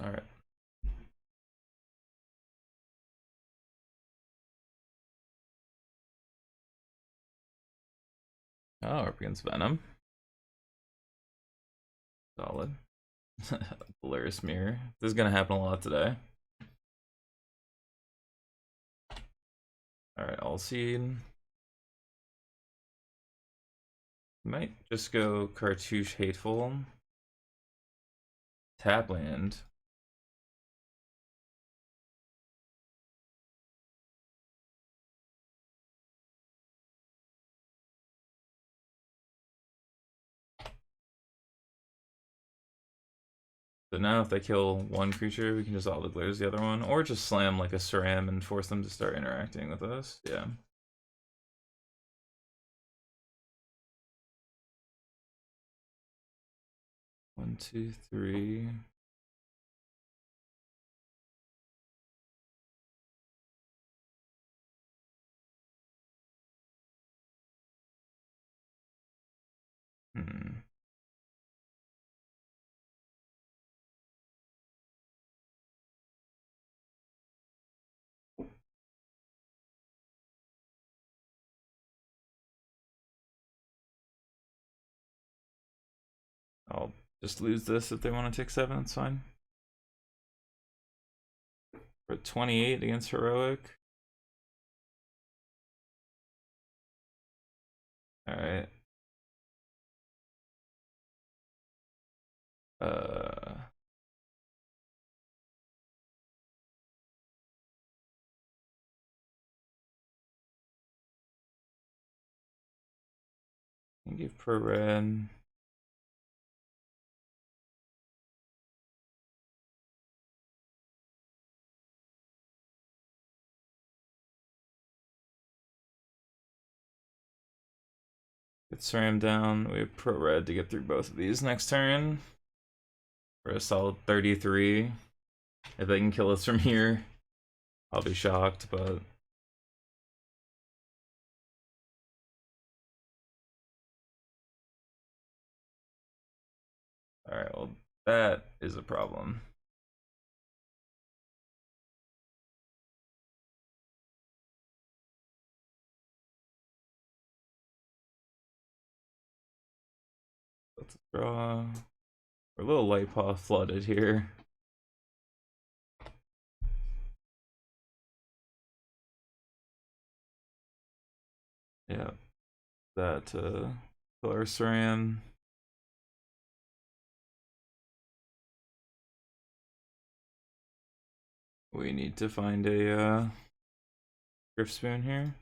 All right. Oh, up against Venom. Solid. Polaris Mirror. This is gonna happen a lot today. All right, All Seed. Might just go Cartouche Hateful. Tap land. So now if they kill one creature, we can just Auto Glares the other one, or just slam like a Saram and force them to start interacting with us. Yeah. One, two, three. Hmm. I'll just lose this if they want to take 7, it's fine. For 28 against Heroic. Alright. Uh, can give per red. Get Saram down. We have pro red to get through both of these next turn. For a solid 33. If they can kill us from here, I'll be shocked, but alright, well, that is a problem. Let's draw. We're a little Light-Paw flooded here. Yeah, that Killer Saram. We need to find a Griff Spoon here.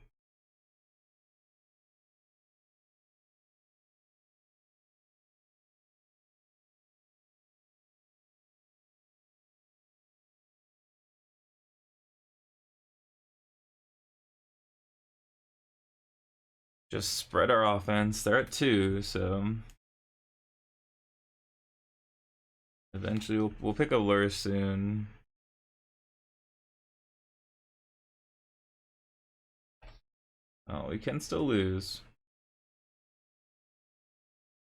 Just spread our offense. They're at 2, so eventually we'll pick up Lure soon. Oh, we can still lose.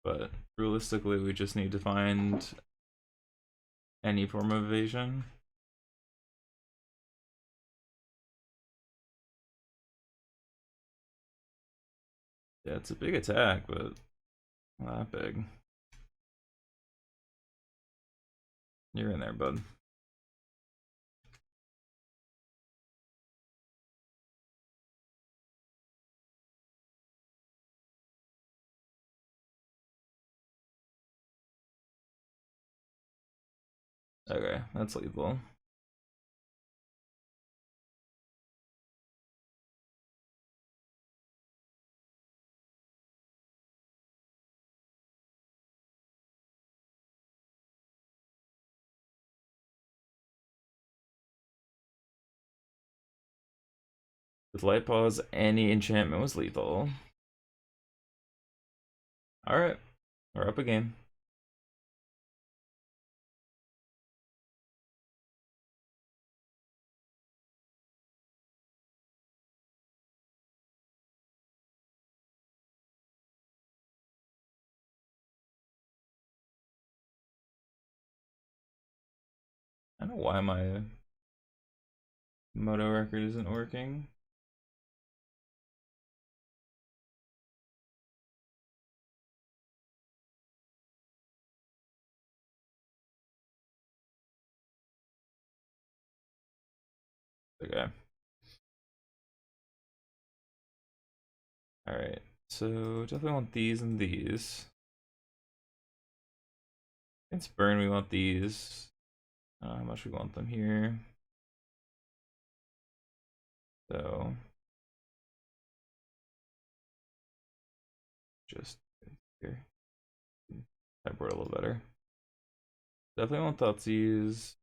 But realistically, we just need to find any form of evasion. Yeah, it's a big attack, but not that big. You're in there, bud. Okay, that's lethal. With Light-Paws, any enchantment was lethal. Alright, we're up a game. I don't know why my Moto record isn't working. Okay. Alright, so definitely want these and these. Against burn, we want these. How much we want them here. So just here. Sideboard a little better. Definitely want Thoughtseize.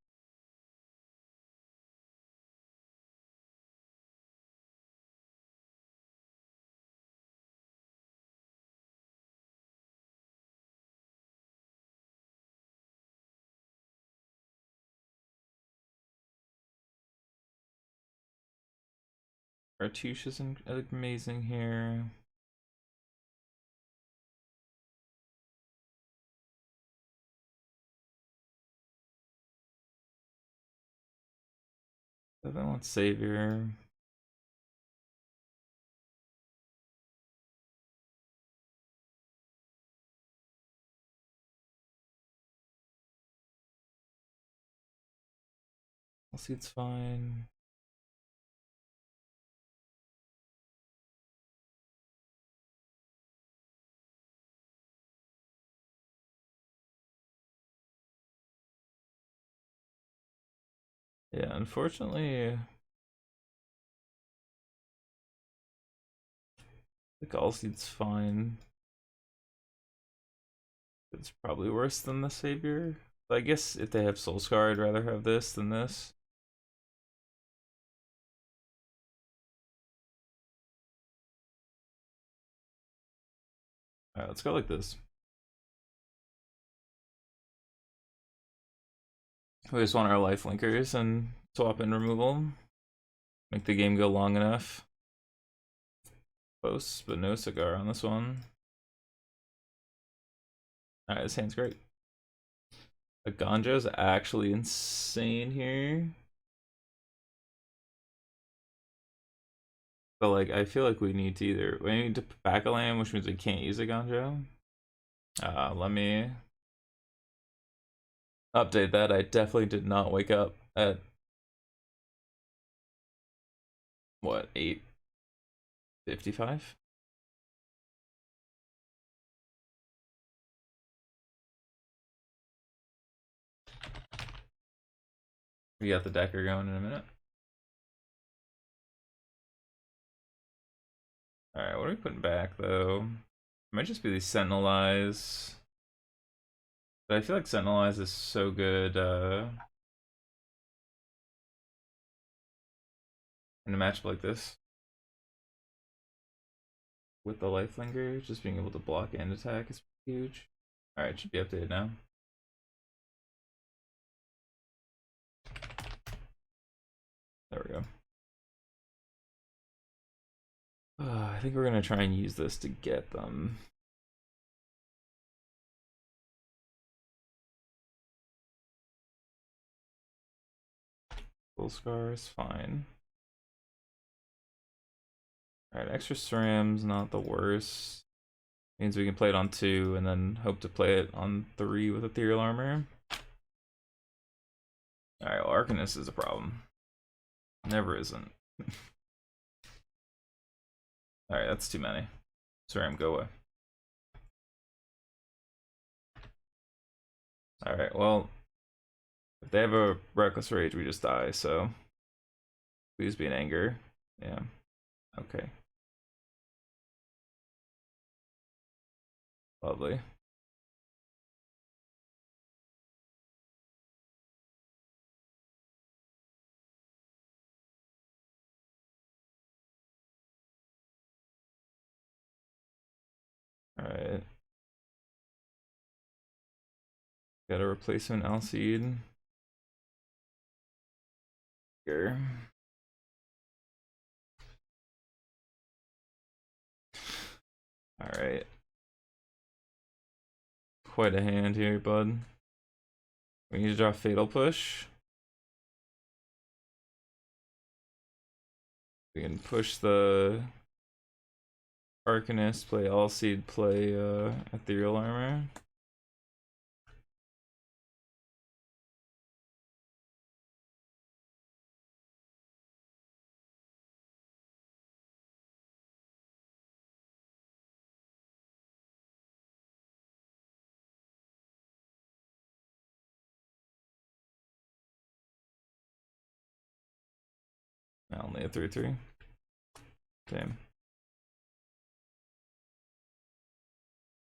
Cartouche is amazing here. Definitely want Savior. I'll see, it's fine. Yeah, unfortunately, I think all seeds fine. It's probably worse than the Savior. But I guess if they have Soul Scar, I'd rather have this than this. Alright, let's go like this. We just want our life linkers and swap in removal. Make the game go long enough. Close, but no cigar on this one. Alright, this hand's great. The Ganjo's actually insane here. But like, I feel like we need to back a land, which means we can't use a Ganjo. Let me update that. I definitely did not wake up at what, 8:55? We got the decker going in a minute. Alright, what are we putting back though? It might just be these Sentinel Eyes. But I feel like Sentinel Eyes is so good in a matchup like this. With the Lifelinger, just being able to block and attack is huge. Alright, should be updated now. There we go. I think we're gonna try and use this to get them. Full Scar is fine. Alright, extra SRAM's not the worst. Means we can play it on 2 and then hope to play it on 3 with Ethereal Armor. Alright, well, Arcanist is a problem. Never isn't. Alright, that's too many. SRAM, go away. Alright, well, if they have a Reckless Rage, we just die, so please be in anger. Yeah. Okay. Lovely. Alright. Got a replacement Alcide. Here. Alright. Quite a hand here, bud. We need to draw Fatal Push. We can push the Arcanist, play All Seed, play Ethereal Armor. Only a 3/3. Damn.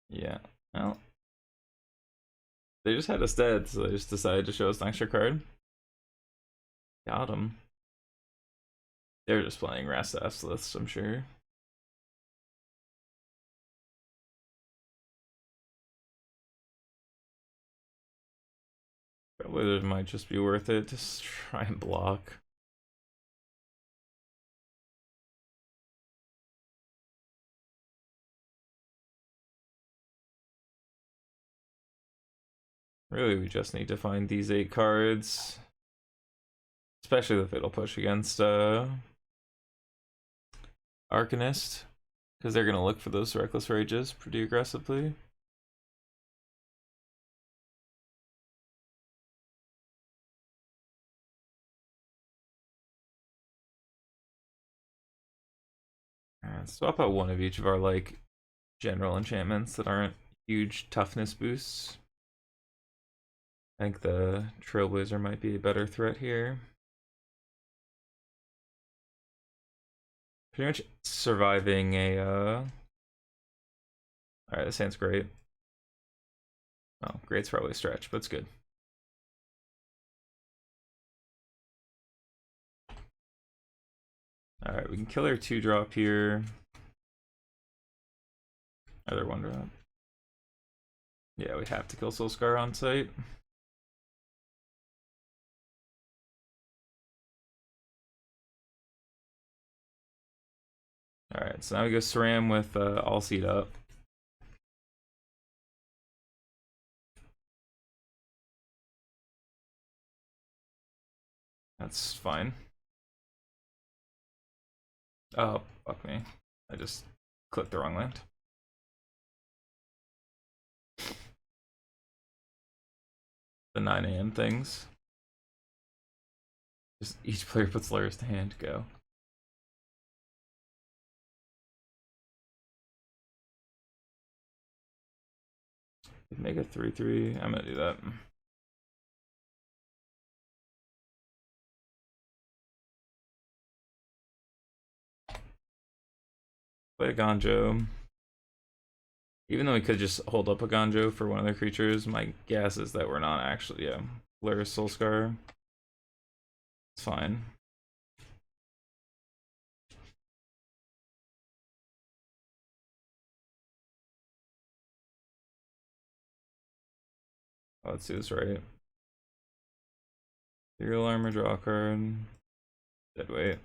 Yeah. Well, they just had us dead, so they just decided to show us an extra card. Got him. They're just playing Rakdos lists, I'm sure. Probably it might just be worth it to try and block. Really, we just need to find these 8 cards. Especially the Fatal Push against Arcanist. Because they're going to look for those Reckless Rages pretty aggressively. Swap out one of each of our like general enchantments that aren't huge toughness boosts. I think the Trailblazer might be a better threat here. Pretty much surviving a Alright, this hand's great. Oh, great's probably a stretch, but it's good. Alright, we can kill our 2-drop here. Other 1-drop. Yeah, we have to kill Soulscar on site. Alright, so now we go SRAM with All Seed up. That's fine. Oh, fuck me. I just clicked the wrong land. The 9 AM things. Just each player puts Lurrus to hand, go. Make a 3/3. I'm gonna do that. Play a Gonjo. Even though we could just hold up a Gonjo for one of their creatures, my guess is that we're not actually, yeah. Lurrus Soulscar. It's fine. Oh, let's do this right. Ethereal Armor, draw a card. Dead weight.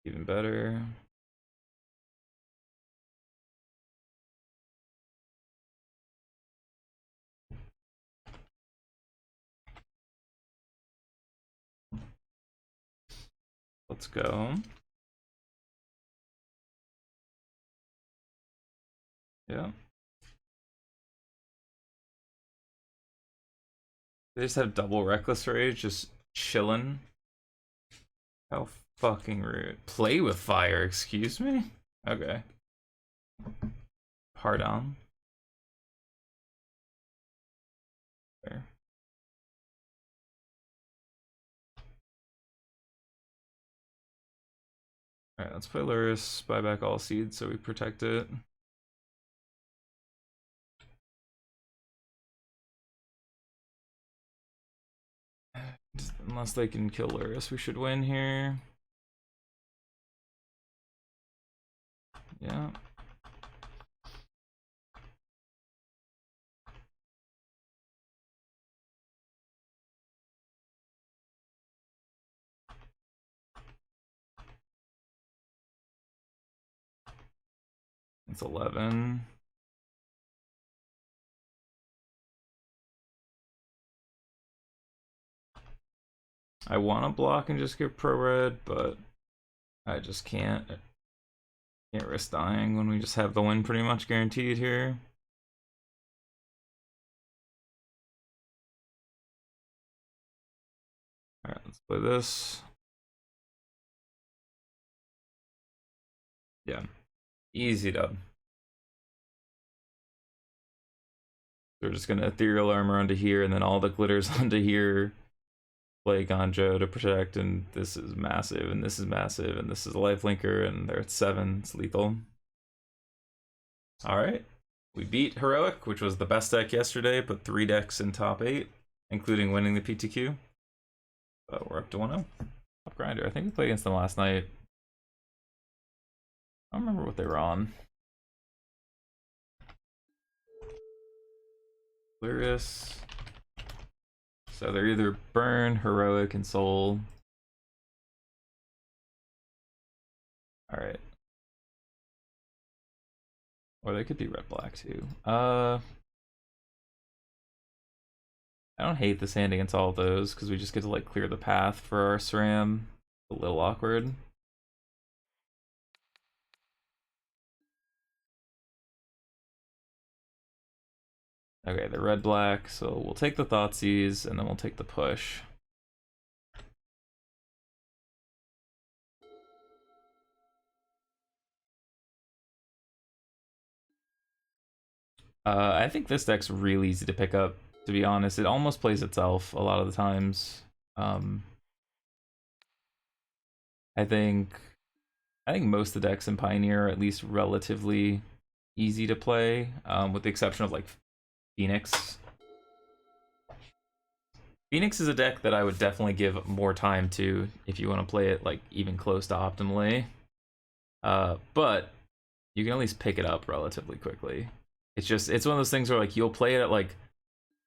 Even better. Let's go. Yeah. They just have double Reckless Rage, just chillin'. How fucking rude. Play with fire, excuse me? Okay. Hard on. Fair. Alright, let's play Lurrus, buy back all seeds so we protect it. Unless they can kill Lurrus, we should win here. Yeah. It's 11. I want to block and just get pro red, but I just can't. Can't risk dying when we just have the win pretty much guaranteed here. Alright, let's play this. Yeah, easy dub. We're just gonna ethereal armor onto here, and then all the glitters onto here. Play Ganjo to protect, and this is massive, and this is massive, and this is a lifelinker, and they're at 7. It's lethal. Alright, we beat Heroic, which was the best deck yesterday, put 3 decks in top 8, including winning the PTQ. But we're up to 1-0. Top Grinder. I think we played against them last night. I don't remember what they were on. Lyris. So they're either Burn, Heroic, and Soul. Alright. Or they could be red-black too. I don't hate this hand against all of those, because we just get to like clear the path for our SRAM. A little awkward. Okay, they're red-black, so we'll take the Thoughtseize, and then we'll take the push. I think this deck's really easy to pick up, to be honest. It almost plays itself a lot of the times. I think most of the decks in Pioneer are at least relatively easy to play, with the exception of like Phoenix. Phoenix is a deck that I would definitely give more time to if you want to play it like even close to optimally. But you can at least pick it up relatively quickly. It's one of those things where like you'll play it at like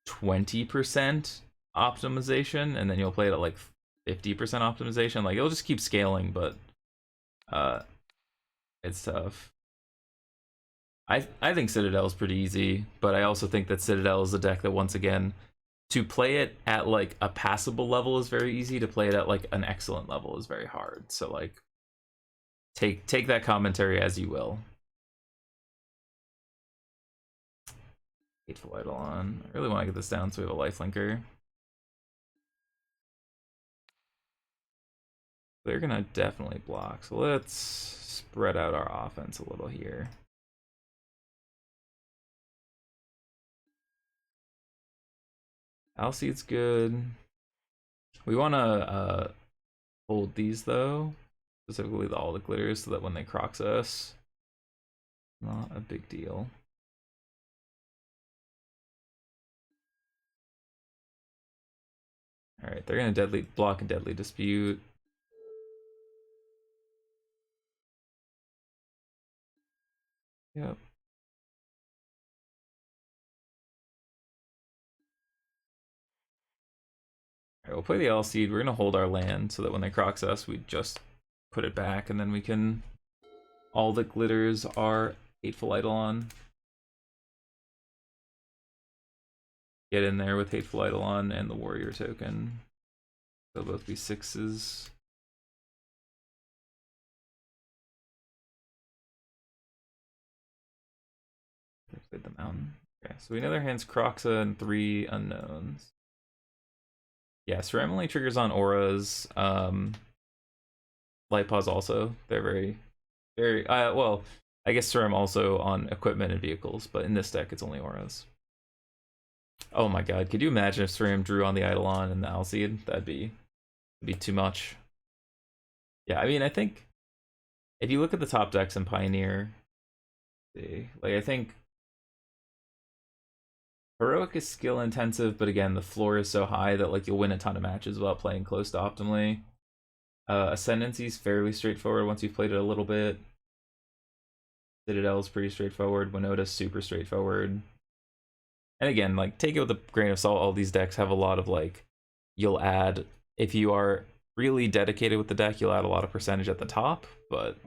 20% optimization, and then you'll play it at like 50% optimization. Like it'll just keep scaling, but it's tough. I think Citadel is pretty easy, but I also think that Citadel is a deck that, once again, to play it at like a passable level is very easy. To play it at like an excellent level is very hard. So like, take that commentary as you will. Hateful Eidolon. I really want to get this down so we have a lifelinker. They're gonna definitely block. So let's spread out our offense a little here. Alseid's good. We want to hold these though, specifically all the glitters, so that when they crocs us, not a big deal. All right, they're gonna deadly block and deadly dispute. Yep. All right, we'll play the Alseid. We're gonna hold our land so that when they crocs us, we just put it back, and then we can. All the glitters are Hateful Eidolon. Get in there with Hateful Eidolon and the Warrior token. They'll both be 6s. Played the mountain. Okay, so we know their hands Croxa and 3 unknowns. Yeah, SRAM only triggers on auras. Light-Paws also. They're very, very well, I guess SRAM also on equipment and vehicles, but in this deck it's only auras. Oh my god, could you imagine if SRAM drew on the Eidolon and the Alseid? That'd be too much. Yeah, I mean, I think if you look at the top decks in Pioneer, like I think Heroic is skill intensive, but again, the floor is so high that like you'll win a ton of matches without playing close to optimally. Ascendancy is fairly straightforward once you've played it a little bit. Citadel is pretty straightforward. Winota is super straightforward. And again, like take it with a grain of salt. All these decks have a lot of like, you'll add, if you are really dedicated with the deck, you'll add a lot of percentage at the top, but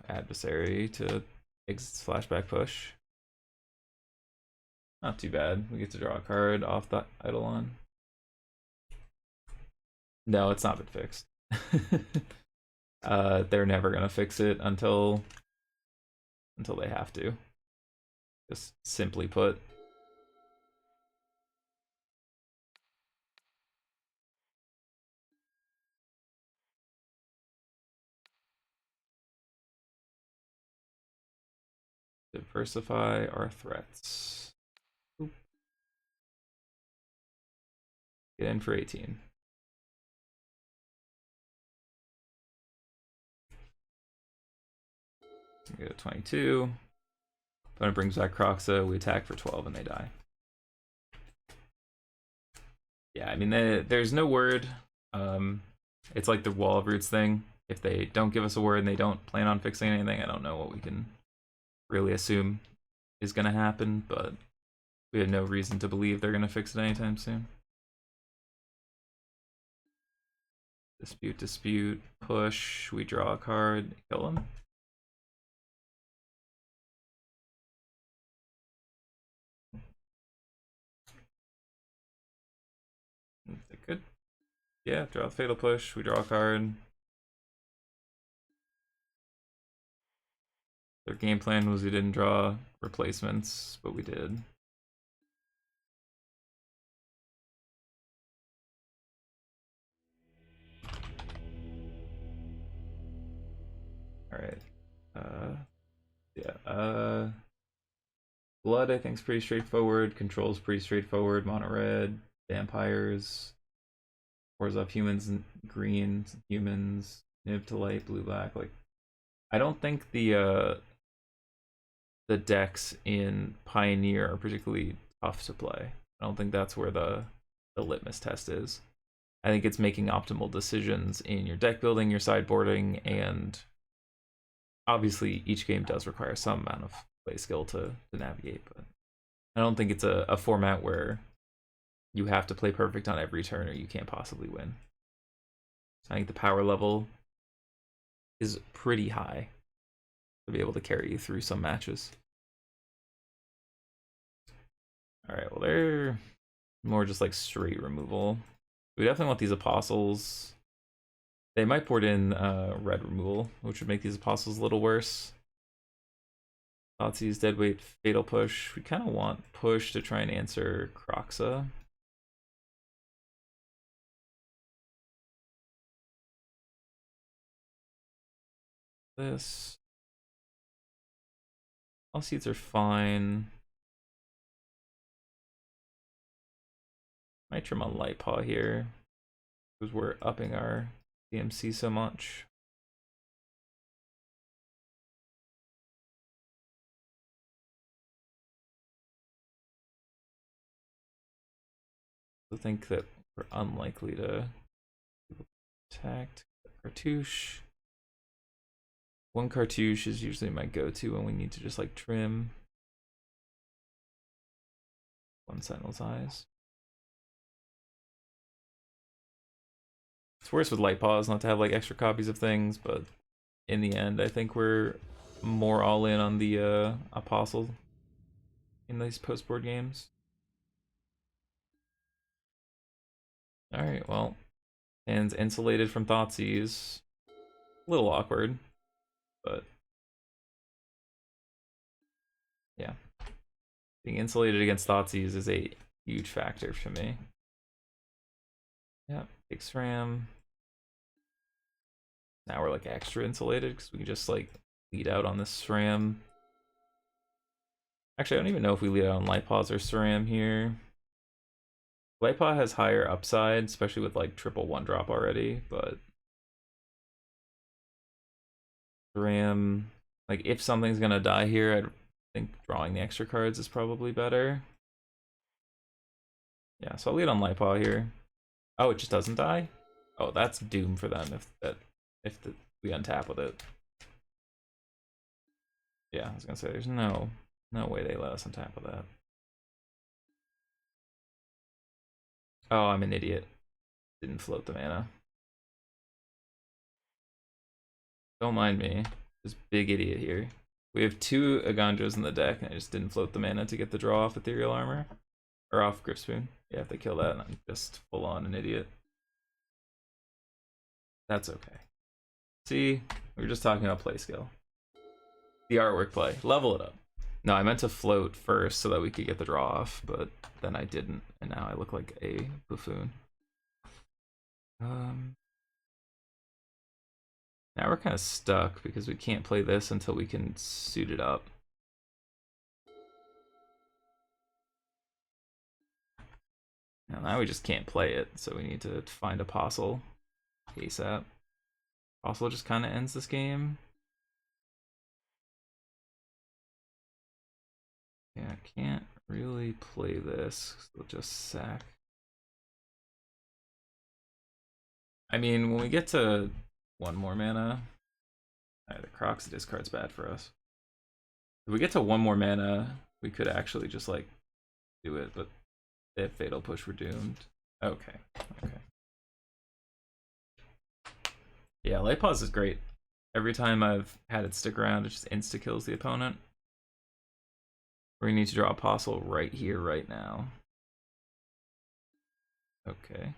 adversary to flashback push. Not too bad. We get to draw a card off the Eidolon. No, it's not been fixed. They're never gonna fix it until they have to. Just simply put. Diversify our threats. Oop. Get in for 18. We go to 22. Opponent brings back Croxa, we attack for 12 and they die. Yeah, I mean, there's no word. It's like the Wall of Roots thing. If they don't give us a word and they don't plan on fixing anything, I don't know what we can really assume is going to happen, but we have no reason to believe they're going to fix it anytime soon. Dispute, push, we draw a card, kill him. They could, yeah, draw the Fatal Push, we draw a card. Their game plan was we didn't draw replacements, but we did. Alright. Yeah. Blood, I think, is pretty straightforward. Control's pretty straightforward. Mono red, vampires, pours up humans and green, humans, Niv to light, blue black. Like, I don't think the decks in Pioneer are particularly tough to play. I don't think that's where the litmus test is. I think it's making optimal decisions in your deck building, your sideboarding, and obviously each game does require some amount of play skill to navigate, but I don't think it's a format where you have to play perfect on every turn or you can't possibly win. I think the power level is pretty high to be able to carry you through some matches. Alright, well, they're more just like straight removal. We definitely want these apostles. They might port in red removal, which would make these apostles a little worse. Thoughtseize, Deadweight, Fatal Push. We kind of want push to try and answer Croxa. This. All seats are fine. Might trim on Light-Paw here, because we're upping our DMC so much. I think that we're unlikely to attack. Cartouche. One cartouche is usually my go-to when we need to just like trim. One Sentinel's Eyes. It's worse with Light-Paws not to have like extra copies of things, but in the end, I think we're more all in on the Apostle in these post-board games. Alright, well, hand's insulated from Thoughtseize. A little awkward, but yeah. Being insulated against Thoughtseize is a huge factor for me. Yeah, big SRAM. Now we're like extra insulated because we can just like lead out on this SRAM. Actually, I don't even know if we lead out on Light-Paws or SRAM here. Light-Paw has higher upside, especially with like triple 1-drop already, but SRAM, like if something's gonna die here, I think drawing the extra cards is probably better. Yeah, so I'll lead on Light-Paw here. Oh, it just doesn't die? Oh, that's doom for them if we untap with it. Yeah, I was gonna say there's no way they let us untap with that. Oh, I'm an idiot. Didn't float the mana. Don't mind me. This big idiot here. We have 2 Agandros in the deck, and I just didn't float the mana to get the draw off Ethereal Armor. Or off Gripspoon. Yeah, if they kill that, I'm just full on an idiot. That's okay. See, we were just talking about play skill. The artwork play. Level it up. No, I meant to float first so that we could get the draw off, but then I didn't, and now I look like a buffoon. Now we're kind of stuck because we can't play this until we can suit it up. Now we just can't play it, so we need to find Apostle ASAP. Apostle just kind of ends this game. Yeah, I can't really play this, so we'll just sack. I mean, when we get to 1 more mana, the Crocs discard's bad for us. If we get to 1 more mana, we could actually just like do it, but if Fatal Push, we're doomed. Okay. Yeah, Light-Paws is great. Every time I've had it stick around, it just insta-kills the opponent. We need to draw Apostle right here, right now. Okay.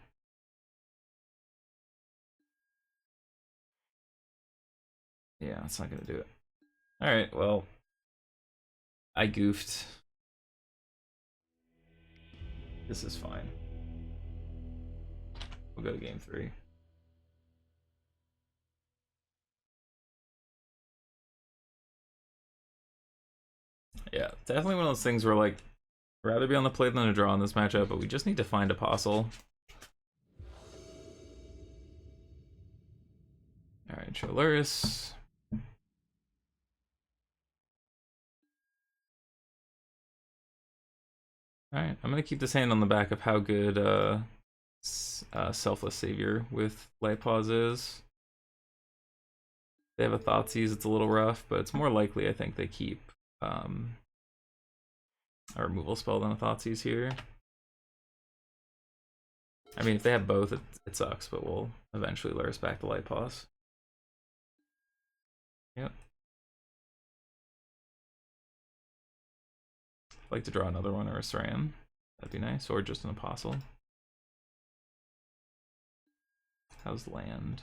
Yeah, that's not gonna do it. Alright, well, I goofed. This is fine. We'll go to game 3. Yeah, definitely one of those things where, like, rather be on the play than a draw in this matchup, but we just need to find Apostle. Alright, Choluris. Alright, I'm gonna keep this hand on the back of how good Selfless Savior with Light-Paws is. They have a Thoughtseize, it's a little rough, but it's more likely I think they keep a removal spell than a Thoughtseize here. I mean, if they have both, it sucks, but we'll eventually lure us back to Light-Paws. Yep. I'd like to draw another one or a Sram. That'd be nice, or just an Apostle. How's land?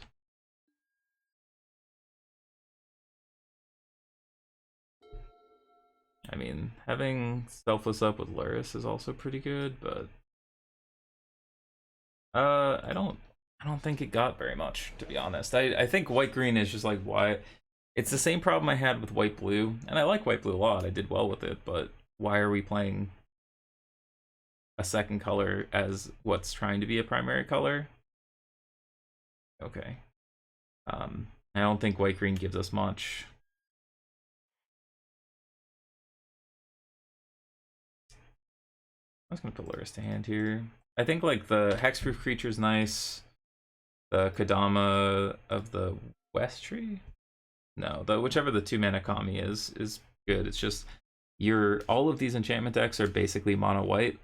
I mean, having Selfless up with Luris is also pretty good, but I don't think it got very much, to be honest. I think white-green is just like why it's the same problem I had with white-blue, and I like white-blue a lot. I did well with it, but why are we playing a second color as what's trying to be a primary color? Okay. I don't think white-green gives us much. I was gonna put Luris to hand here. I think like the hexproof creature's nice. The Kodama of the West Tree? No, whichever the 2-mana Kami is good. It's just all of these enchantment decks are basically mono white.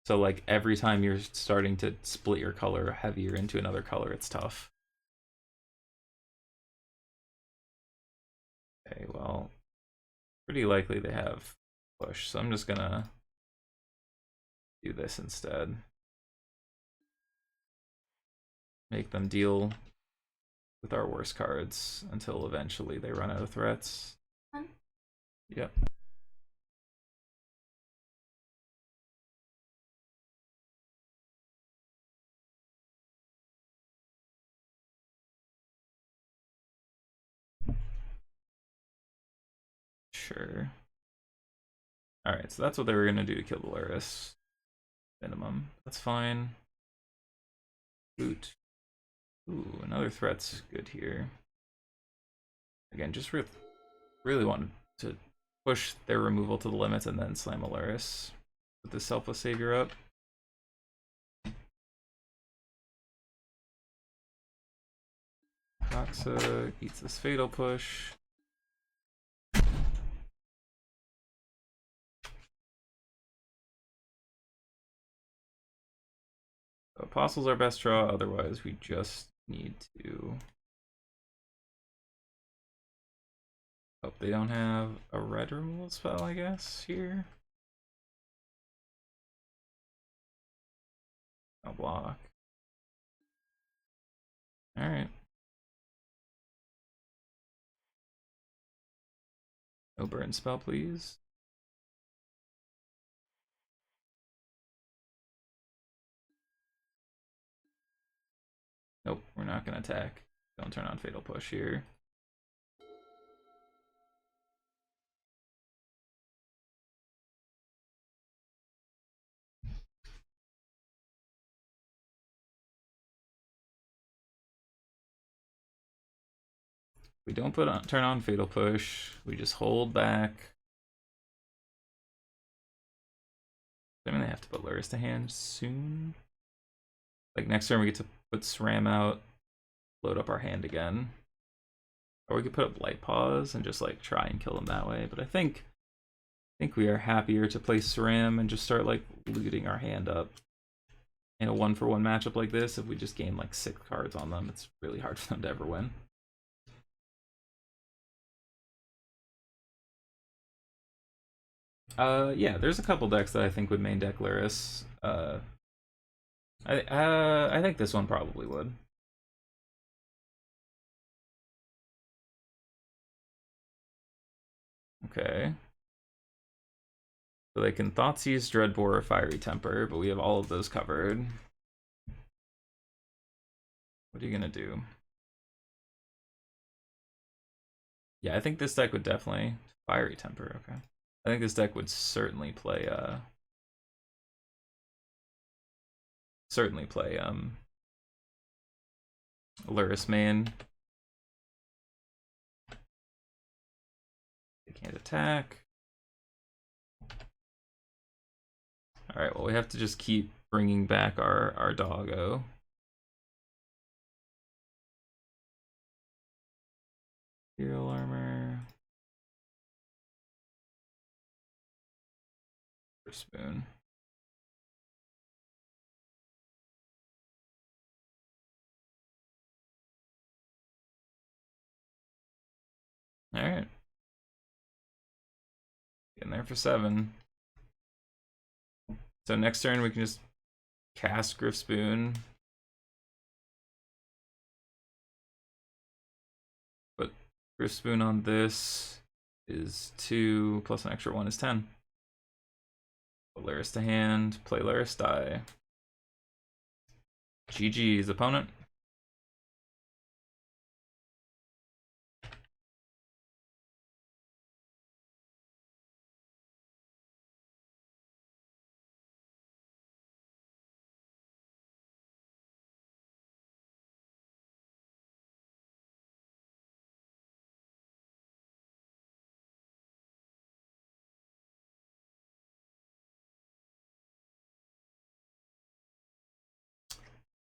So like every time you're starting to split your color heavier into another color, it's tough. Okay, well, pretty likely they have push, so I'm just gonna do this instead. Make them deal with our worst cards until eventually they run out of threats. Yep. Sure. Alright, so that's what they were gonna do to kill the Luris. Minimum. That's fine. Boot. Ooh, another threat's good here. Again, just really wanted to push their removal to the limits and then slam a Luris. Put the Selfless Savior up. Coxa eats this Fatal Push. Apostle's our best draw, otherwise we just need to Hope they don't have a red removal spell, I guess, here. I'll block. Alright. No burn spell, please. Nope, we're not gonna attack. Don't turn on Fatal Push here. We don't turn on Fatal Push. We just hold back. I mean, they have to put Lurrus to hand soon. Like next turn, we get to put SRAM out, load up our hand again, or we could put up Light-Paws and just like try and kill them that way. But I think we are happier to play SRAM and just start like looting our hand up. In a 1-for-1 matchup like this, if we just gain like 6 cards on them, it's really hard for them to ever win. Yeah, there's a couple decks that I think would main deck Lurrus. I think this one probably would. Okay. So they can Thoughtseize, Dreadbore, or Fiery Temper, but we have all of those covered. What are you gonna do? Yeah, I think this deck would definitely Fiery Temper. Okay, I think this deck would certainly play Lurrus main. They can't attack. All right, well we have to just keep bringing back our doggo. Hero armor. Spoon. All right. Getting there for 7. So next turn we can just cast Griff Spoon. But Griff Spoon on this is 2 plus an extra 1 is 10. Put Lurrus to hand, play Lurrus, die. GG's opponent.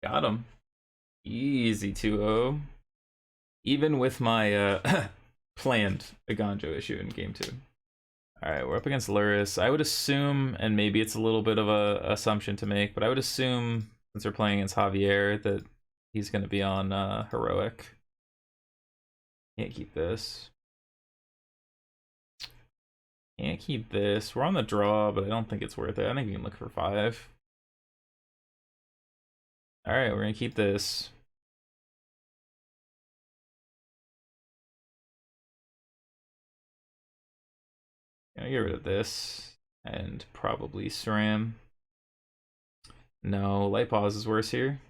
Got him. Easy 2-0. Even with my planned Aganjo issue in game 2. Alright, we're up against Lurrus. I would assume, and maybe it's a little bit of a assumption to make, but I would assume, since we're playing against Javier, that he's going to be on Heroic. Can't keep this. Can't keep this. We're on the draw, but I don't think it's worth it. I think we can look for 5. Alright, we're going to keep this. Gonna get rid of this and probably SRAM. No, Light-Paws is worse here.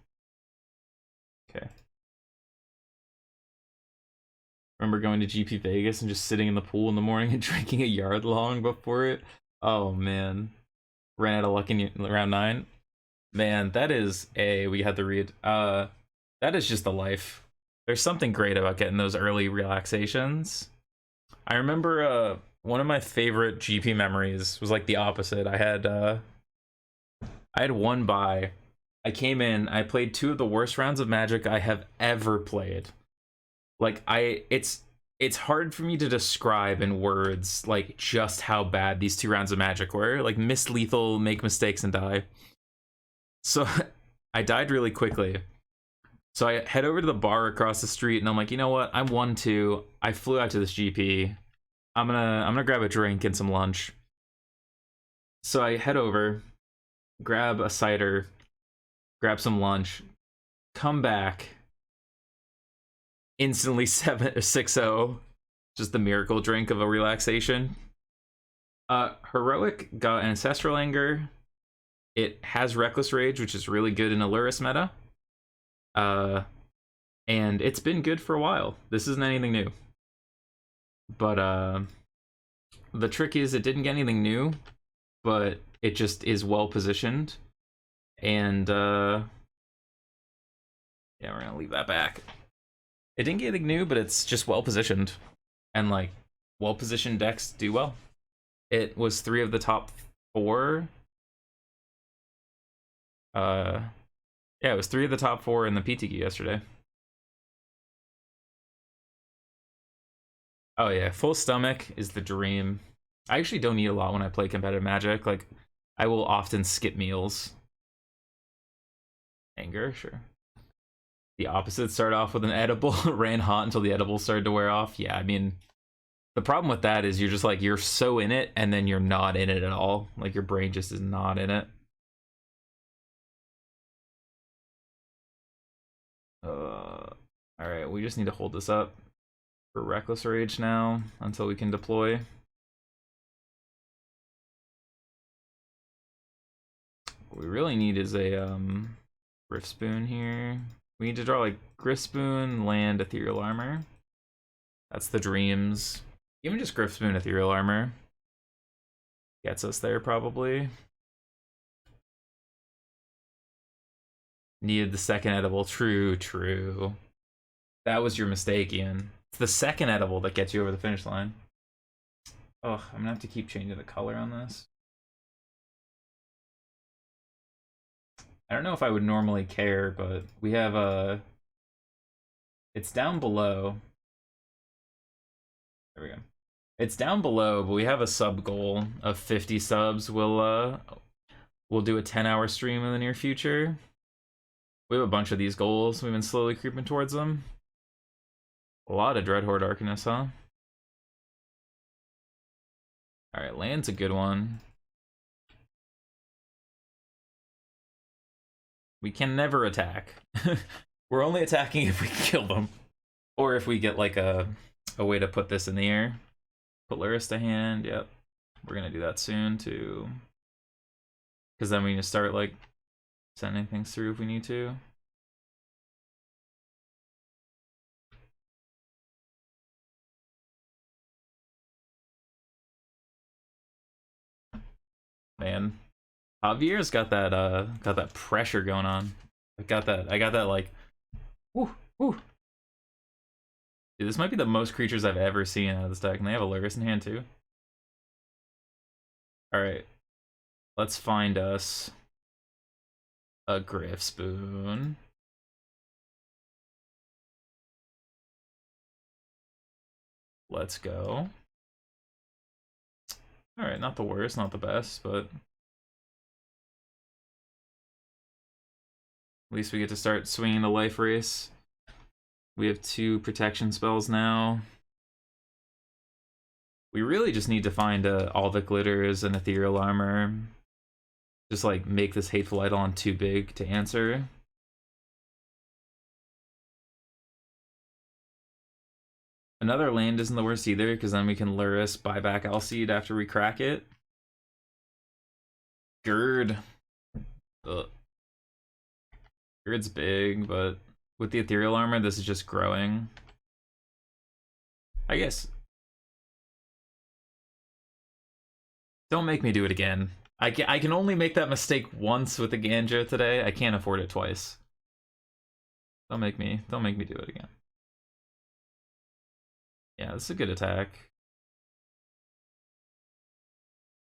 Okay. Remember going to GP Vegas and just sitting in the pool in the morning and drinking a yard long before it? Oh man. Ran out of luck in round 9. Man, that is we had to read. That is just the life. There's something great about getting those early relaxations. I remember one of my favorite GP memories was like the opposite. I had one bye. I came in, I played 2 of the worst rounds of Magic I have ever played. Like it's hard for me to describe in words like just how bad these 2 rounds of Magic were. Like miss lethal, make mistakes and die. So I died really quickly. So I head over to the bar across the street and I'm like, you know what? I'm 1-2. I flew out to this GP. I'm gonna grab a drink and some lunch. So I head over, grab a cider, grab some lunch, come back, instantly 6-0. Just the miracle drink of a relaxation. Heroic got Ancestral Anger. It has Reckless Rage, which is really good in a Lurrus meta. And it's been good for a while. This isn't anything new. But the trick is it didn't get anything new, but it just is well positioned. And yeah, we're gonna leave that back. It didn't get anything new, but it's just well positioned. And like well positioned decks do well. It was 3 of the top 4. Yeah, it was 3 of the top 4 in the PTQ yesterday. Oh yeah, full stomach is the dream. I actually don't eat a lot when I play competitive Magic. Like, I will often skip meals. Anger, sure. The opposite, start off with an edible, ran hot until the edible started to wear off. Yeah, I mean, the problem with that is you're just like, you're so in it, and then you're not in it at all. Like, your brain just is not in it. Alright, we just need to hold this up for Reckless Rage now until we can deploy. What we really need is a Griff Spoon here. We need to draw like Griff Spoon, land, Ethereal Armor. That's the dreams. Even just Griff Spoon, Ethereal Armor gets us there probably. Needed the second edible. True, true. That was your mistake, Ian. It's the second edible that gets you over the finish line. Oh, I'm gonna have to keep changing the color on this. I don't know if I would normally care, but we have a... It's down below. There we go. It's down below, but we have a sub goal of 50 subs. We'll do a 10-hour stream in the near future. We have a bunch of these goals. We've been slowly creeping towards them. A lot of Dreadhorde Arcanist, huh? Alright, land's a good one. We can never attack. We're only attacking if we kill them. Or if we get like a way to put this in the air. Put Lurrus to hand, yep. We're gonna do that soon too. Because then we can start like sending things through if we need to. Man, Javier's got that pressure going on. I got that like, whoo, whoo. Dude, this might be the most creatures I've ever seen out of this deck, and they have a Lurrus in hand too. Alright. Let's find us a Griff Spoon. Let's go. Alright, not the worst, not the best, but at least we get to start swinging the life race. We have 2 protection spells now. We really just need to find all the glitters and ethereal armor. Just like make this hateful eidolon too big to answer. Another land isn't the worst either, because then we can Lurrus, buy back Alseed after we crack it. Gird. Ugh. Gird's big, but with the ethereal armor, this is just growing. I guess. Don't make me do it again. I can only make that mistake once with the Ganjo today. I can't afford it twice. Don't make me do it again. Yeah, this is a good attack.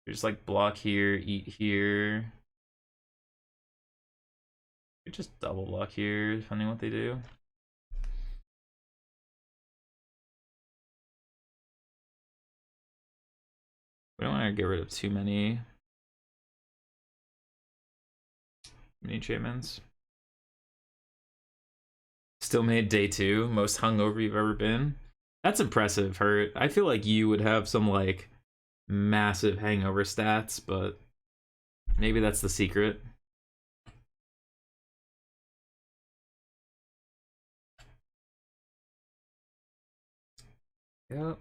You just like block here, eat here. You just double block here, depending on what they do. We don't want to get rid of too many enchantments. Still made day 2, most hungover you've ever been. That's impressive, Hurt. I feel like you would have some, like, massive hangover stats, but maybe that's the secret. Yep.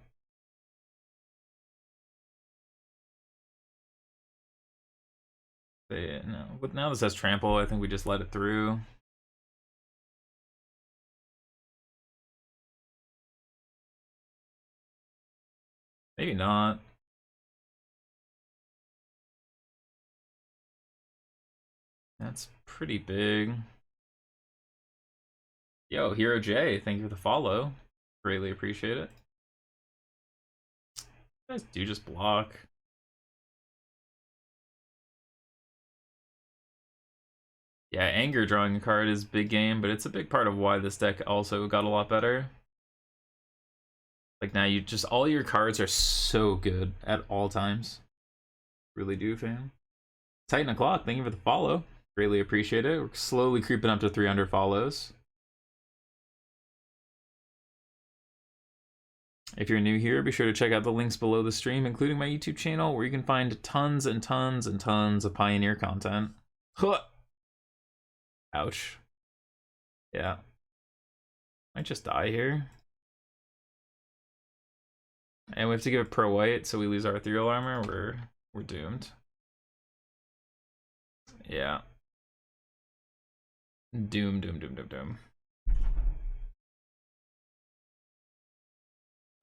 No, but now this has trample. I think we just let it through. Maybe not. That's pretty big. Yo, Hero J, thank you for the follow. Greatly appreciate it. You guys do just block. Yeah, Anger drawing a card is big game, but it's a big part of why this deck also got a lot better. Like now you just, all your cards are so good at all times. Really do, fam. Titan O'Clock, thank you for the follow. Greatly appreciate it. We're slowly creeping up to 300 follows. If you're new here, be sure to check out the links below the stream, including my YouTube channel, where you can find tons and tons and tons of Pioneer content. Huh. Ouch. Yeah. Might just die here. And we have to give it pro white, so we lose our ethereal armor. We're doomed. Yeah. Doom, doom, doom, doom, doom.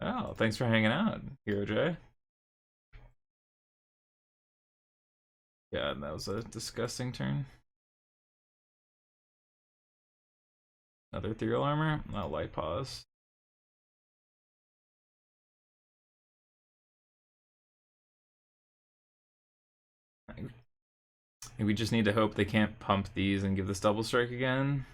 Oh, thanks for hanging out, Hero J. Yeah, that was a disgusting turn. Another ethereal armor? No, Light-Paws. We just need to hope they can't pump these and give this double strike again.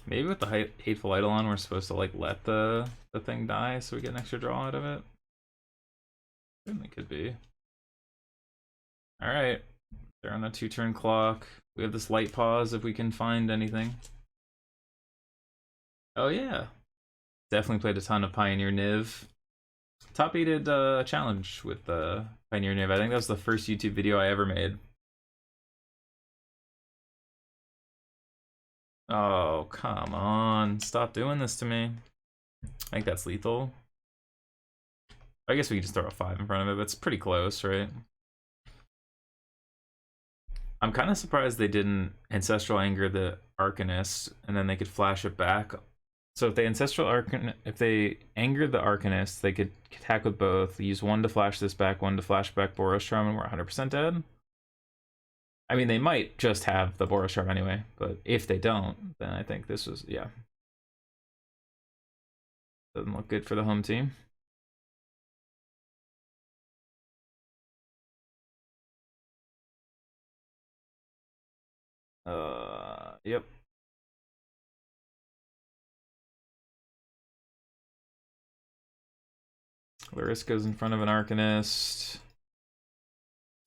Maybe with the Hateful Eidolon, we're supposed to like let the thing die so we get an extra draw out of it. Certainly could be. Alright. They're on a 2-turn clock. We have this Light-Paws if we can find anything. Oh yeah. Definitely played a ton of Pioneer Niv. Top 8'd challenge with Pioneer Niv. I think that was the first YouTube video I ever made. Oh, come on. Stop doing this to me. I think that's lethal. I guess we could just throw a 5 in front of it, but it's pretty close, right? I'm kind of surprised they didn't Ancestral Anger the Arcanist, and then they could flash it back. So if they if they angered the Arcanist, they could attack with both, use one to flash this back, one to flash back Boros Charm, and we're 100% dead. I mean, they might just have the Boros Charm anyway, but if they don't, then I think this was, yeah. Doesn't look good for the home team. Yep. Laris goes in front of an Arcanist.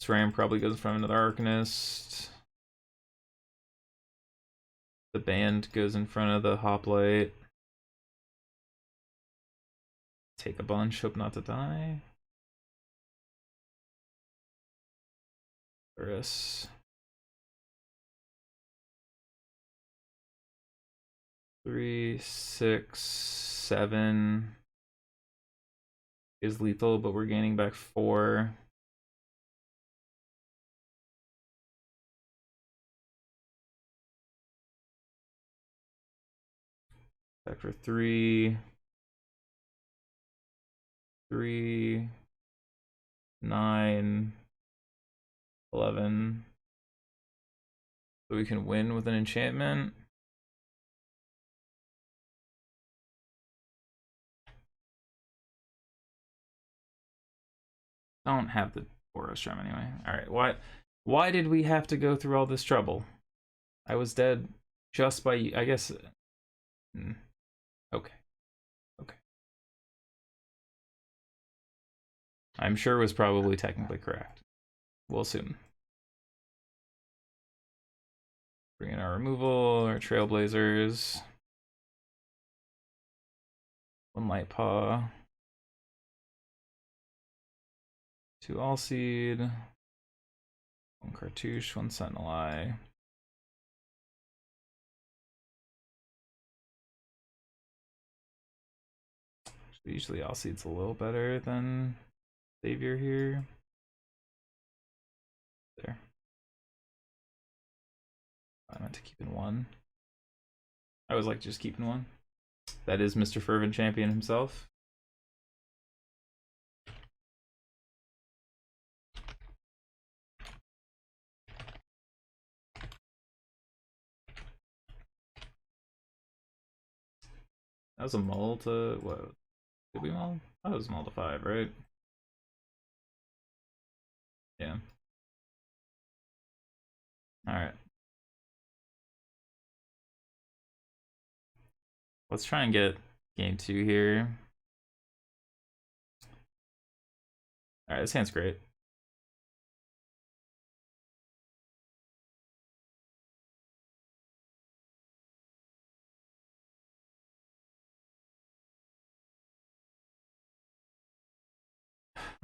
SRAM probably goes in front of another Arcanist. The band goes in front of the Hoplite. Take a bunch, hope not to die. Laris. 3, 6, 7 is lethal, but we're gaining back 4. Factor 3, 3, 9, 11. So we can win with an enchantment. Don't have the Boros Charm anyway. Alright, why did we have to go through all this trouble? I was dead just by, I guess. Okay. Okay. I'm sure it was probably technically correct. We'll soon. Bring in our removal, our Trailblazers. One Light-Paw. 2 All-Seed. 1 Cartouche, 1 Sentinel Eye. Usually All-Seed's a little better than Savior here. There. I meant to keep in 1. I always like just keeping 1. That is Mr. Fervent Champion himself. That was a mull to what? Did we mull? That was mull to 5, right? Yeah. Alright. Let's try and get game 2 here. Alright, this hand's great.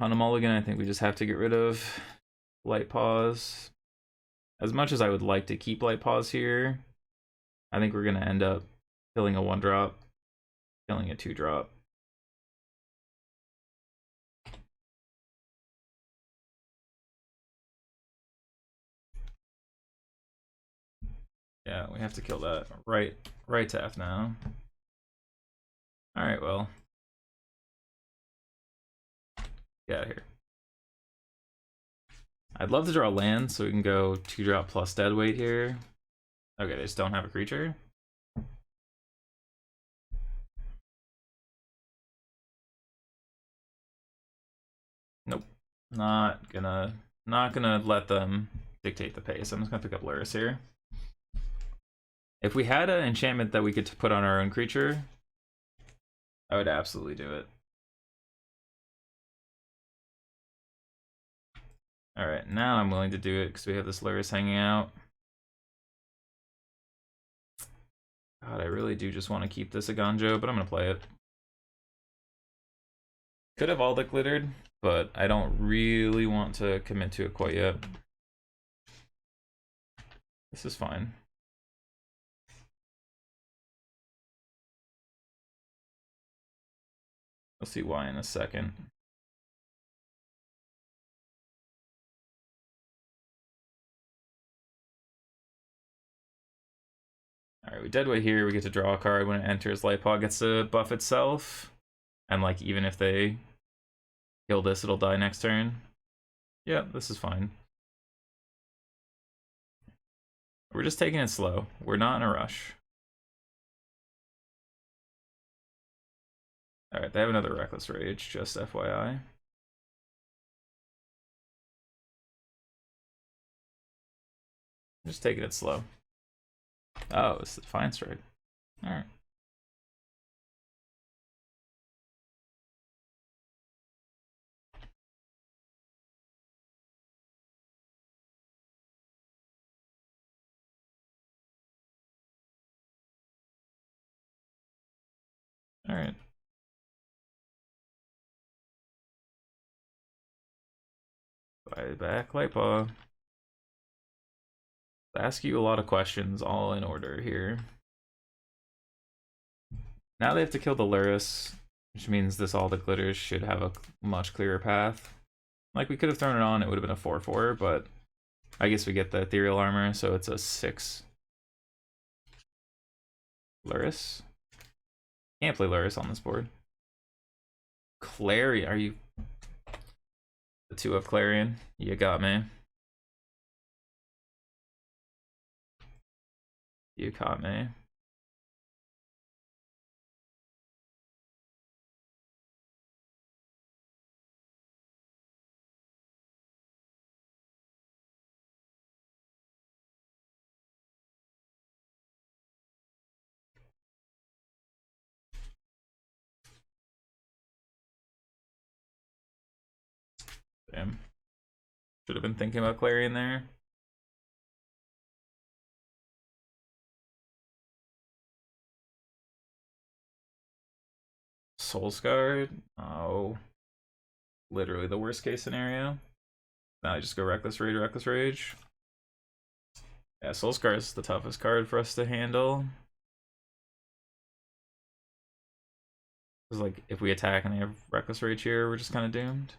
On a mulligan, I think we just have to get rid of Light-Paws. As much as I would like to keep Light-Paws here, I think we're going to end up killing a 1-drop, killing a 2-drop. Yeah, we have to kill that. Right to F now. Alright, well. Get out of here. I'd love to draw land so we can go 2-drop plus deadweight here. Okay, they just don't have a creature. Nope. Not gonna let them dictate the pace. I'm just gonna pick up Luris here. If we had an enchantment that we could put on our own creature, I would absolutely do it. Alright, now I'm willing to do it because we have this Luris hanging out. God, I really do just want to keep this Aganjo, but I'm going to play it. Could have all that glittered, but I don't really want to commit to it quite yet. This is fine. We'll see why in a second. Alright, we deadweight here, we get to draw a card when it enters. Light-Paw gets to buff itself. And like, even if they kill this, it'll die next turn. Yeah, this is fine. We're just taking it slow. We're not in a rush. Alright, they have another Reckless Rage, just FYI. Just taking it slow. Oh, it's the Defiant Strike. Alright. Alright. Bye back, Light-Paw. Ask you a lot of questions, all in order here. Now they have to kill the Luris, which means this all the glitters should have a much clearer path. Like, we could have thrown it on, it would have been a 4/4, but I guess we get the ethereal armor, so it's a 6. Luris? Can't play Luris on this board. Clarion, are you... The 2 of Clarion? You got me. You caught me. Damn. Should have been thinking about Clarion there. Soulscar. Oh. Literally the worst case scenario. Now I just go Reckless Rage, Reckless Rage. Yeah, Soulscar is the toughest card for us to handle. Because, like, if we attack and they have Reckless Rage here, we're just kind of doomed.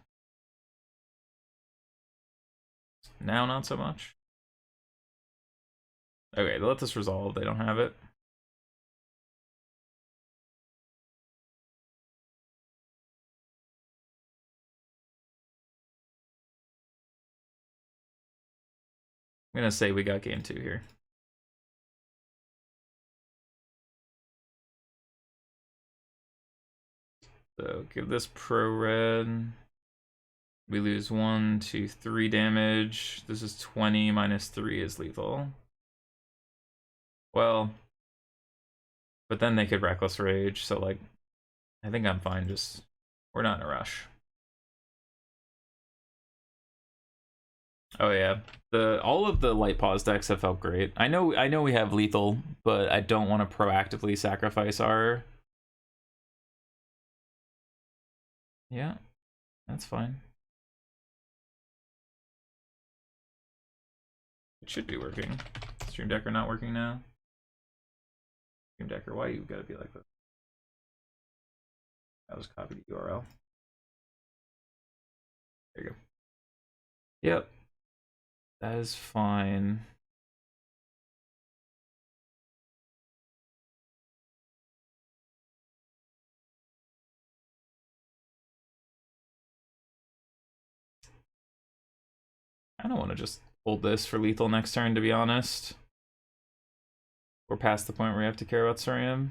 Now, not so much. Okay, let this resolve. They don't have it. I'm gonna say we got game 2 here. So give this pro red. We lose 1, 2, 3 damage. This is 20 minus 3 is lethal. Well, but then they could Reckless Rage, so like, I think I'm fine. Just we're not in a rush. Oh yeah, all of the Light-Paws decks have felt great. I know we have lethal, but I don't want to proactively sacrifice our. Yeah, that's fine. It should be working. Stream Decker not working now. Stream Decker, why you gotta be like this? That was copied the URL. There you go. Yep. That is fine. I don't want to just hold this for lethal next turn, to be honest. We're past the point where we have to care about Surium.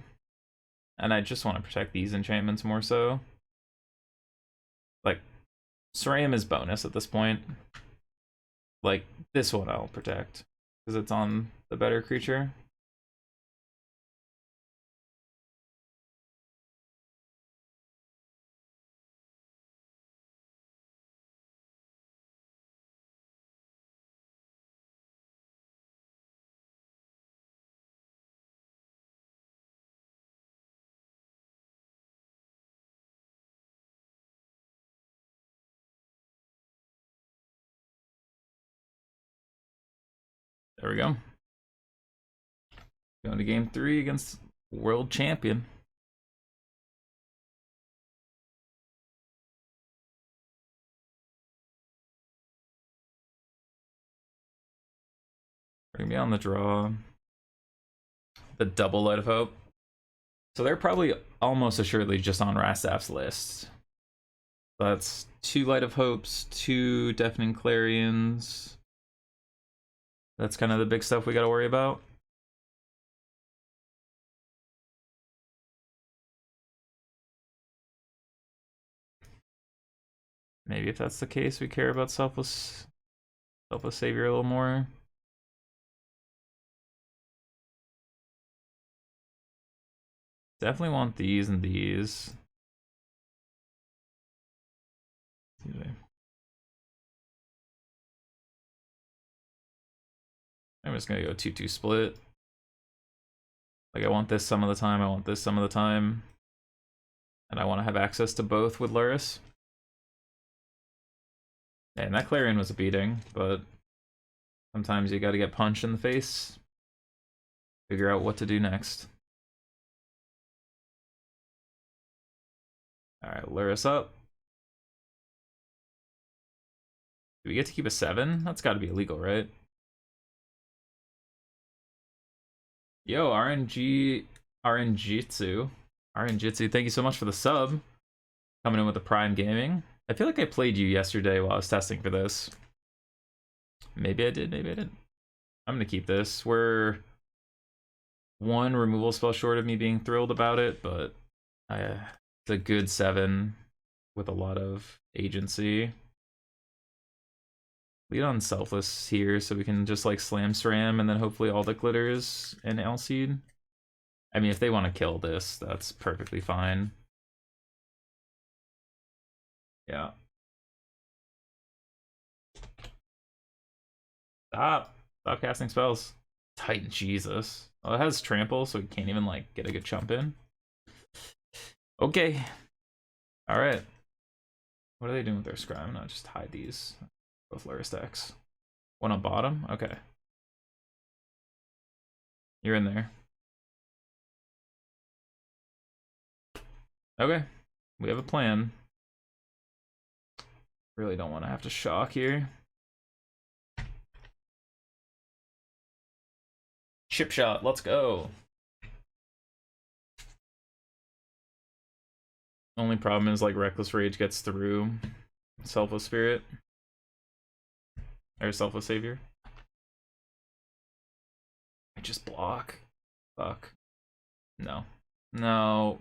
And I just want to protect these enchantments more so. Like, Surium is bonus at this point. Like, this one I'll protect, because it's on the better creature. There we go. Going to game 3 against world champion. We're gonna be on the draw. The double Light of Hope. So they're probably almost assuredly just on Rastaf's list. That's 2 Light of Hopes, 2 Deafening Clarions. That's kind of the big stuff we gotta worry about. Maybe if that's the case, we care about Selfless Savior a little more. Definitely want these and these. I'm just gonna go 2-2 split. Like, I want this some of the time, I want this some of the time. And I want to have access to both with Luris. And that Clarion was a beating, but sometimes you gotta get punched in the face. Figure out what to do next. Alright, Luris up. Do we get to keep a 7? That's gotta be illegal, right? Yo, RNJitsu, thank you so much for the sub. Coming in with the Prime Gaming. I feel like I played you yesterday while I was testing for this. Maybe I did, maybe I didn't. I'm gonna keep this. We're 1 removal spell short of me being thrilled about it, but it's a good 7 with a lot of agency. Lead on Selfless here so we can just like slam SRAM and then hopefully all the glitters and Alseed. I mean, if they want to kill this, that's perfectly fine. Yeah. Stop casting spells. Titan Jesus. Oh, it has trample, so it can't even like get a good chump in. Okay, Alright. What are they doing with their scry? I'm gonna just hide these. Both lower stacks. One on bottom? Okay. You're in there. Okay. We have a plan. Really don't want to have to shock here. Chip shot, let's go. Only problem is like Reckless Rage gets through Selfless Spirit. Or Selfless Savior. I just block. Fuck. No. No.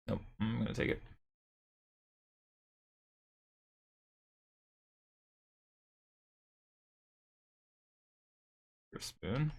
Nope. I'm gonna take it. Spoon.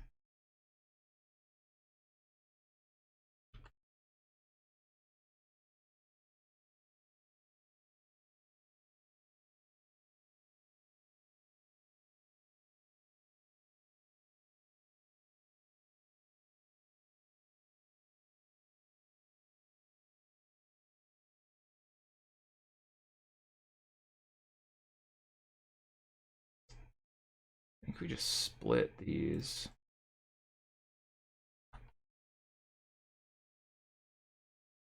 I think we just split these.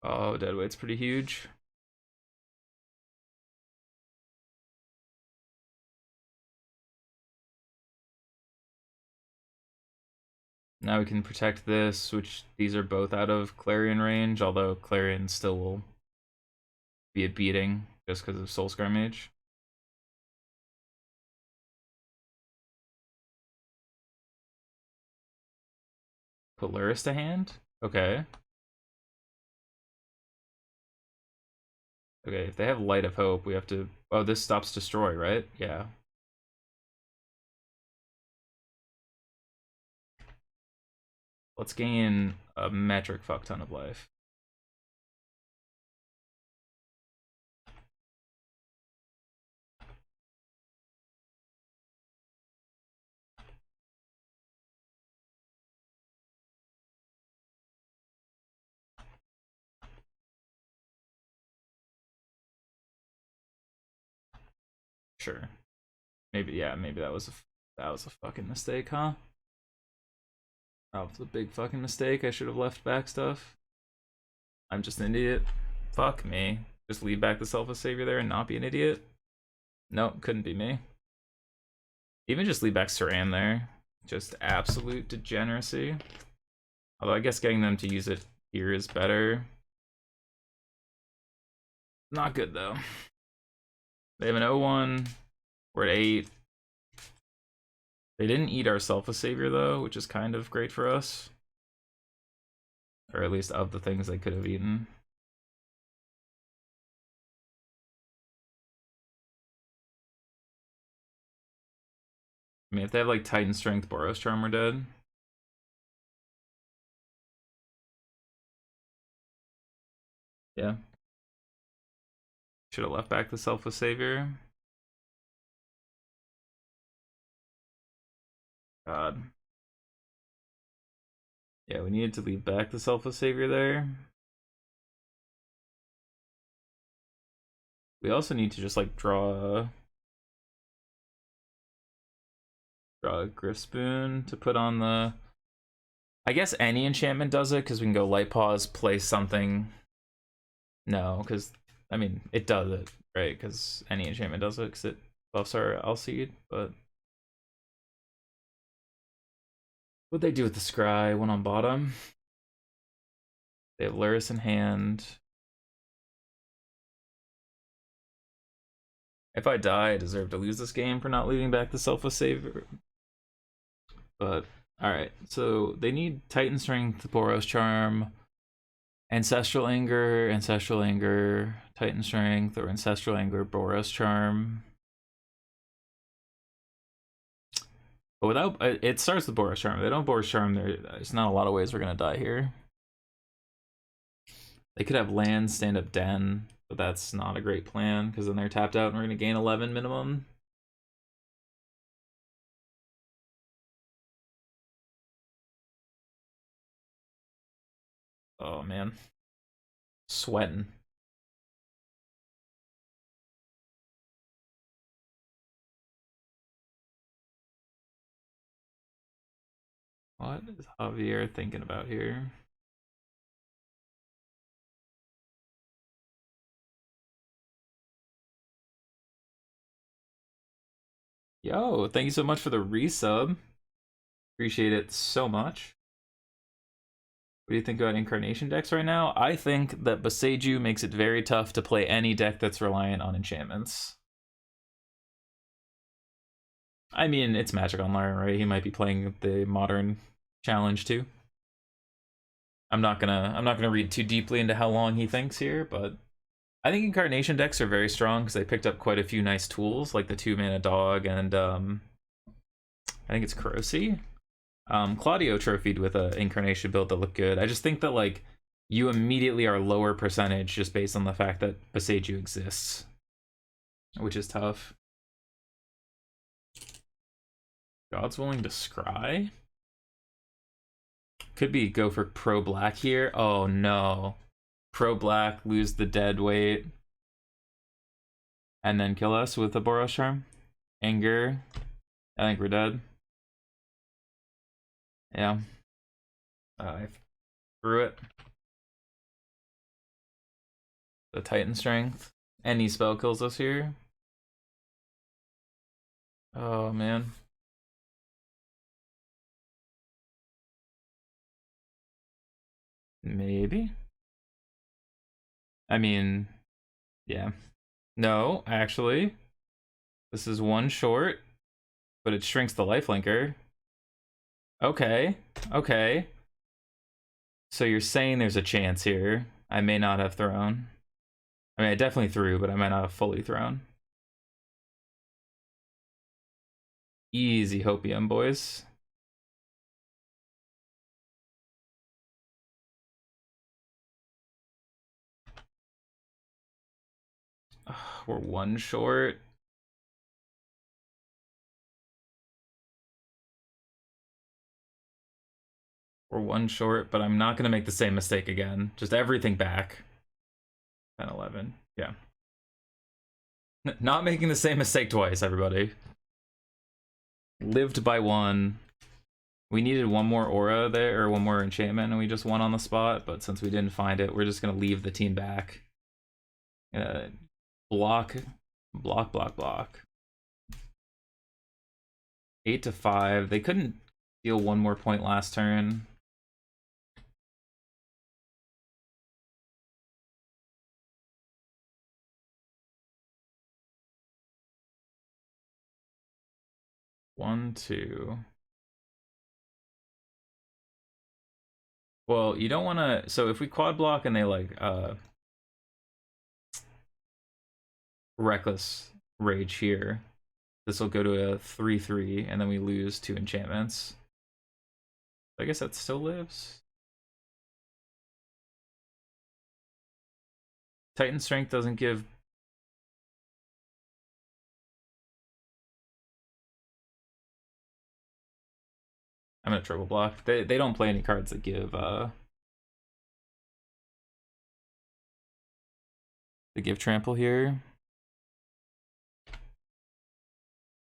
Oh, deadweight's pretty huge. Now we can protect this, which these are both out of Clarion range, although Clarion still will be a beating just because of Soulscar Mage. Put Luris to hand? Okay. Okay, if they have Light of Hope, we have to... Oh, this stops Destroy, right? Yeah. Let's gain a metric fuck ton of life. Sure. Maybe, yeah, maybe that was a fucking mistake, huh? That was a big fucking mistake. I should have left back stuff. I'm just an idiot. Fuck me. Just leave back the Selfless Savior there and not be an idiot? No, couldn't be me. Even just leave back Saran there. Just absolute degeneracy. Although I guess getting them to use it here is better. Not good though. They have an 0-1. We're at 8. They didn't eat our Selfless Savior though, which is kind of great for us. Or at least of the things they could have eaten. I mean, if they have like Titan Strength, Boros Charm, we're dead. Yeah. Should have left back the Selfless Savior. God. Yeah, we needed to leave back the Selfless Savior there. We also need to just like draw a Griff Spoon to put on the... I guess any enchantment does it, because we can go Light-Paws, play something. No, because, I mean, it does it, right? Because any enchantment does it, because it buffs our Alseed, but... What'd they do with the Scry? One on bottom. They have Luris in hand. If I die, I deserve to lose this game for not leaving back the Selfless Savior. But, alright. So, they need Titan Strength, Boros Charm, Ancestral Anger, Titan Strength, or Ancestral Anger, Boros Charm. But without... It starts with Boros Charm. If they don't Boros Charm, there's not a lot of ways we're gonna die here. They could have land, stand up den, but that's not a great plan because then they're tapped out and we're gonna gain 11 minimum. Oh man. Sweating. What is Javier thinking about here? Yo, thank you so much for the resub. Appreciate it so much. What do you think about incarnation decks right now? I think that Boseiju makes it very tough to play any deck that's reliant on enchantments. I mean, it's Magic Online, right? He might be playing the modern challenge too. I'm not gonna read too deeply into how long he thinks here, but I think incarnation decks are very strong because they picked up quite a few nice tools, like the 2-mana dog and I think it's Corrosi. Claudio trophied with a incarnation build that looked good. I just think that like you immediately are lower percentage just based on the fact that Boseiju exists, which is tough. God's willing to scry? Could be go for pro black here. Oh no. Pro black, lose the dead weight. And then kill us with a Boros Charm. Anger. I think we're dead. Yeah. I threw it. The Titan Strength. Any spell kills us here. Oh man. Maybe. I mean, yeah. No, actually. This is one short, but it shrinks the lifelinker. Okay, okay. So you're saying there's a chance here. I may not have thrown. I mean, I definitely threw, but I might not have fully thrown. Easy hopium, boys. We're one short. We're one short, but I'm not going to make the same mistake again. Just everything back. 10, 11. Yeah. Not making the same mistake twice, everybody. Lived by one. We needed one more aura there, or one more enchantment, and we just won on the spot. But since we didn't find it, we're just going to leave the team back. Block, block, block, block. 8 to 5. They couldn't deal one more point last turn. One, two. Well, you don't want to. So if we quad block and they like reckless rage here, this will go to a 3/3, and then we lose 2 enchantments. I guess that still lives. Titan Strength doesn't give. I'm gonna triple block. They don't play any cards that give they give trample here.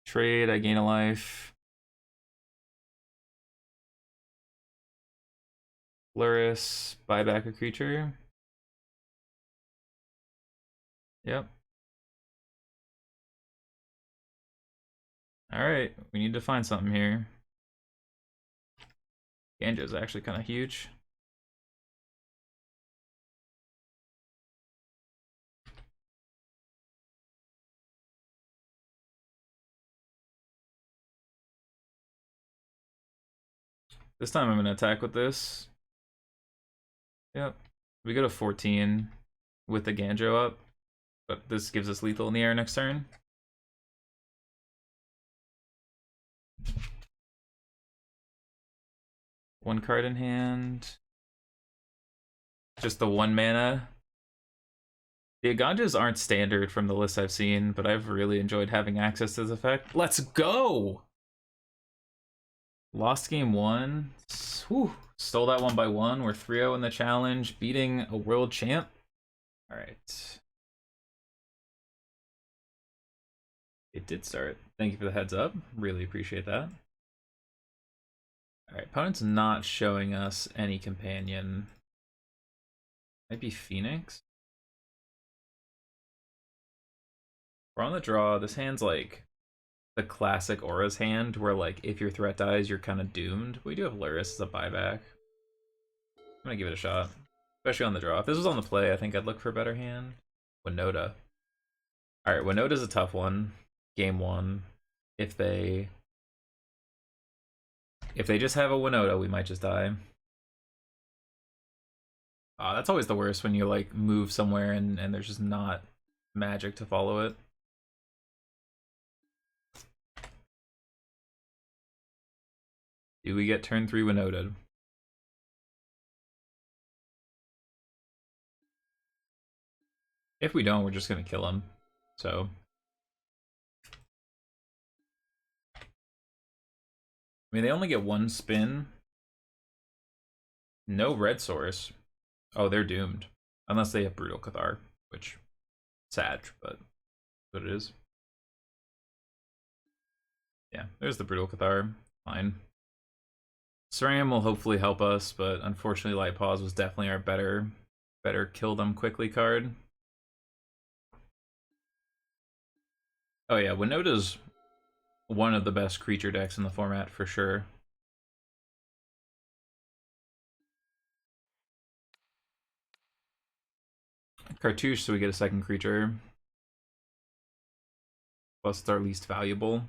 Trade, I gain a life. Luris, buy back a creature. Yep. Alright, we need to find something here. Ganjo's actually kind of huge. This time I'm going to attack with this. Yep. We go to 14 with the Ganjo up, but this gives us lethal in the air next turn. One card in hand. Just the 1 mana. The Aganjas aren't standard from the list I've seen, but I've really enjoyed having access to this effect. Let's go! Lost game 1. Whew. Stole that 1 by 1. We're 3-0 in the challenge, beating a world champ. Alright. It did start. Thank you for the heads up. Really appreciate that. Alright, opponent's not showing us any companion. Might be Phoenix. We're on the draw. This hand's like the classic Aura's hand, where like if your threat dies, you're kind of doomed. We do have Luris as a buyback. I'm gonna give it a shot, especially on the draw. If this was on the play, I think I'd look for a better hand. Winota. Alright, Winota's a tough one. Game 1. If they just have a Winota, we might just die. That's always the worst, when you like move somewhere and there's just not magic to follow it. Do we get turn 3 Winota? If we don't, we're just gonna kill him. So I mean, they only get 1 spin. No red source. Oh, they're doomed. Unless they have Brutal Cathar, which sad, but what it is. Yeah, there's the Brutal Cathar. Fine. SRAM will hopefully help us, but unfortunately Light-Paws was definitely our better kill them quickly card. Oh yeah, Winota's one of the best creature decks in the format for sure. Cartouche, so we get a second creature. Plus it's our least valuable.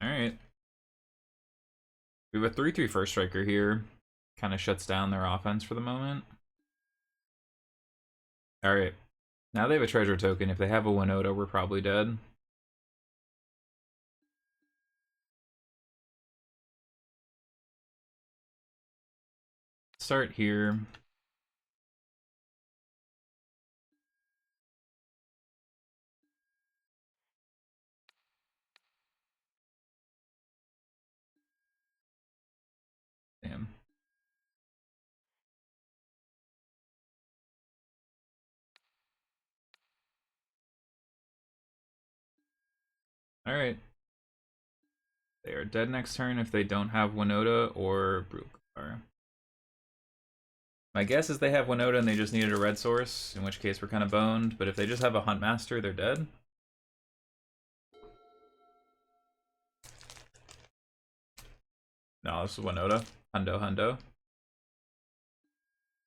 Alright. We have a 3/3 first striker here. Kind of shuts down their offense for the moment. Alright. Now they have a treasure token. If they have a Winota, we're probably dead. Start here. Damn. Alright. They are dead next turn if they don't have Winota or Brutal. My guess is they have Winota and they just needed a red source, in which case we're kind of boned, but if they just have a Huntmaster, they're dead. No, this is Winota. Hundo.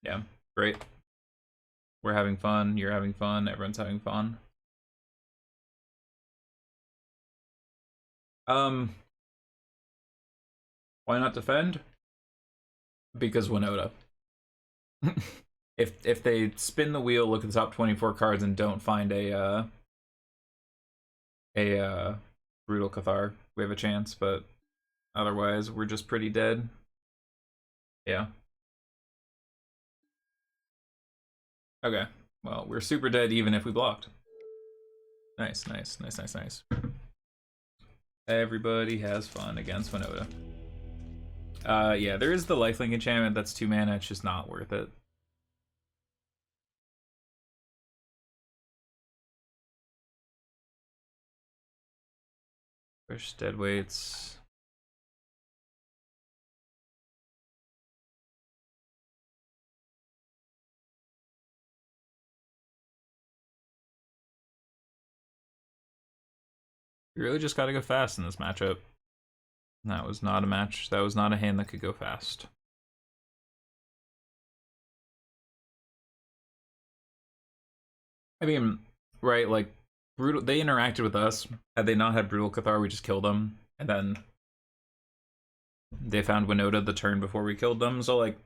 Yeah, great. We're having fun, you're having fun, everyone's having fun. Why not defend? Because Winota. If they spin the wheel, look at the top 24 cards, and don't find a Brutal Cathar, we have a chance, but otherwise we're just pretty dead. Yeah. Okay. Well, we're super dead even if we blocked. Nice. Everybody has fun against Winota. Yeah, there is the lifelink enchantment that's 2 mana, it's just not worth it. Push deadweights. You really just gotta go fast in this matchup. That was not a match. That was not a hand that could go fast. I mean, right, like, Brutal, they interacted with us. Had they not had Brutal Cathar, we just killed them. And then they found Winota the turn before we killed them, so, like,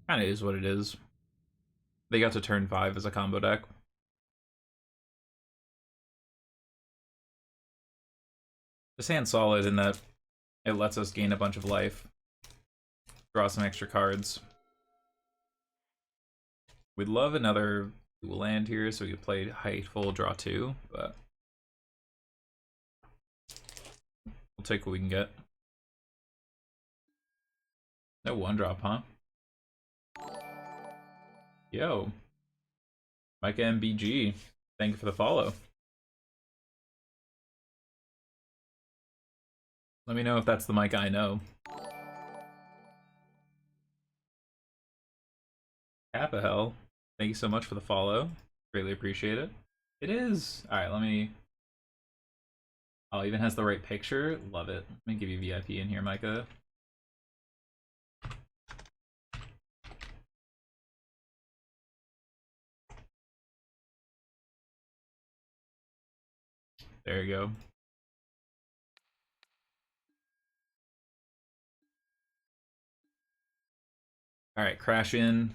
kinda is what it is. They got to turn 5 as a combo deck. This hand's solid in that it lets us gain a bunch of life, draw some extra cards. We'd love another dual land here so we could play Hateful, draw 2, but we'll take what we can get. No 1-drop, huh? Yo. Micah MBG, thank you for the follow. Let me know if that's the Micah I know. Kappa Hell, thank you so much for the follow. Greatly appreciate it. It is. Alright, let me... Oh, even has the right picture. Love it. Let me give you VIP in here, Micah. There you go. Alright, crash in.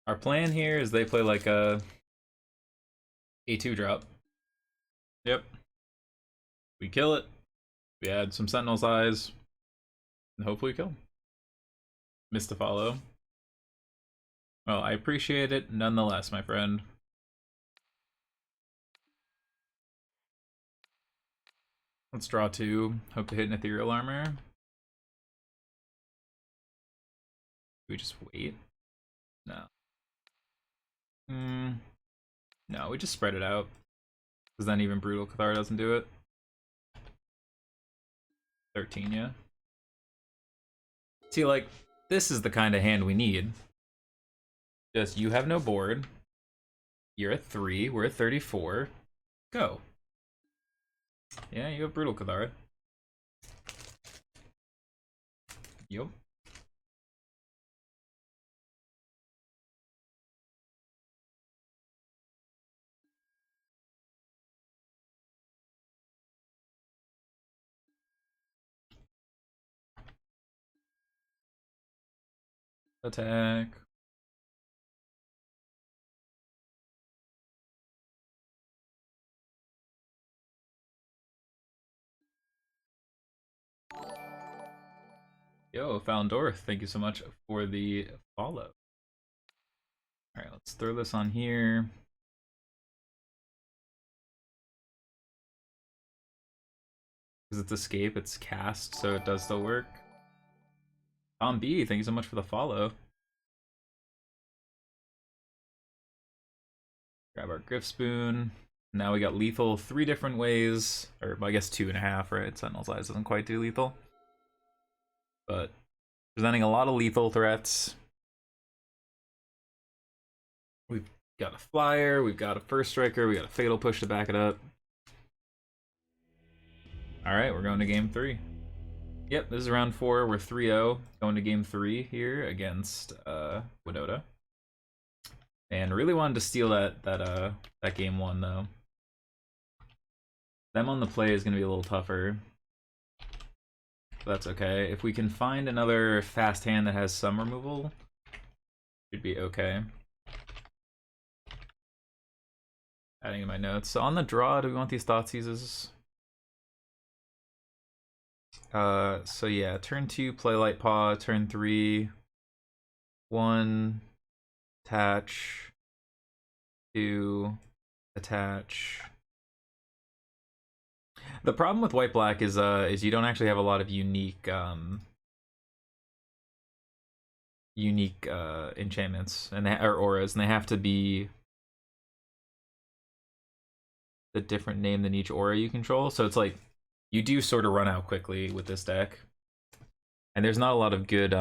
Our plan here is they play like a 2-drop. Yep. We kill it. We add some Sentinel's Eyes. And hopefully kill. Missed a follow. Well, I appreciate it nonetheless, my friend. Let's draw 2. Hope to hit an Ethereal Armor. We just wait? No. No, we just spread it out. Because then even Brutal Cathar doesn't do it. 13, yeah. See, like, this is the kind of hand we need. Just, you have no board. You're at 3, we're at 34. Go. Yeah, you have Brutal Cathar. Yup. Attack. Yo, found Dorth. Thank you so much for the follow. Alright, let's throw this on here. Because it's escape, it's cast, so it does still work. Tom B, thank you so much for the follow. Grab our Griff Spoon. Now we got lethal 3 different ways, or I guess 2.5, right? Sentinel's Eyes doesn't quite do lethal. But presenting a lot of lethal threats. We've got a Flyer, we've got a First Striker, we got a Fatal Push to back it up. Alright, we're going to game 3. Yep, this is round 4. We're 3-0. Going to game 3 here against Winota. And really wanted to steal that game 1 though. Them on the play is gonna be a little tougher. But that's okay. If we can find another fast hand that has some removal, should be okay. Adding in my notes. So on the draw, do we want these Thoughtseizes? So yeah, turn 2, play Light-Paw, turn 3, 1, attach, 2, attach. The problem with white-black is you don't actually have a lot of unique enchantments or auras, and they have to be a different name than each aura you control. So it's like you do sort of run out quickly with this deck, and there's not a lot of good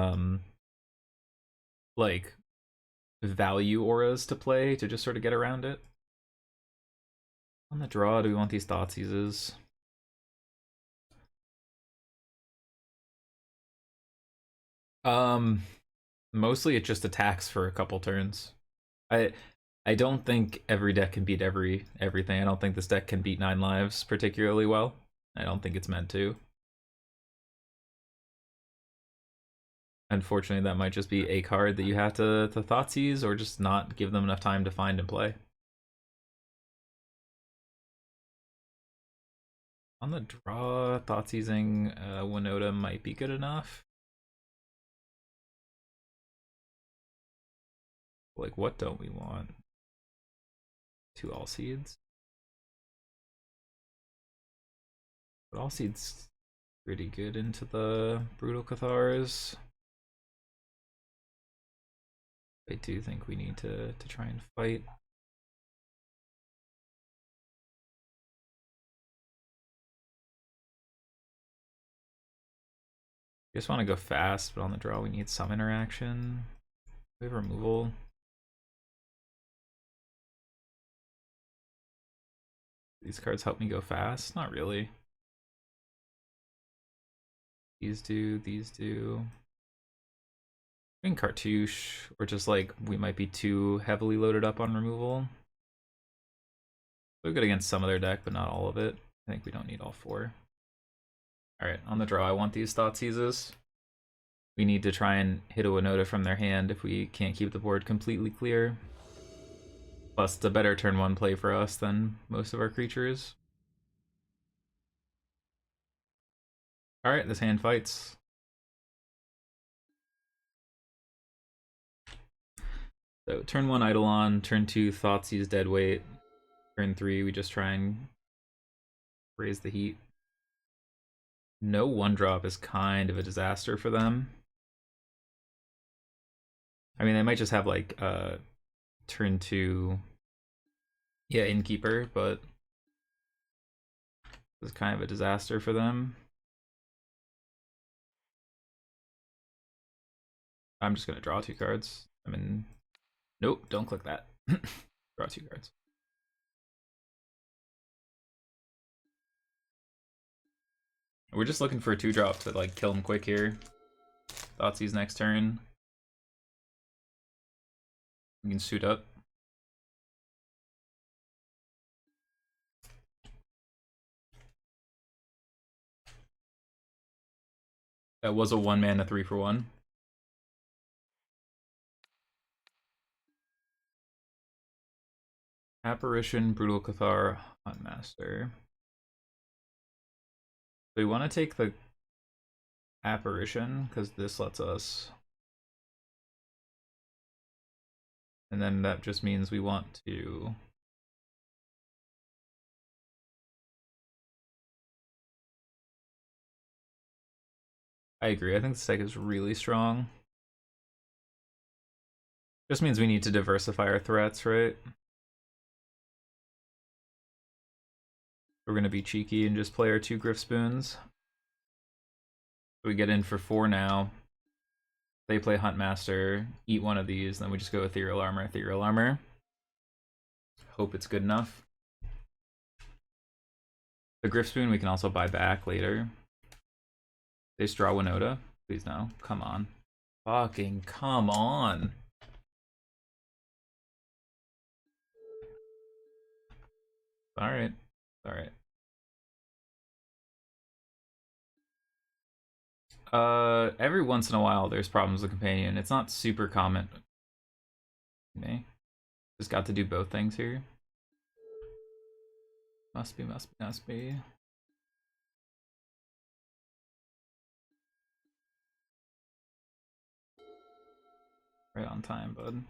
like value auras to play to just sort of get around it. On the draw, do we want these Thoughtseizes? Mostly it just attacks for a couple turns. I don't think every deck can beat everything. I don't think this deck can beat 9 lives particularly well. I don't think it's meant to. Unfortunately, that might just be a card that you have to Thoughtseize or just not give them enough time to find and play. On the draw, thoughts using Winota might be good enough. Like, what don't we want? 2 all seeds. But all seeds pretty good into the Brutal Cathars. I do think we need to try and fight. We just want to go fast, but on the draw we need some interaction. We have removal. These cards help me go fast? Not really. These do, these do. In cartouche, or just like we might be too heavily loaded up on removal. We're good against some of their deck, but not all of it. I think we don't need all 4. Alright, on the draw, I want these Thoughtseizes. We need to try and hit a Winota from their hand if we can't keep the board completely clear. Plus, it's a better turn 1 play for us than most of our creatures. Alright, this hand fights. So, turn 1 Eidolon, turn 2 Thoughtseize Deadweight, turn 3 we just try and raise the heat. No 1-drop is kind of a disaster for them. I mean, they might just have like turn 2, yeah, Innkeeper, but it's kind of a disaster for them. I'm just gonna draw 2 cards. I mean, nope, don't click that. Draw 2 cards. We're just looking for a 2-drop to like kill him quick here. Thoughtseize next turn. We can suit up. That was a 1-mana 3-for-1. Apparition, Brutal Cathar, Huntmaster. We want to take the Apparition because this lets us. And then that just means we want to. I agree. I think this deck is really strong. Just means we need to diversify our threats, right? We're going to be cheeky and just play our 2 Griff Spoons. We get in for 4 now. They play Huntmaster, eat one of these, then we just go Ethereal Armor, Ethereal Armor. Hope it's good enough. The Griff Spoon we can also buy back later. They just draw Winota. Please no. Come on. Fucking come on. Alright. Alright. Every once in a while there's problems with Companion. It's not super common. Okay. Just got to do both things here. Must be, must be, must be. Right on time, bud.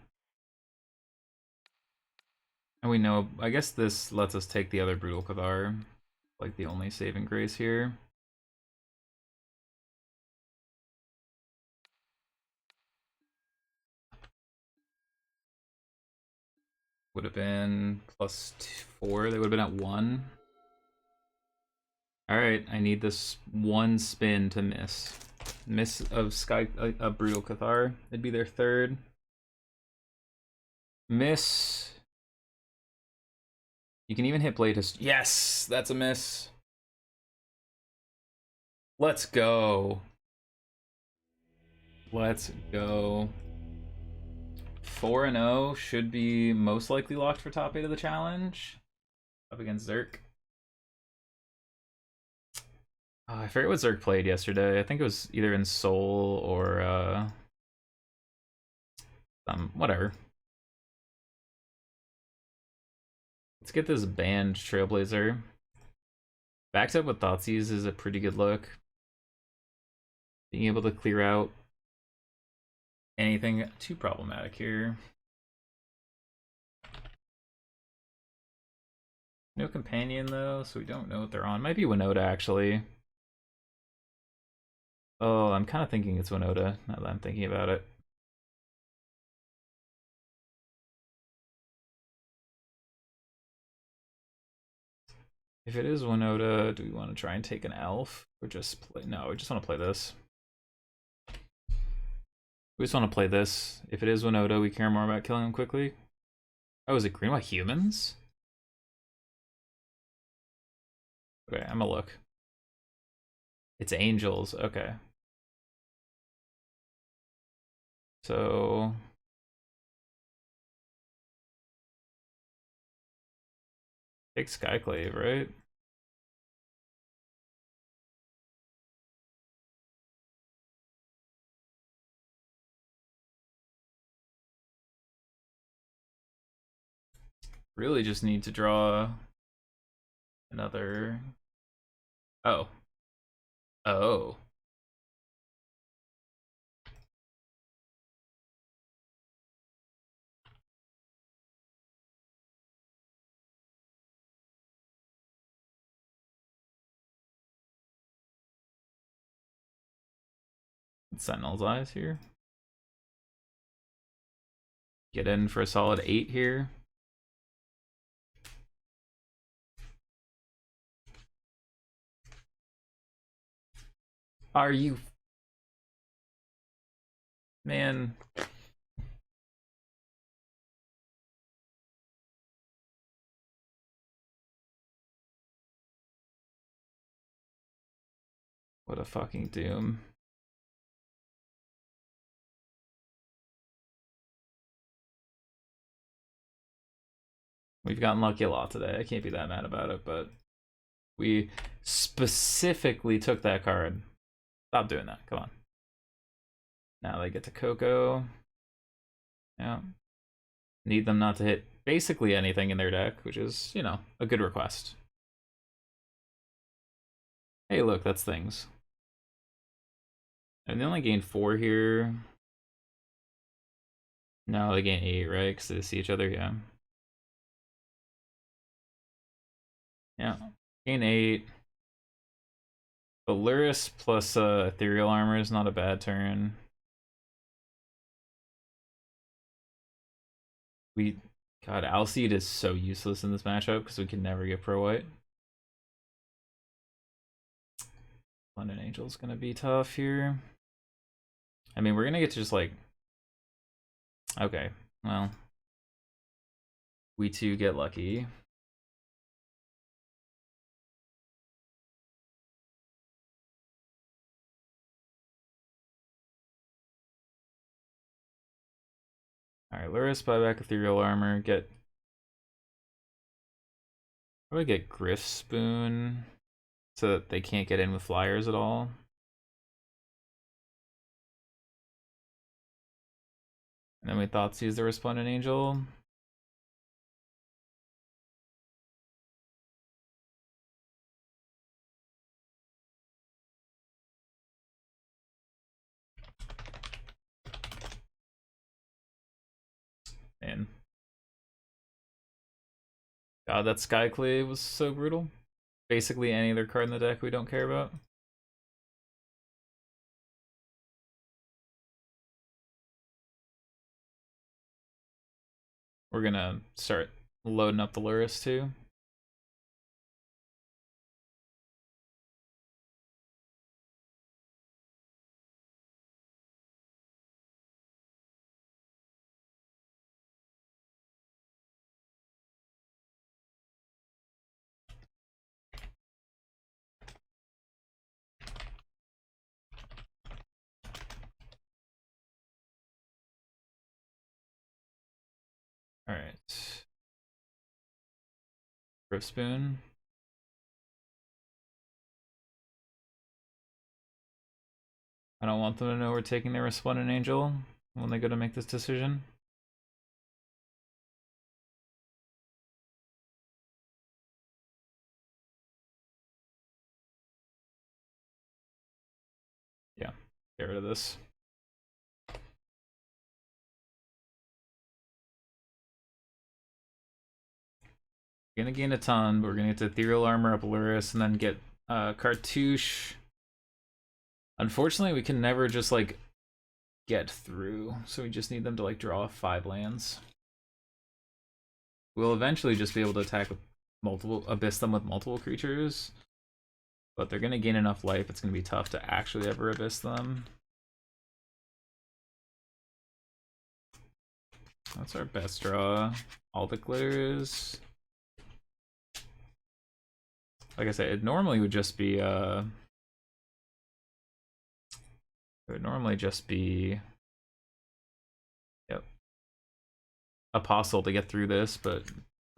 And we know, I guess this lets us take the other Brutal Cathar. Like the only saving grace here. Would have been +4. They would have been at 1. Alright, I need this 1 spin to miss. Miss of Sky, a Brutal Cathar. It'd be their 3rd. Miss. You can even hit Blade. Yes, that's a miss. Let's go. Let's go. 4-0 should be most likely locked for top 8 of the challenge. Up against Zerk. I forget what Zerk played yesterday. I think it was either in Soul or whatever. Let's get this banned Trailblazer. Backed up with Thoughtseize is a pretty good look. Being able to clear out anything too problematic here. No companion though, so we don't know what they're on. Might be Winota actually. Oh, I'm kind of thinking it's Winota now that I'm thinking about it. If it is Winota, do we want to try and take an elf? Or just play? No, we just want to play this. We just want to play this. If it is Winota, we care more about killing him quickly. Oh, is it green white humans? Okay, I'm gonna look. It's angels, okay. So take Skyclave, right? Really just need to draw another. Oh. Oh. Sentinel's Eyes here. Get in for a solid 8 here. Are you... Man. What a fucking doom. We've gotten lucky a lot today. I can't be that mad about it, but we specifically took that card. Stop doing that. Come on. Now they get to Coco. Yeah. Need them not to hit basically anything in their deck, which is, you know, a good request. Hey, look, that's things. And they only gain 4 here. No, they gain 8, right? Because they see each other, yeah. Yeah. Gain 8. Valyris plus Ethereal Armor is not a bad turn. God, Alseid is so useless in this matchup because we can never get pro white. London Angel's gonna be tough here. I mean, we're gonna get to just like... Okay, well. We too get lucky. Alright, Luris, buy back Ethereal Armor, get... Probably get Griff Spoon so that they can't get in with flyers at all. And then we Thoughtseize the Resplendent Angel. Man. God, that Skyclave was so brutal. Basically any other card in the deck we don't care about. We're gonna start loading up the Luris too. Alright. Griff Spoon. I don't want them to know we're taking their Resplendent Angel when they go to make this decision. Get rid of this. We're gonna gain a ton, but we're gonna get to Ethereal Armor up Luris and then get Cartouche. Unfortunately, we can never just like get through, so we just need them to like draw 5 lands. We'll eventually just be able to attack with multiple, abyss them with multiple creatures, but they're gonna gain enough life, it's gonna be tough to actually ever abyss them. That's our best draw. All the glitters. Like I said, it normally would just be it would normally just be Apostle to get through this, but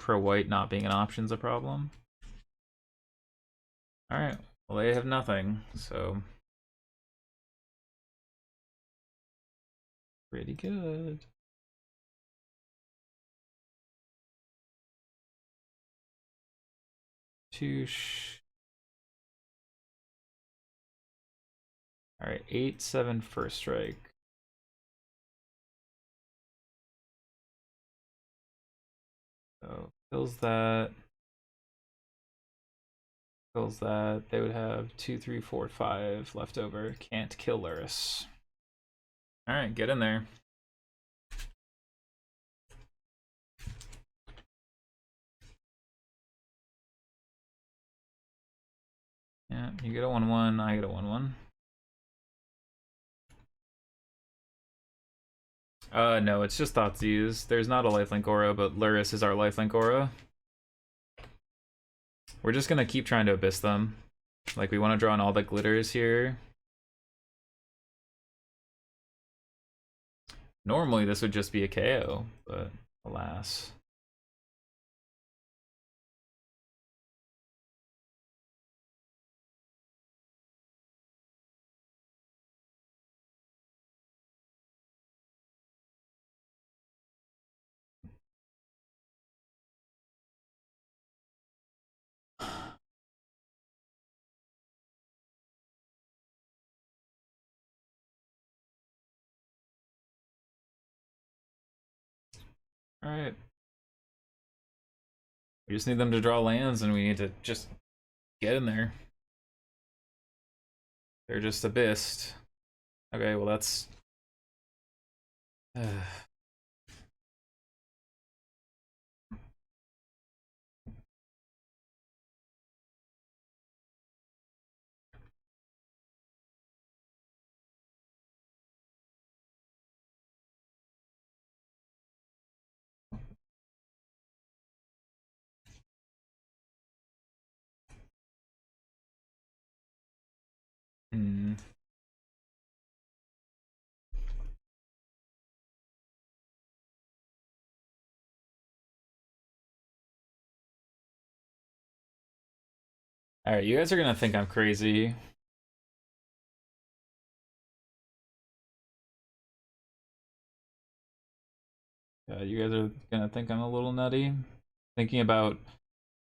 pro white not being an option is a problem. Alright, well they have nothing, so pretty good. Touche. Alright, 8/7 first strike. So kills that. Kills that. They would have 2, 3, 4, 5 left over. Can't kill Luris. Alright, get in there. Yeah, you get a 1/1, I get a 1/1. No, it's just Thoughtseize. There's not a lifelink aura, but Luris is our lifelink aura. We're just gonna keep trying to abyss them. Like, we want to draw in all the glitters here. Normally this would just be a KO, but alas. Alright. We just need them to draw lands and we need to just get in there. They're just abyssed. Okay, well that's... Hmm. Alright, you guys are gonna think I'm crazy. You guys are gonna think I'm a little nutty. Thinking about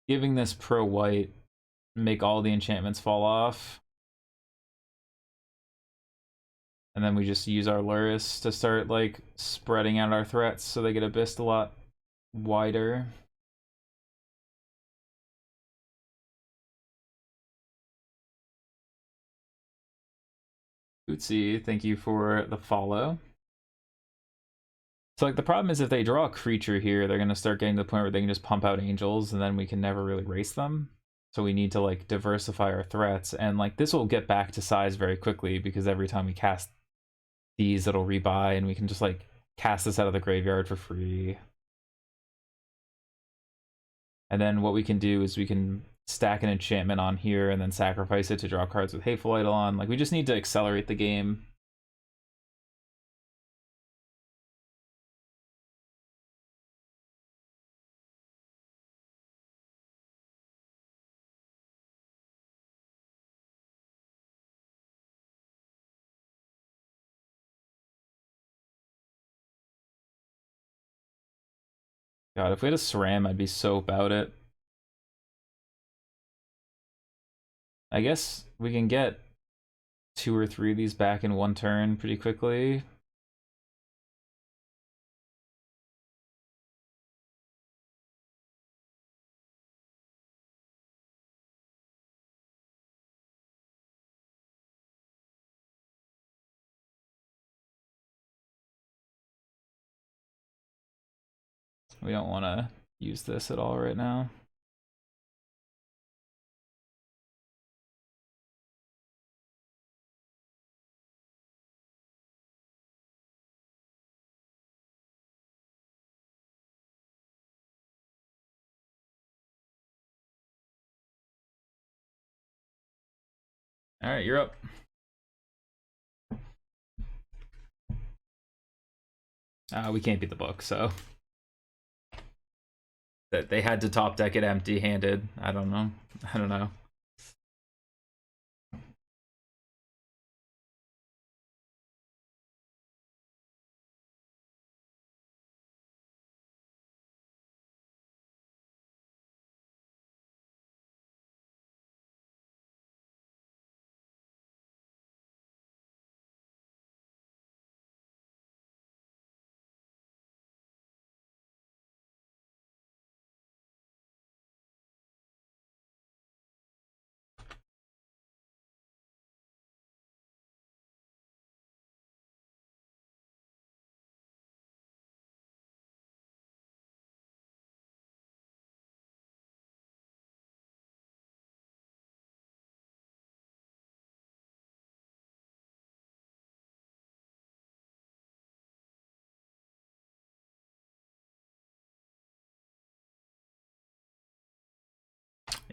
giving this pro white, make all the enchantments fall off. And then we just use our Luris to start like spreading out our threats so they get abyssed a lot wider. Ootsie, thank you for the follow. So like the problem is if they draw a creature here, they're gonna start getting to the point where they can just pump out angels and then we can never really race them. So we need to like diversify our threats, and like this will get back to size very quickly because every time we cast these it'll rebuy and we can just like cast this out of the graveyard for free. And then what we can do is we can stack an enchantment on here and then sacrifice it to draw cards with Hateful Eidolon. Like we just need to accelerate the game. God, if we had a SRAM, I'd be so about it. I guess we can get 2 or 3 of these back in one turn pretty quickly. We don't want to use this at all right now. All right, you're up. We can't beat the book, so that they had to top deck it empty-handed. I don't know. I don't know.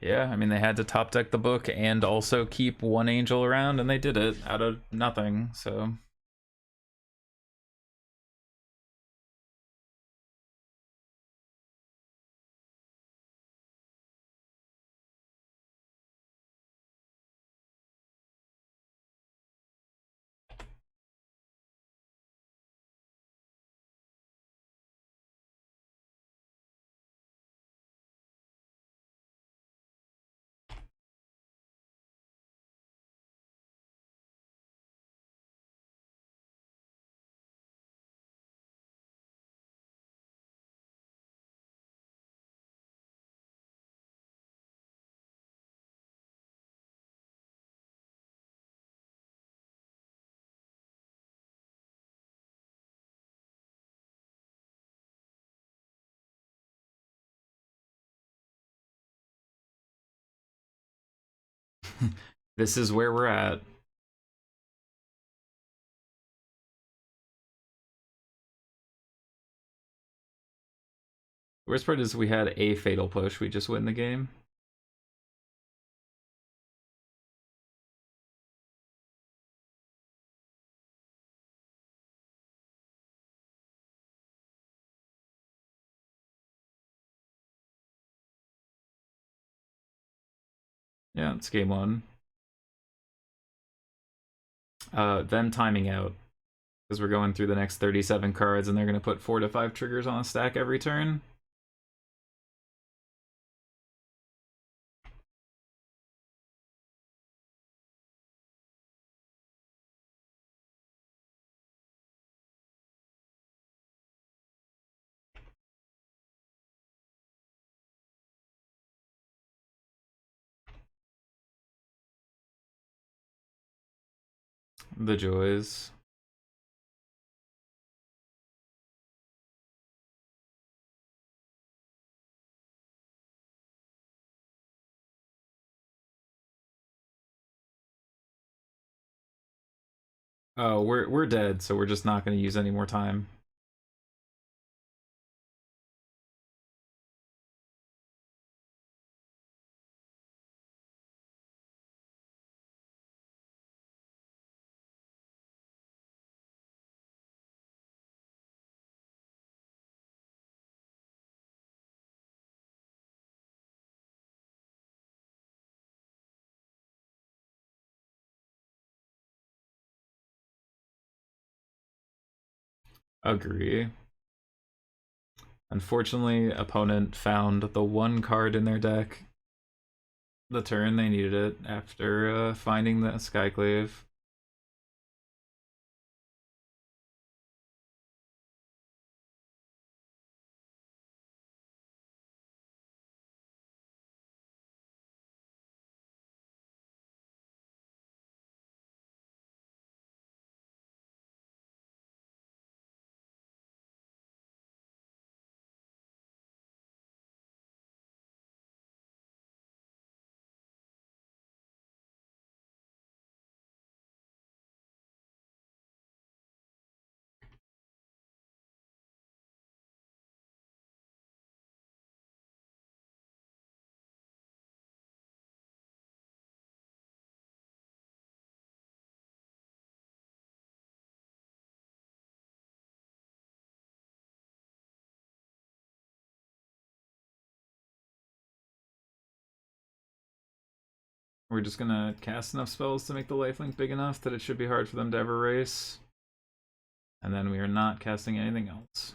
Yeah, I mean, they had to top deck the book and also keep one angel around, and they did it out of nothing, so. This is where we're at. The worst part is we had a fatal push, we just win the game. Yeah, it's game 1. Them timing out, because we're going through the next 37 cards, and they're going to put 4 to 5 triggers on a stack every turn. The joys. Oh, we're dead, so we're just not going to use any more time. Agree. Unfortunately, opponent found the one card in their deck the turn they needed it after finding the Skyclave. We're just gonna cast enough spells to make the lifelink big enough that it should be hard for them to ever race. And then we are not casting anything else.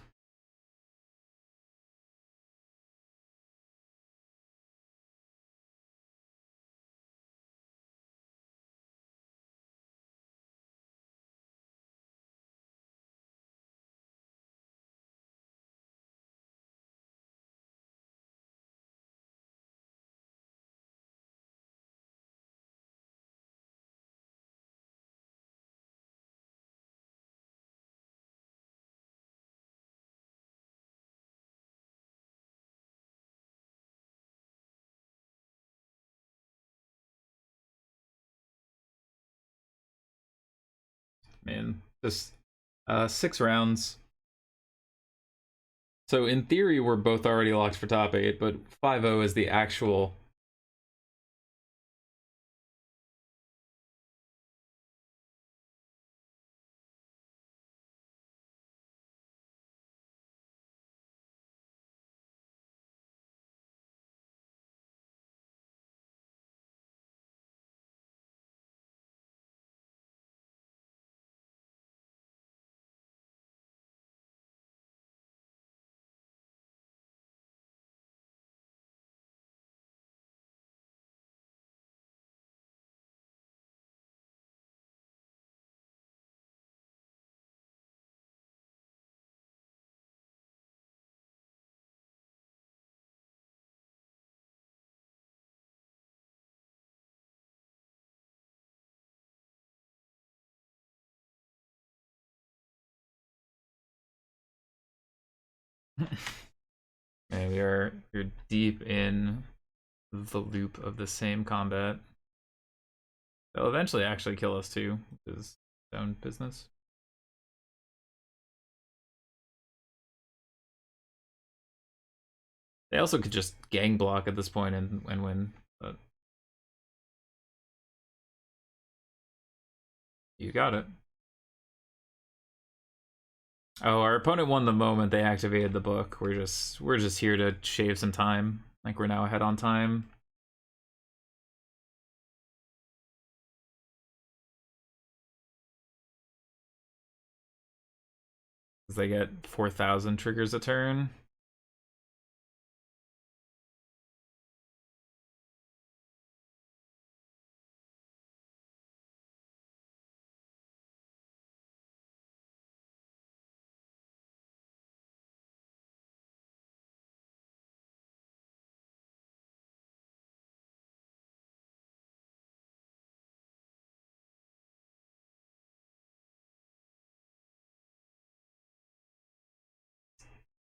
Man, just 6 rounds. So in theory, we're both already locked for top 8, but 5-0 is the actual. And we're deep in the loop of the same combat. They'll eventually actually kill us too, which is their own business. They also could just gang block at this point and win, but you got it. Oh, our opponent won the moment they activated the book. We're just here to shave some time. Like we're now ahead on time. Because they get 4,000 triggers a turn.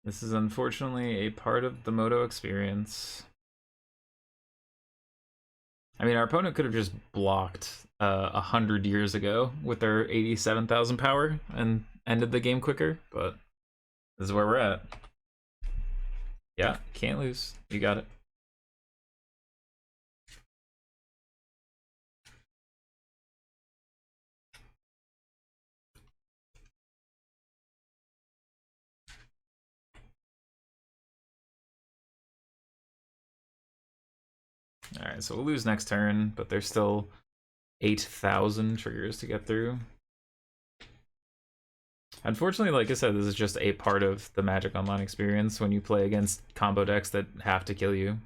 This is unfortunately a part of the Moto experience. I mean, our opponent could have just blocked 100 years ago with their 87,000 power and ended the game quicker, but this is where we're at. Yeah, can't lose. You got it. Alright, so we'll lose next turn, but there's still 8,000 triggers to get through. Unfortunately, like I said, this is just a part of the Magic Online experience when you play against combo decks that have to kill you,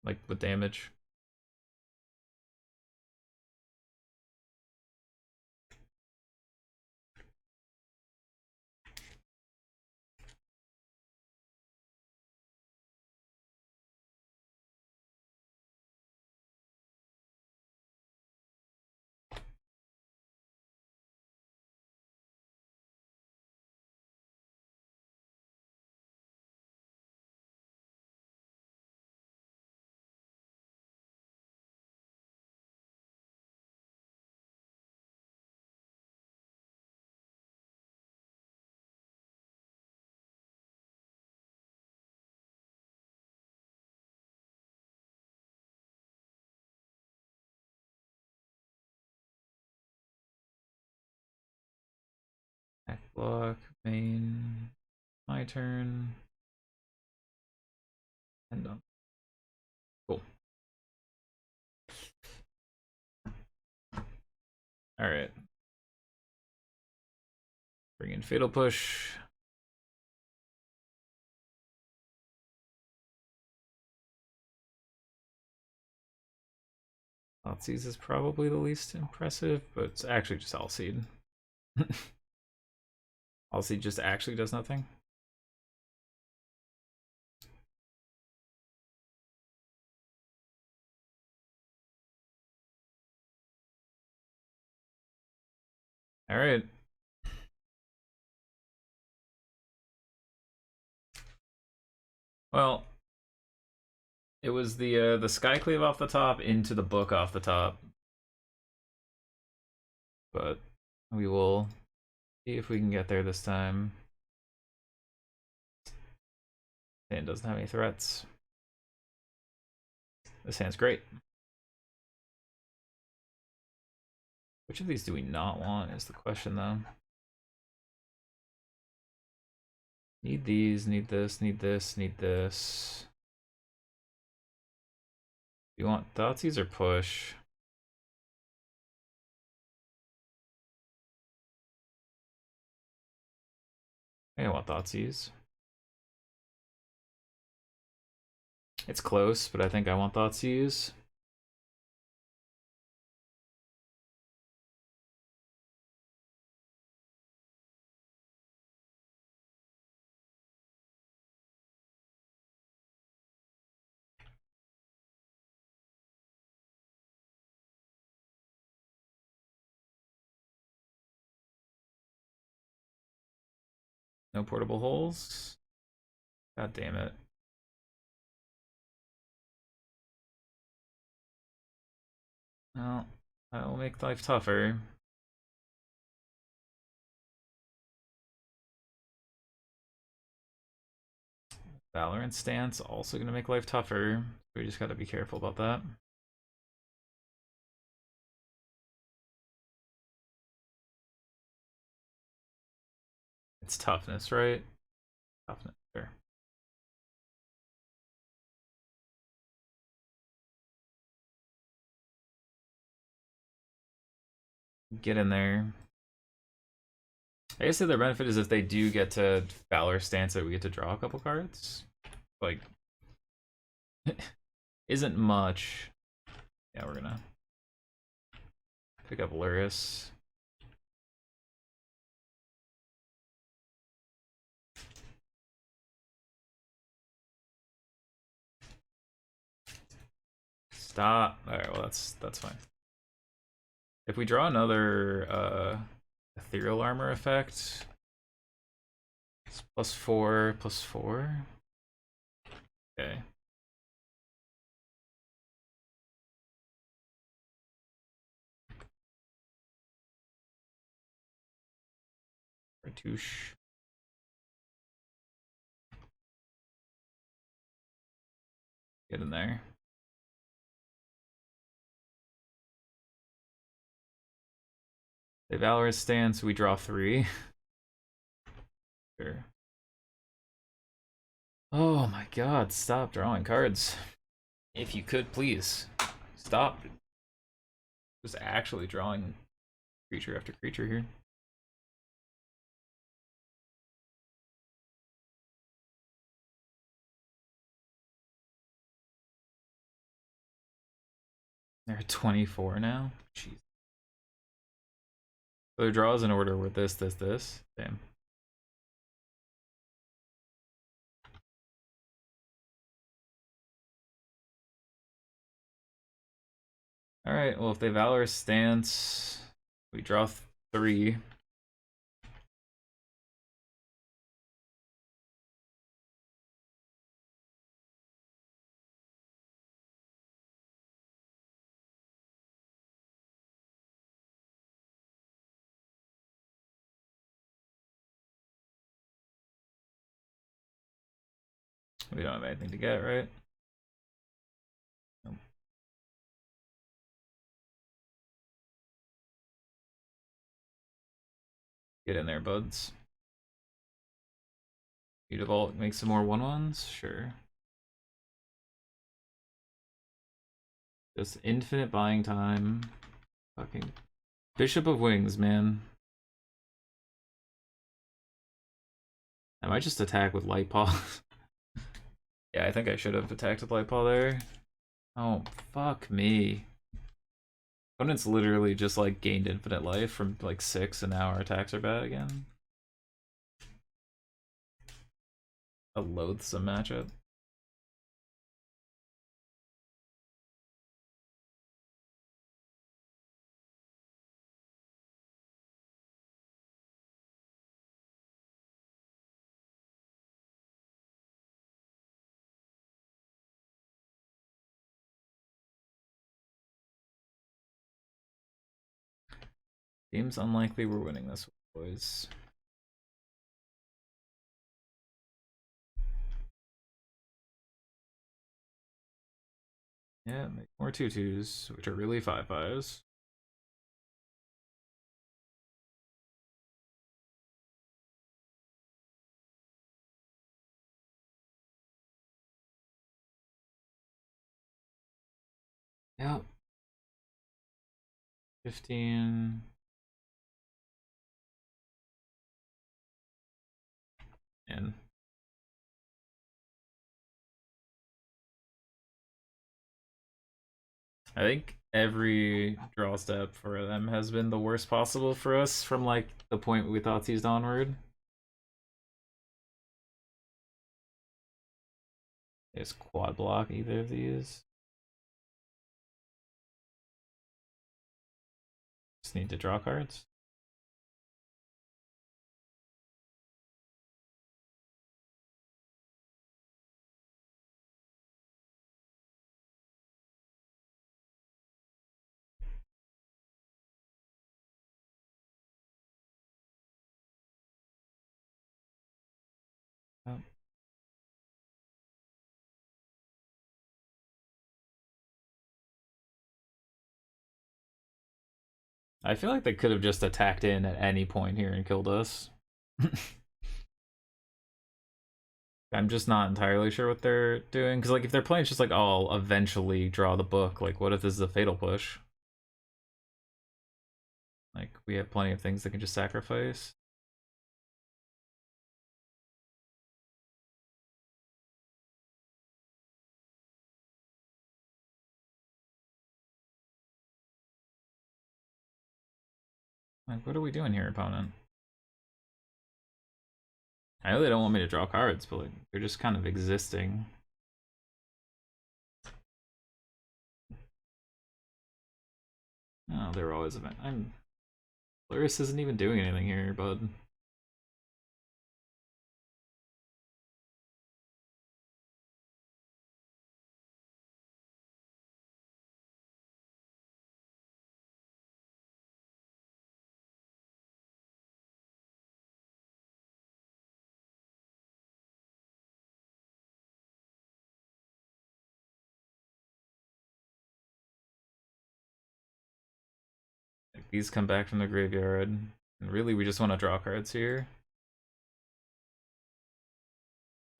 like with damage. Back block, main, my turn. And done. Cool. Alright. Bring in Fatal Push. Thoughtseize is probably the least impressive, but it's actually just All-Seed. All-Seed just actually does nothing. Alright. Well, it was the Skyclave off the top into the book off the top. But we will see if we can get there this time. Hand doesn't have any threats. This hand's great. Which of these do we not want is the question, though. Need these, need this, need this, need this. Do you want Thoughtseize or push? I want Thoughtseize. It's close, but I think I want Thoughtseize. No portable holes. God damn it. Well, that will make life tougher. Valorant stance also going to make life tougher. We just got to be careful about that. It's toughness, right? Toughness, sure. Get in there. I guess the other benefit is if they do get to Valor stance it, we get to draw a couple cards. Like, isn't much. Yeah, we're gonna pick up Luris. Stop. Alright, well that's fine. If we draw another ethereal armor effect, it's +4/+4. Okay. Cartouche. Get in there. The Valorous stance, we draw 3. Sure. Oh my god, stop drawing cards. If you could, please. Stop. Just actually drawing creature after creature here. They're at 24 now? Jeez. So their draws in order with this. Damn. Alright, well if they Valorous stance, we draw 3. We don't have anything to get, right? Nope. Get in there, buds. Mutavault, make some more 1/1s? Sure. Just infinite buying time. Fucking Bishop of Wings, man. I might just attack with Light-Paws. Yeah, I think I should have attacked with Light-Paw there. Oh, fuck me. Opponent's literally just like gained infinite life from like 6 and now our attacks are bad again. A loathsome matchup. Seems unlikely we're winning this, boys. Yeah, make more 2/2s, which are really 5/5s. Yep. 15. And I think every draw step for them has been the worst possible for us from like the point we thought seized onward. Just quad block either of these. Just need to draw cards. Oh. I feel like they could have just attacked in at any point here and killed us. I'm just not entirely sure what they're doing. Because, like, if their plan is just like, oh, I'll eventually draw the book, like, what if this is a fatal push? Like, we have plenty of things that can just sacrifice. Like, what are we doing here, opponent? I know they don't want me to draw cards, but like, they're just kind of existing. No, they're always event. Luris isn't even doing anything here, bud. Like, these come back from the graveyard, and really we just want to draw cards here.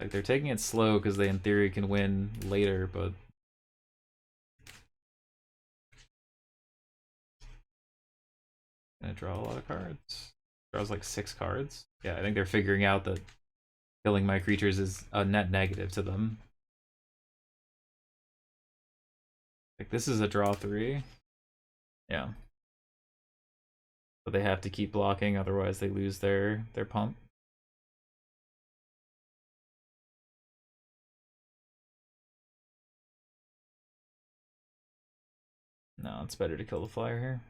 Like, they're taking it slow because they in theory can win later, but gonna draw a lot of cards. Draws like 6 cards. Yeah, I think they're figuring out that killing my creatures is a net negative to them. Like, this is a draw 3. Yeah. But they have to keep blocking, otherwise they lose their pump. No, it's better to kill the flyer here.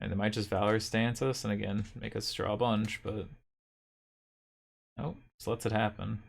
And they might just Valor stance us and again make us draw a bunch, but nope, just lets it happen.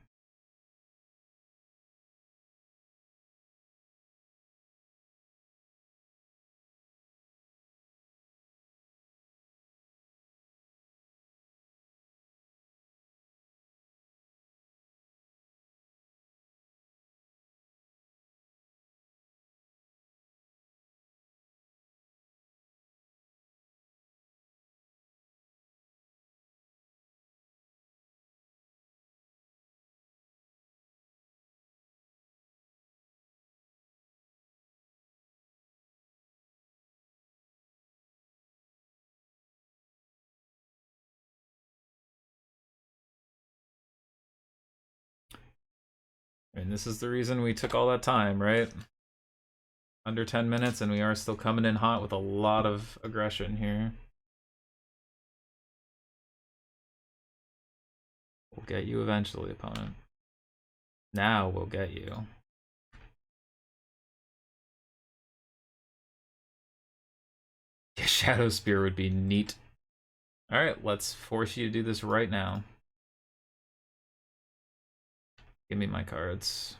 I mean, this is the reason we took all that time, right? Under 10 minutes, and we are still coming in hot with a lot of aggression here. We'll get you eventually, opponent. Now we'll get you. Yeah, Shadow Spear would be neat. Alright, let's force you to do this right now. Give me my cards.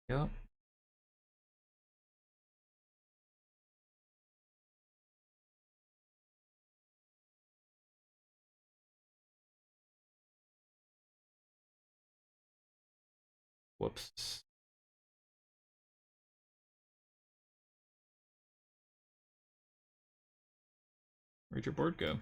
Yep. Whoops. Where'd your board go?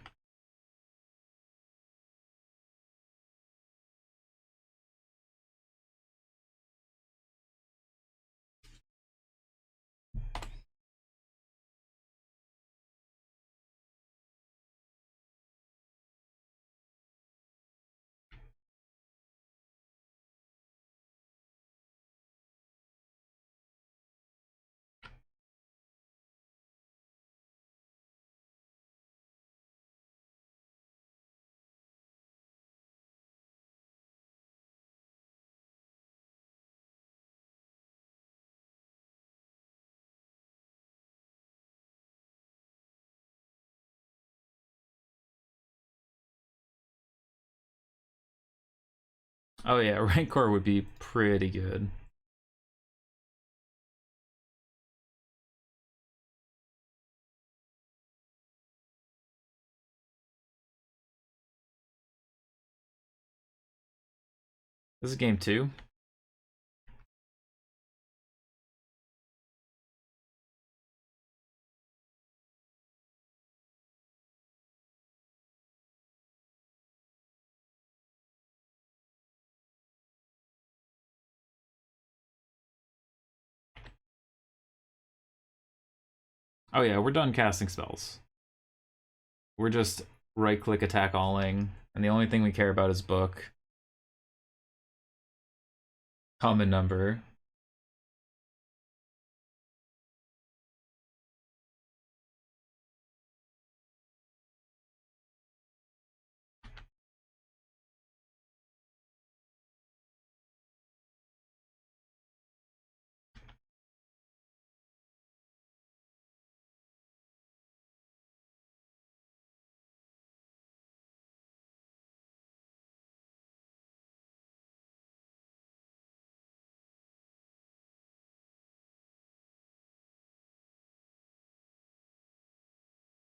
Oh yeah, Rancor would be pretty good. This is game 2. Oh yeah, we're done casting spells. We're just right-click attack alling, and the only thing we care about is book. Common number.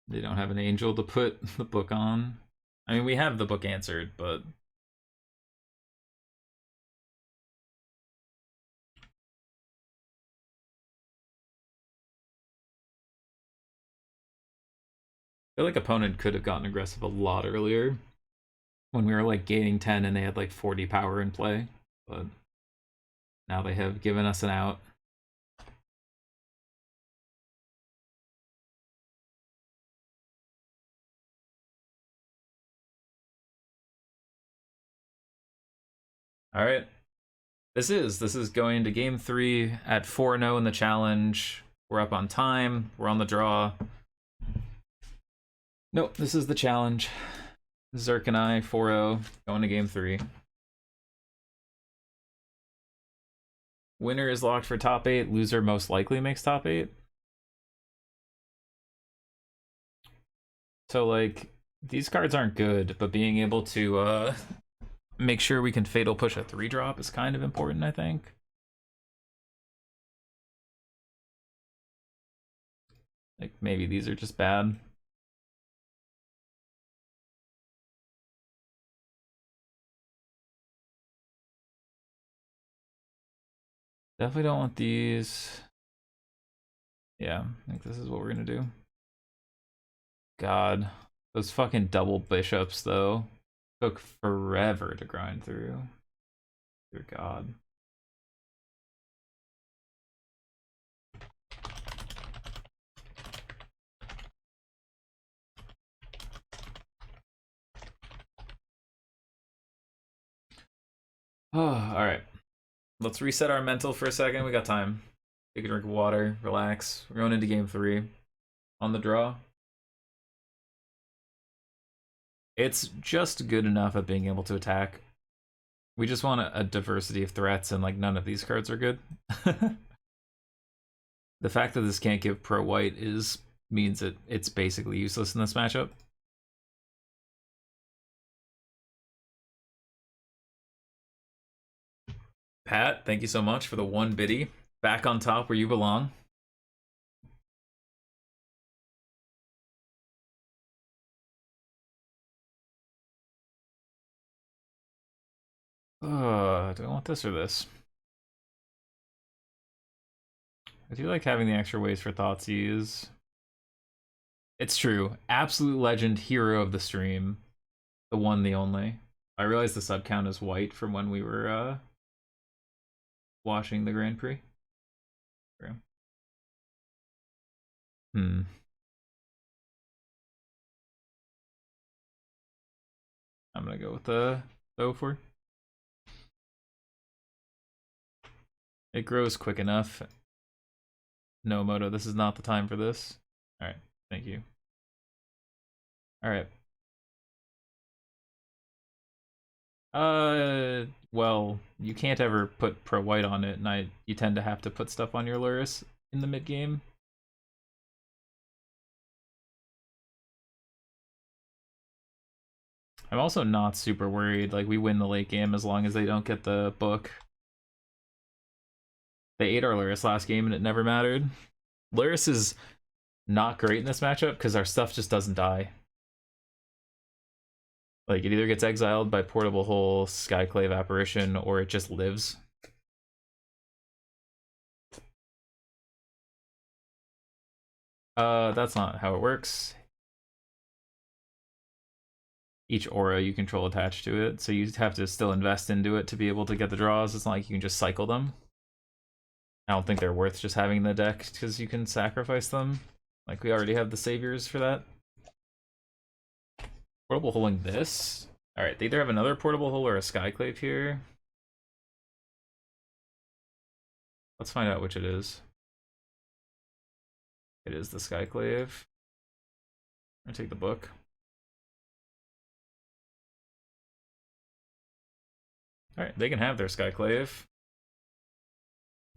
They don't have an angel to put the book on. I mean, we have the book answered, but I feel like opponent could have gotten aggressive a lot earlier when we were like gaining 10 and they had like 40 power in play, but now they have given us an out. All right. This is going to game 3 at 4-0 in the challenge. We're up on time. We're on the draw. Nope, this is the challenge. Zerk and I, 4-0, going to game 3. Winner is locked for top 8. Loser most likely makes top 8. So, like, these cards aren't good, but being able to make sure we can fatal push a 3-drop is kind of important, I think. Like, maybe these are just bad. Definitely don't want these. Yeah, I think this is what we're gonna do. God, those fucking double bishops, though, took forever to grind through. Dear God. Oh, all right. Let's reset our mental for a second. We got time. Take a drink of water, relax. We're going into game 3. On the draw. It's just good enough at being able to attack. We just want a diversity of threats, and like none of these cards are good. The fact that this can't give pro white means that it's basically useless in this matchup. Pat, thank you so much for the 1 biddy. Back on top where you belong. Do I want this or this? I do like having the extra ways for Thoughtseize. It's true. Absolute legend, hero of the stream. The one, the only. I realize the sub count is white from when we were watching the Grand Prix. Okay. I'm gonna go with the Opher. It grows quick enough. No, Moto, this is not the time for this. Alright, thank you. Alright. Well, you can't ever put pro white on it, and you tend to have to put stuff on your Lurrus in the mid game. I'm also not super worried. Like, we win the late game as long as they don't get the book. They ate our Lurrus last game and it never mattered. Lurrus is not great in this matchup because our stuff just doesn't die. Like, it either gets exiled by Portable Hole, Skyclave Apparition, or it just lives. That's not how it works. Each aura you control attached to it, so you have to still invest into it to be able to get the draws. It's not like you can just cycle them. I don't think they're worth just having in the deck because you can sacrifice them. Like, we already have the saviors for that. Portable holing this. Alright, they either have another portable hole or a Skyclave here. Let's find out which it is. It is the Skyclave. I'm gonna take the book. Alright, they can have their Skyclave.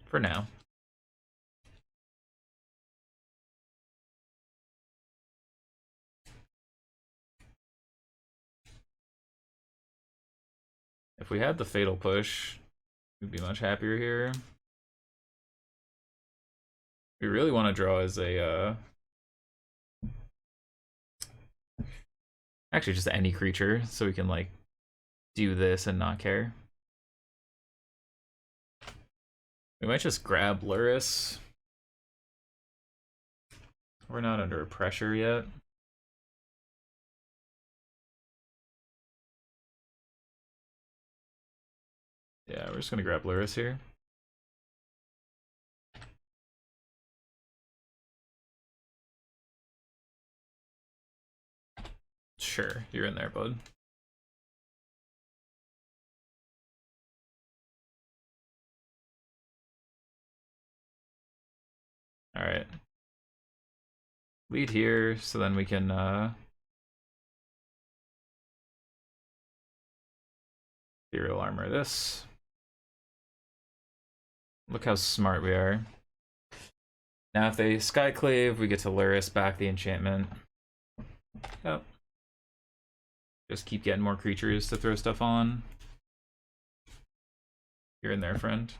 For now. If we had the Fatal Push, we'd be much happier here. We really want to draw as a, actually just any creature, so we can, like, do this and not care. We might just grab Lurrus. We're not under pressure yet. Yeah, we're just gonna grab Lurrus here. Sure, you're in there, bud. Alright. Lead here, so then we can, Ethereal Armor this. Look how smart we are. Now if they Skyclave, we get to Luris back the enchantment. Yep. Just keep getting more creatures to throw stuff on. You're in there, friend.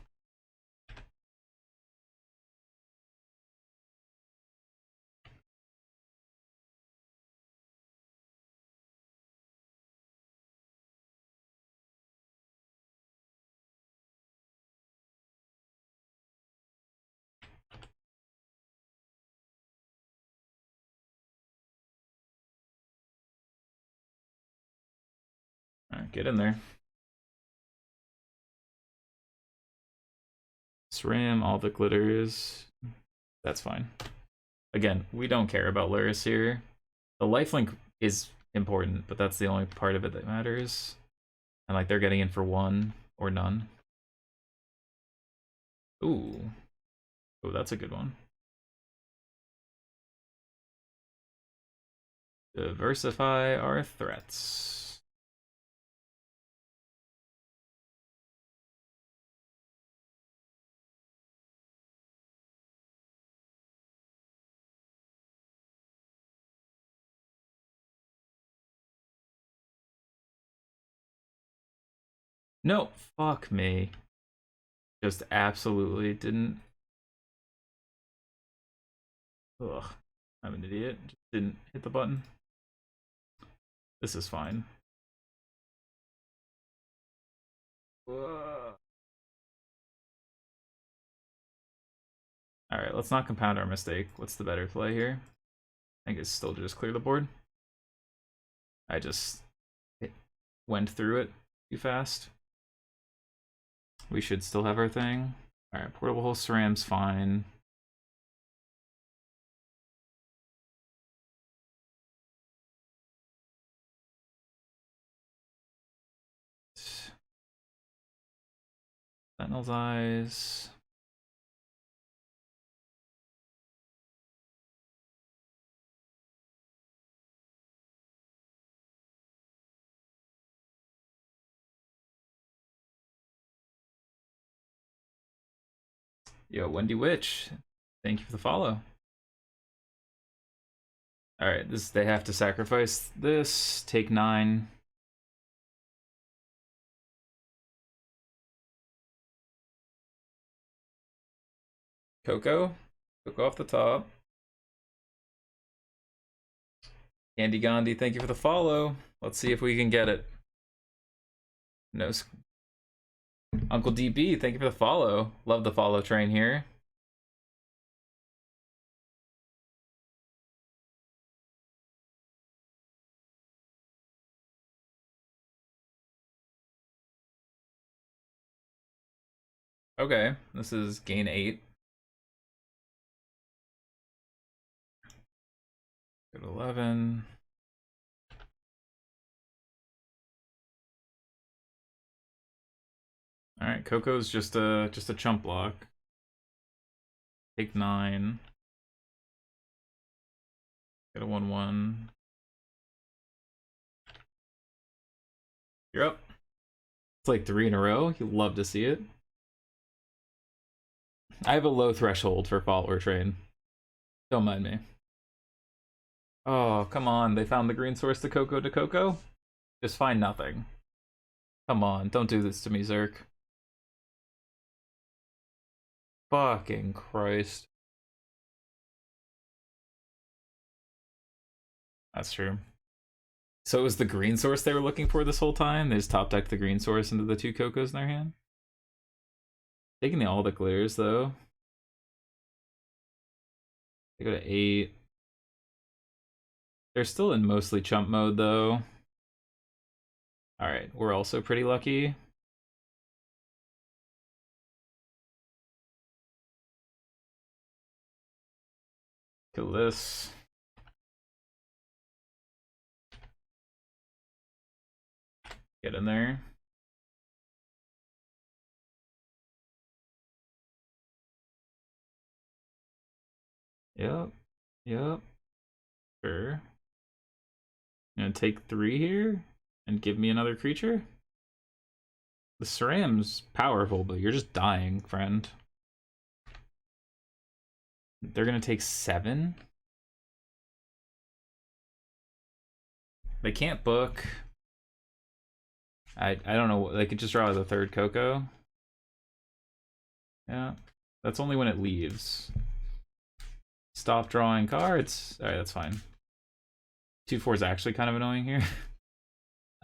Alright, get in there. SRAM, all the glitters. That's fine. Again, we don't care about Luris here. The lifelink is important, but that's the only part of it that matters. And like they're getting in for one or none. Ooh. Oh, that's a good one. Diversify our threats. No, fuck me. Just absolutely didn't. Ugh, I'm an idiot. Just didn't hit the button. This is fine. Alright, let's not compound our mistake. What's the better play here? I think it's still just clear the board. I just went through it too fast. We should still have our thing. Alright, Portable Hole SRAM's fine. Sentinel's Eyes. Yo, Wendy Witch, thank you for the follow. Alright, this they have to sacrifice this, take 9. Coco off the top. Andy Gandhi, thank you for the follow. Let's see if we can get it. No. Uncle DB, thank you for the follow. Love the follow train here. Okay, this is gain 8. Good 11. All right, Coco's just a chump block. Take 9. Get a 1/1. You're up. It's like 3 in a row. You'll love to see it. I have a low threshold for follower train. Don't mind me. Oh, come on. They found the green source to Coco. Just find nothing. Come on, don't do this to me, Zerk. Fucking Christ. That's true. So it was the green source they were looking for this whole time? They just top decked the green source into the 2 Cocos in their hand? Taking all the glitters, though. They go to 8. They're still in mostly chump mode, though. Alright, we're also pretty lucky. Kill this. Get in there. Yep. Sure. Gonna take 3 here and give me another creature? The SRAM's powerful, but you're just dying, friend. They're gonna take 7. They can't book. I don't know. They could just draw the 3rd Coco. Yeah, that's only when it leaves. Stop drawing cards. All right, that's fine. 2/4 is actually kind of annoying here.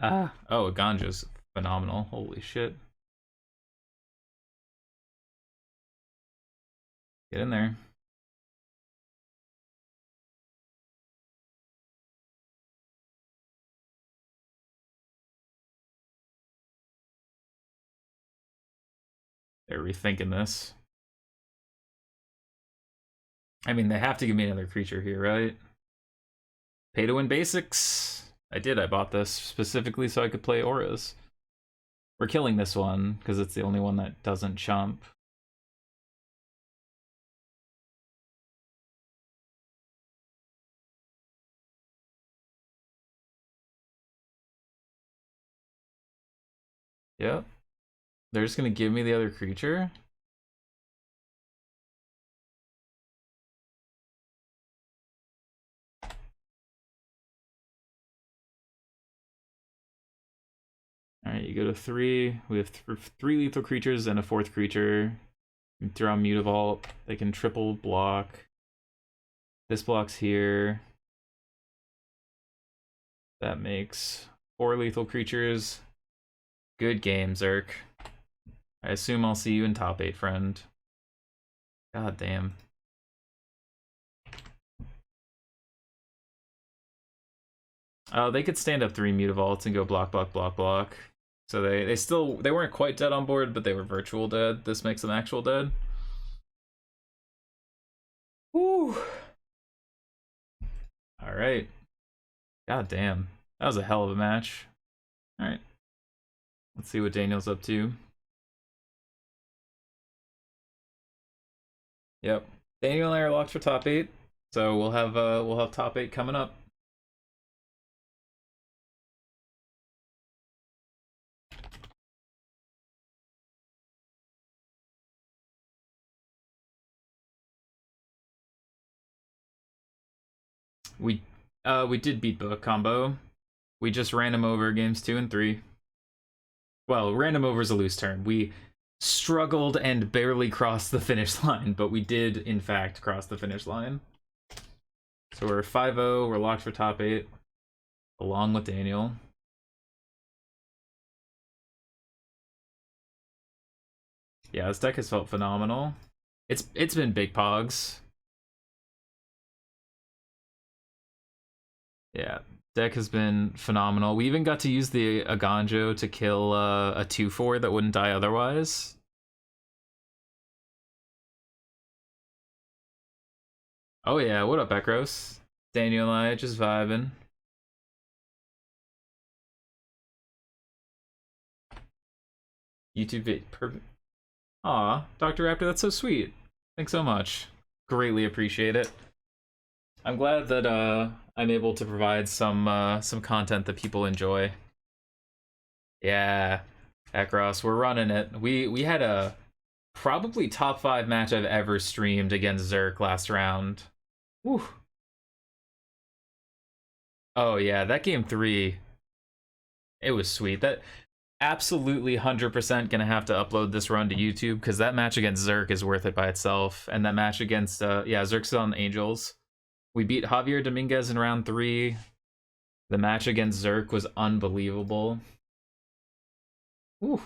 Oh, Ganja's phenomenal. Holy shit. Get in there. They're rethinking this. I mean, they have to give me another creature here, right? Pay to win basics. I did. I bought this specifically so I could play auras. We're killing this one because it's the only one that doesn't chump. Yep. They're just gonna give me the other creature. Alright, you go to 3. We have 3 lethal creatures and a 4th creature. You throw on Mutavault. They can triple block. This block's here. That makes 4 lethal creatures. Good game, Zerk. I assume I'll see you in top 8, friend. God damn. Oh, they could stand up 3 Mutavaults and go block, block, block, block. So they weren't quite dead on board, but they were virtual dead. This makes them actual dead. Woo! Alright. God damn. That was a hell of a match. Alright. Let's see what Daniel's up to. Yep. Daniel and I are locked for top 8. So we'll have top 8 coming up. We did beat book combo. We just ran him over games 2 and 3. Well, random over is a loose term. We struggled and barely crossed the finish line, but we did in fact cross the finish line. So we're 5-0, we're locked for top 8, along with Daniel. Yeah, this deck has felt phenomenal. It's been big pogs. Yeah, deck has been phenomenal. We even got to use the Aganjo to kill a 2/4 that wouldn't die otherwise. Oh yeah, what up, Ekros? Daniel and I just vibing. YouTube vid, perfect. Aw, Dr. Raptor, that's so sweet. Thanks so much. Greatly appreciate it. I'm glad that I'm able to provide some content that people enjoy. Yeah, Ekros, we're running it. We had a probably top 5 match I've ever streamed against Zerk last round. Whew. Oh yeah, that game 3, it was sweet. That absolutely 100% gonna have to upload this run to YouTube because that match against Zerk is worth it by itself. And that match against yeah, Zerk's on Angels. We beat Javier Dominguez in round 3. The match against Zerk was unbelievable. Whew.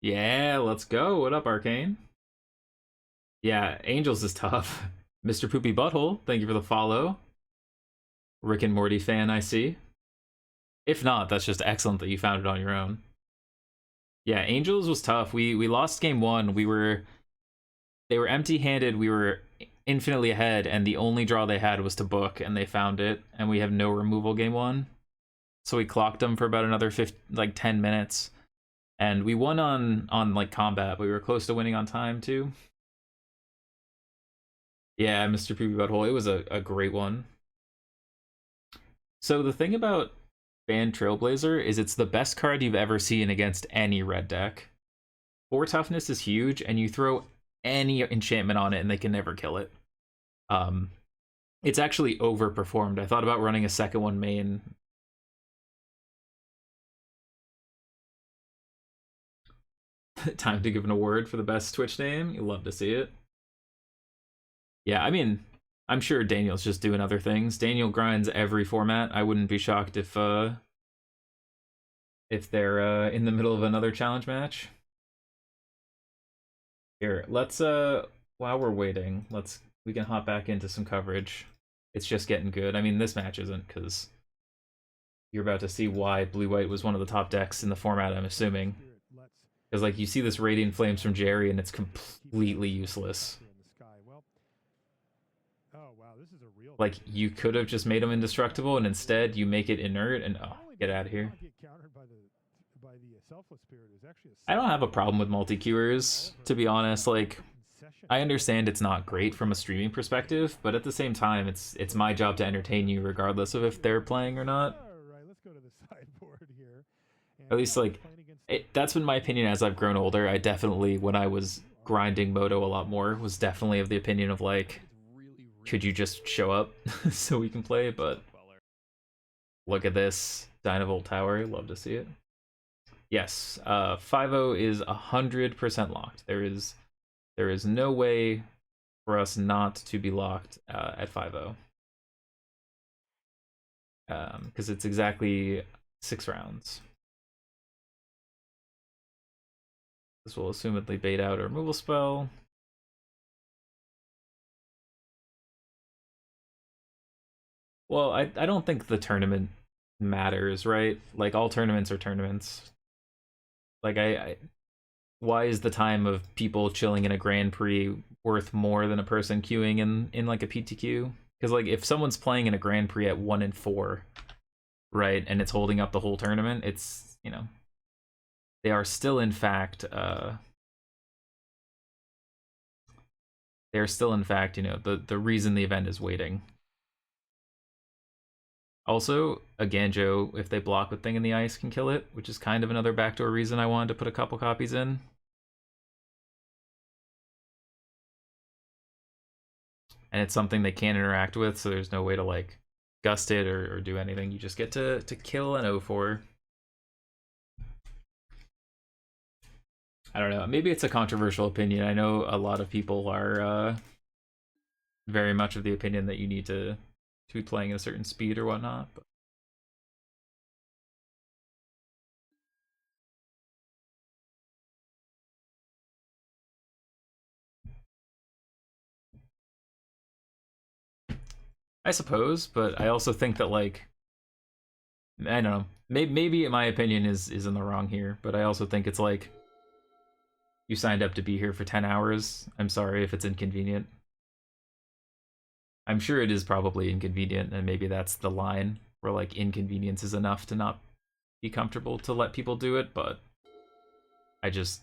Yeah, let's go. What up, Arcane? Yeah, Angels is tough. Mr. Poopy Butthole, thank you for the follow. Rick and Morty fan, I see. If not, that's just excellent that you found it on your own. Yeah, Angels was tough. We lost game 1. They were empty-handed. We were infinitely ahead, and the only draw they had was to book, and they found it. And we have no removal game 1, so we clocked them for about another 10 minutes, and we won on like combat. But we were close to winning on time too. Yeah, Mr. Poopy Butthole. It was a great one. So the thing about Banned Trailblazer is it's the best card you've ever seen against any red deck. 4 toughness is huge, and you throw any enchantment on it and they can never kill it. It's actually overperformed. I thought about running a second one main. Time to give an award for the best Twitch name. You love to see it. Yeah, I mean, I'm sure Daniel's just doing other things. Daniel grinds every format. I wouldn't be shocked if they're in the middle of another challenge match. Here, let's while we're waiting, we can hop back into some coverage. It's just getting good. I mean, this match isn't, because you're about to see why Blue-White was one of the top decks in the format, I'm assuming. Because, like, you see this Radiant Flames from Jerry, and it's completely useless. Like, you could have just made him indestructible, and instead you make it inert, and oh, get out of here. I don't have a problem with multi-queuers, to be honest. Like, I understand it's not great from a streaming perspective, but at the same time, it's my job to entertain you regardless of if they're playing or not. At least, like, that's been my opinion as I've grown older. I definitely, when I was grinding Moto a lot more, was definitely of the opinion of, like, could you just show up so we can play? But look at this Dynavolt Tower. Love to see it. Yes, 5-0 is 100% locked. There is no way for us not to be locked at 5-0. Because it's exactly 6 rounds. This will assumedly bait out a removal spell. Well, I don't think the tournament matters, right? Like, all tournaments are tournaments. Like, why is the time of people chilling in a Grand Prix worth more than a person queuing in like a PTQ? Because, like, if someone's playing in a Grand Prix at 1 and 4, right, and it's holding up the whole tournament, it's, you know, they are still in fact you know, the reason the event is waiting. Also, a Ganjo, if they block with Thing in the Ice, can kill it, which is kind of another backdoor reason I wanted to put a couple copies in. And it's something they can't interact with, so there's no way to, like, gust it or do anything. You just get to kill an 0-4. I don't know. Maybe it's a controversial opinion. I know a lot of people are very much of the opinion that you need to be playing at a certain speed or whatnot. But I suppose, but I also think that, like, I don't know. Maybe my opinion is in the wrong here, but I also think it's like, you signed up to be here for 10 hours. I'm sorry if it's inconvenient. I'm sure it is probably inconvenient, and maybe that's the line where, like, inconvenience is enough to not be comfortable to let people do it, but I just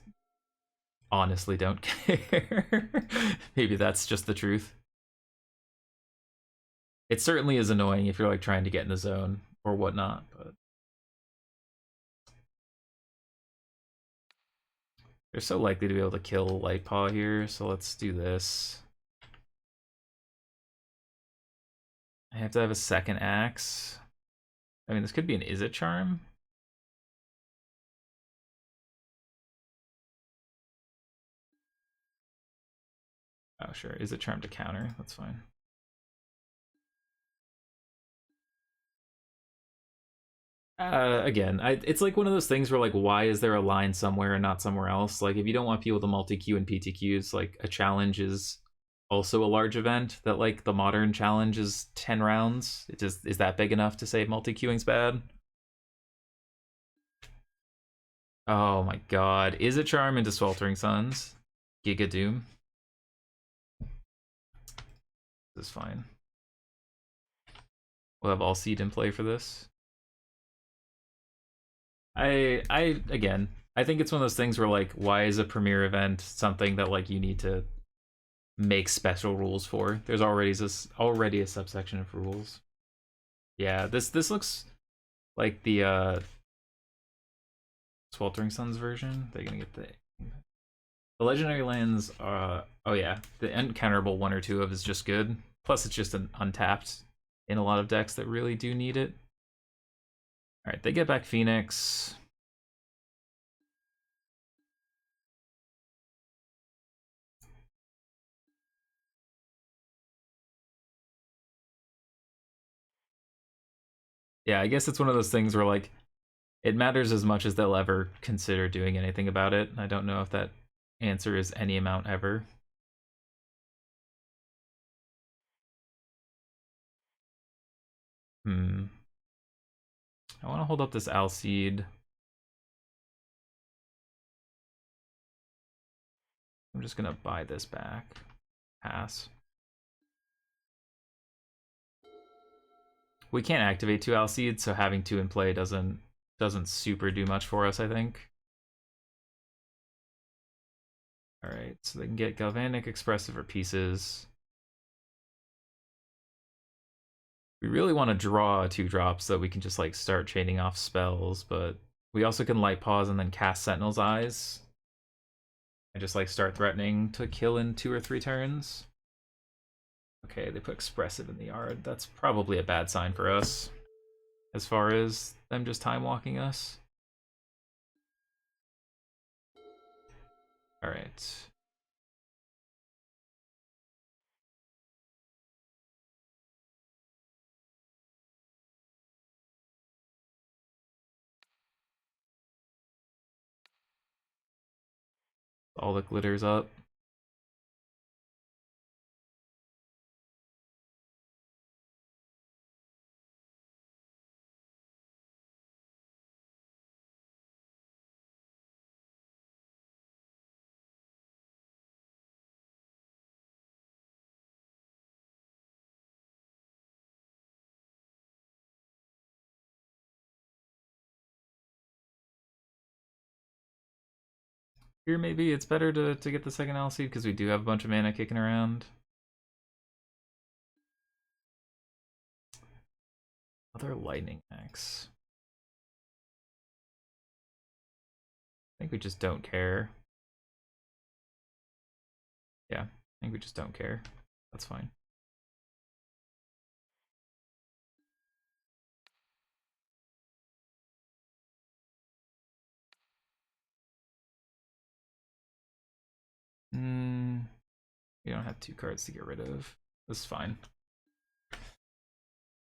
honestly don't care. Maybe that's just the truth. It certainly is annoying if you're, like, trying to get in the zone or whatnot, but they're so likely to be able to kill Light-Paw here, so let's do this. I have to have a second axe. I mean, this could be an Is It Charm. Oh, sure. Is It Charm to counter? That's fine. Again, it's like one of those things where, like, why is there a line somewhere and not somewhere else? Like, if you don't want people to multi-queue and PTQs, like, a challenge is also a large event that, like, the modern challenge is 10 rounds. It just is that big enough to say multi-queuing's bad? Oh my god. Is It Charm into Sweltering Suns? Giga Doom? This is fine. We'll have All Seed in play for this. Again, I think it's one of those things where, like, why is a premiere event something that, like, you need to make special rules for? There's already a subsection for rules. Yeah, this looks like the Sweltering Suns version. They're gonna get the The legendary lands, oh yeah, the uncounterable one or two of is just good. Plus, it's just an untapped in a lot of decks that really do need it. All right, they get back Phoenix. Yeah, I guess it's one of those things where like it matters as much as they'll ever consider doing anything about it. I don't know if that answer is any amount ever. Hmm. I want to hold up this Alseed. I'm just gonna buy this back. Pass. We can't activate two Alseeds, so having two in play doesn't super do much for us, I think. Alright, so they can get Galvanic Expressive or Pieces. We really want to draw two drops so that we can just like start chaining off spells, but we also can Light-Paws and then cast Sentinel's Eyes. And just like start threatening to kill in 2 or 3 turns. Okay, they put Expressive in the yard. That's probably a bad sign for us, as far as them just time walking us. Alright. All the glitters up. Here maybe it's better to get the second LC because we do have a bunch of mana kicking around. Other Lightning Axe. I think we just don't care. Yeah, I think we just don't care. That's fine. We don't have 2 cards to get rid of. This is fine.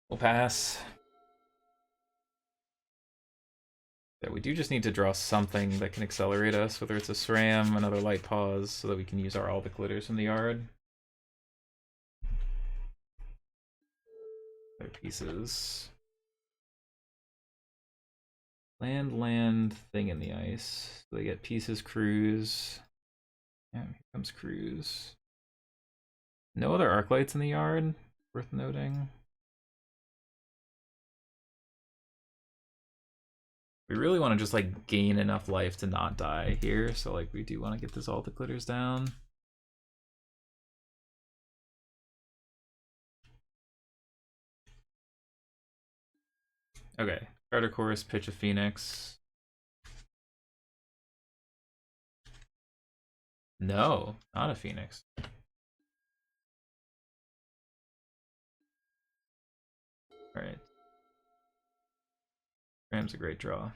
We'll pass. Yeah, we do just need to draw something that can accelerate us, whether it's a SRAM, another Light-Paws, so that we can use all the glitters from the yard. Other pieces. Land, thing in the ice. So they get pieces, cruise. Yeah, here comes cruise. No other Arclights in the yard, worth noting. We really want to just like gain enough life to not die here, so like we do want to get this all the glitters down. Okay, Carter Chorus, pitch a Phoenix. No, not a Phoenix. Alright. Ram's a great draw.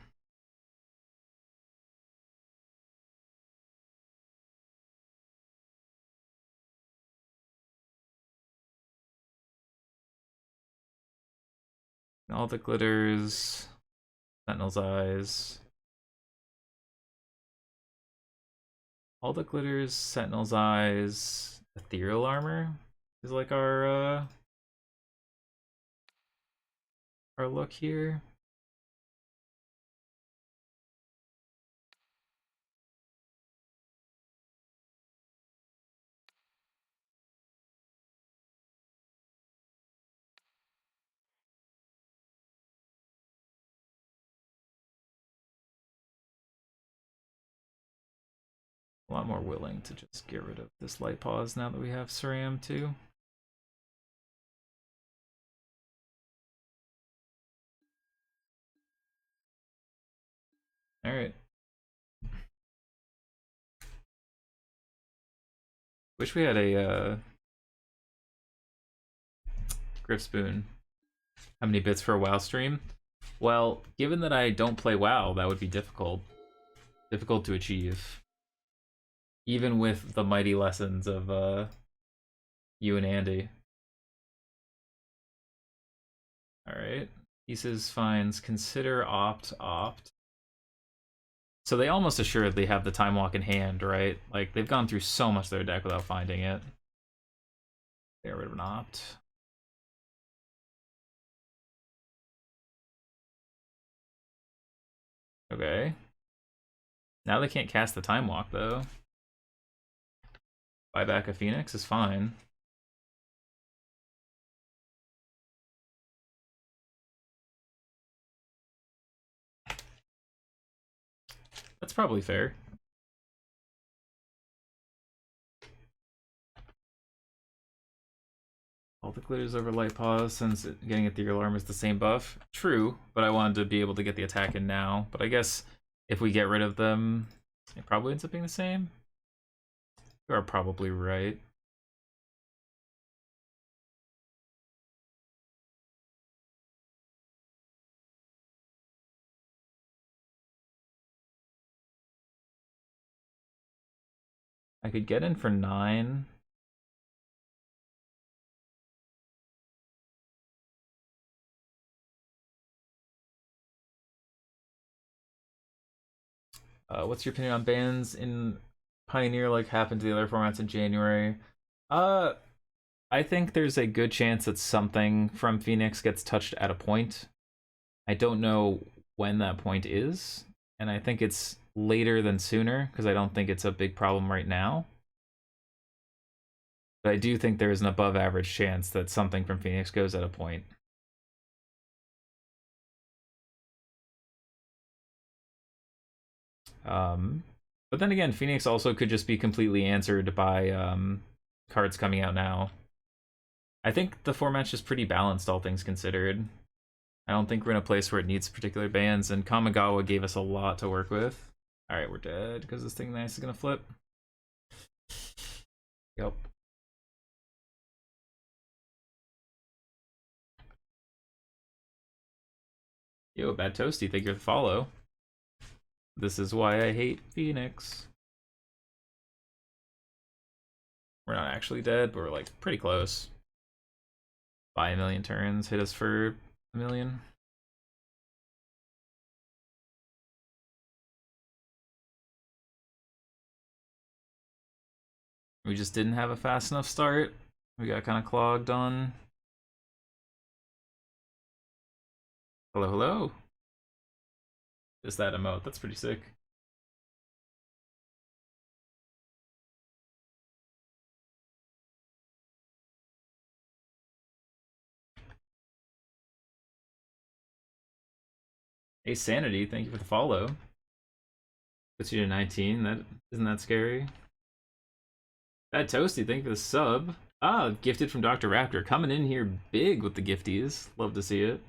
All the glitters. Sentinel's Eyes. All the glitters, Sentinel's Eyes, Ethereal Armor is like our look here. A lot more willing to just get rid of this Light-Paws now that we have SRAM too. Alright. Wish we had a Grip Spoon. How many bits for a WoW stream? Well, given that I don't play WoW, that would be difficult. Difficult to achieve. Even with the mighty lessons of you and Andy. Alright. Pieces, finds, consider, opt. So they almost assuredly have the Time Walk in hand, right? Like, they've gone through so much of their deck without finding it. Get rid of an opt. Okay. Now they can't cast the Time Walk, though. Buy back a Phoenix is fine. That's probably fair. All the glitters over Light-Paws since getting Ethereal Armor is the same buff. True, but I wanted to be able to get the attack in now. But I guess if we get rid of them, it probably ends up being the same. You are probably right. I could get in for 9. What's your opinion on bans in Pioneer like happened to the other formats in January? I think there's a good chance that something from Phoenix gets touched at a point. I don't know when that point is, and I think it's later than sooner because I don't think it's a big problem right now. But I do think there is an above average chance that something from Phoenix goes at a point. But then again, Phoenix also could just be completely answered by cards coming out now. I think the format's just pretty balanced, all things considered. I don't think we're in a place where it needs particular bans, and Kamigawa gave us a lot to work with. Alright, we're dead because this thing nice is gonna flip. Yep. Yo, Bad Toasty, thank you for the follow. This is why I hate Phoenix. We're not actually dead, but we're like pretty close. Buy a million turns, hit us for a million. We just didn't have a fast enough start. We got kind of clogged on. Hello, hello. Is that emote? That's pretty sick. Hey, Sanity, thank you for the follow. Puts you to 19. That isn't that scary. Bad Toasty, thank you for the sub. Ah, gifted from Dr. Raptor. Coming in here big with the gifties. Love to see it.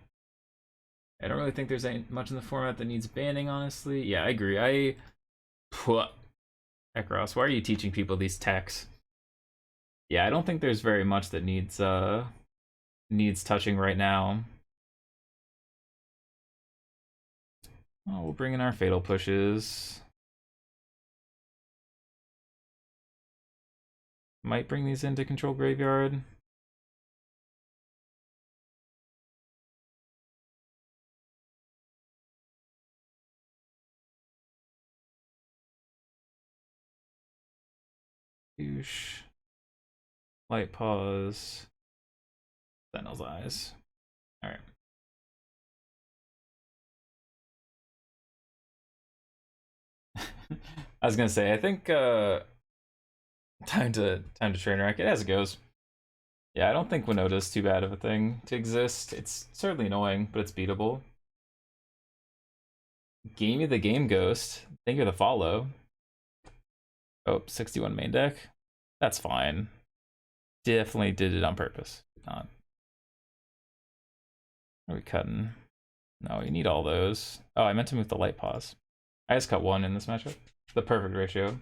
I don't really think there's much in the format that needs banning, honestly. Yeah, I agree. Ekros, why are you teaching people these techs? Yeah, I don't think there's very much that needs touching right now. Oh, we'll bring in our fatal pushes. Might bring these into control graveyard. Douche. Light-Paws. Sentinel's Eyes. Alright. I was gonna say, I think time to train wreck it as it goes. Yeah, I don't think Winota is too bad of a thing to exist. It's certainly annoying, but it's beatable. Gamey the Game Ghost. Thank you for the follow. Oh, 61 main deck. That's fine. Definitely did it on purpose. Not. Are we cutting? No, you need all those. Oh, I meant to move the Light-Paws. I just cut one in this matchup. The perfect ratio.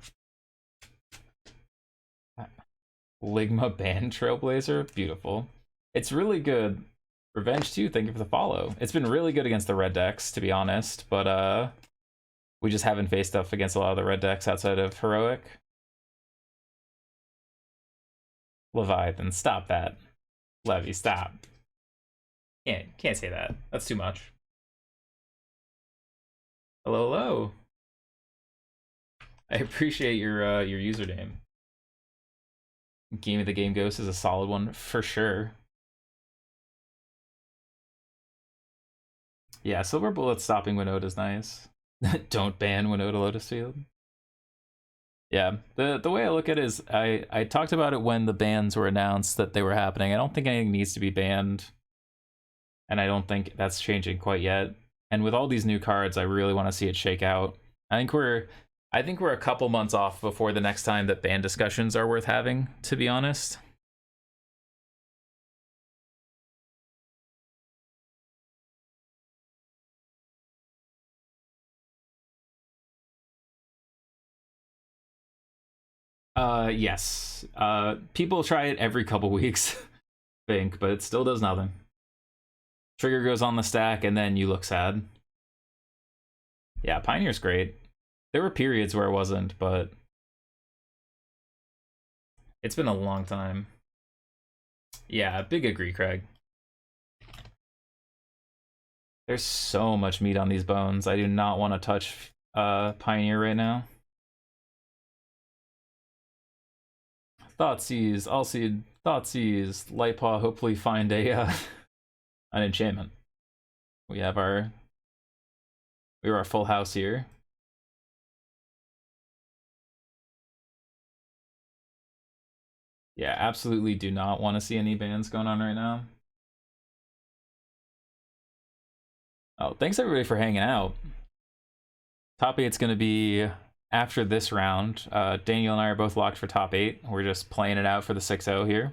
Ligma Band Trailblazer, beautiful. It's really good. Revenge too, thank you for the follow. It's been really good against the red decks, to be honest, but we just haven't faced up against a lot of the red decks outside of Heroic. Leviathan, stop that. Levy, stop. Can't say that. That's too much. Hello, hello. I appreciate your username. Game of the Game Ghost is a solid one for sure. Yeah, Silver Bullet stopping Winota is nice. Don't ban Winota Lotus Field. Yeah, the way I look at it is I talked about it when the bans were announced that they were happening. I don't think anything needs to be banned, and I don't think that's changing quite yet. And with all these new cards, I really want to see it shake out. I think we're a couple months off before the next time that ban discussions are worth having, to be honest. Yes. People try it every couple weeks, I think, but it still does nothing. Trigger goes on the stack, and then you look sad. Yeah, Pioneer's great. There were periods where it wasn't, but it's been a long time. Yeah, big agree, Craig. There's so much meat on these bones. I do not want to touch Pioneer right now. Thoughtseize, Allseed, Thoughtseize, Light-Paw, hopefully find a an enchantment. We have our full house here. Yeah, absolutely do not want to see any bans going on right now. Oh, thanks everybody for hanging out. Top 8's going to be after this round. Daniel and I are both locked for top 8. We're just playing it out for the 6-0 here.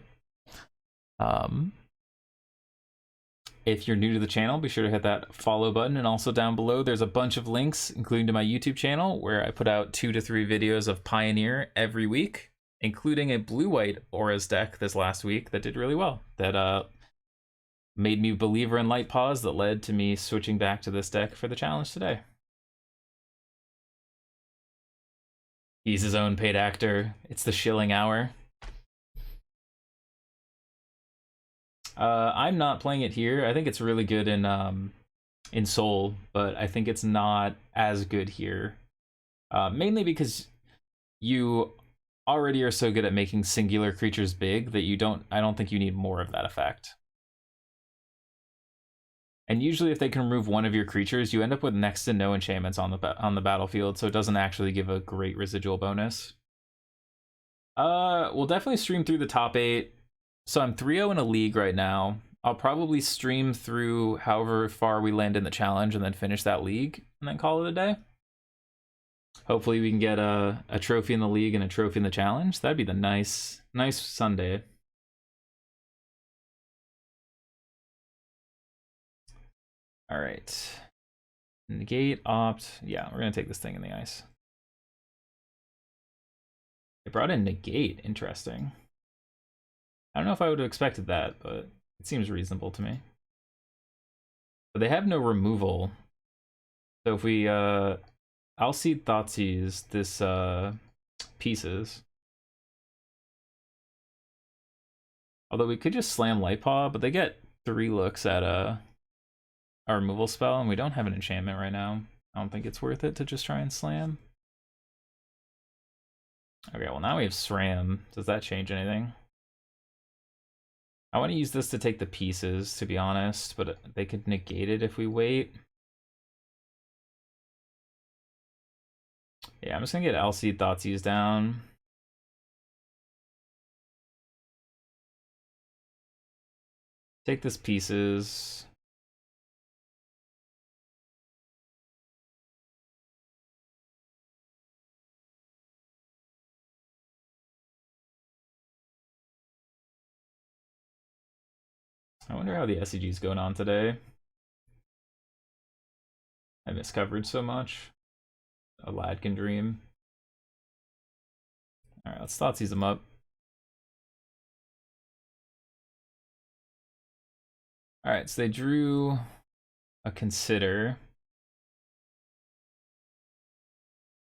If you're new to the channel, be sure to hit that follow button, and also down below there's a bunch of links, including to my YouTube channel, where I put out 2 to 3 videos of Pioneer every week, including a blue-white Auras deck this last week that did really well, that made me a believer in Light-Paws, that led to me switching back to this deck for the challenge today. He's his own paid actor. It's the shilling hour. I'm not playing it here. I think it's really good in Soul, but I think it's not as good here. Mainly because you already are so good at making singular creatures big that I don't think you need more of that effect. And usually if they can remove one of your creatures, you end up with next to no enchantments on the battlefield, so it doesn't actually give a great residual bonus. We'll definitely stream through the top 8. So I'm 3-0 in a league right now. I'll probably stream through however far we land in the challenge and then finish that league and then call it a day. Hopefully we can get a trophy in the league and a trophy in the challenge. That'd be the nice Sunday. All right. Negate, opt. Yeah, we're going to take this thing in the ice. They brought in negate. Interesting. I don't know if I would have expected that, but it seems reasonable to me. But they have no removal. So if we I'll see Thoughtseize this pieces. Although we could just slam Light-Paw, but they get 3 looks at our removal spell, and we don't have an enchantment right now. I don't think it's worth it to just try and slam. Okay, well now we have SRAM. Does that change anything? I want to use this to take the pieces, to be honest, but they could negate it if we wait. Yeah, I'm just gonna get LC Thoughtseize down. Take this pieces. I wonder how the SCG's going on today. I miss coverage so much. A lad can dream. Alright, let's Thoughtseize him up. All right, so they drew a consider.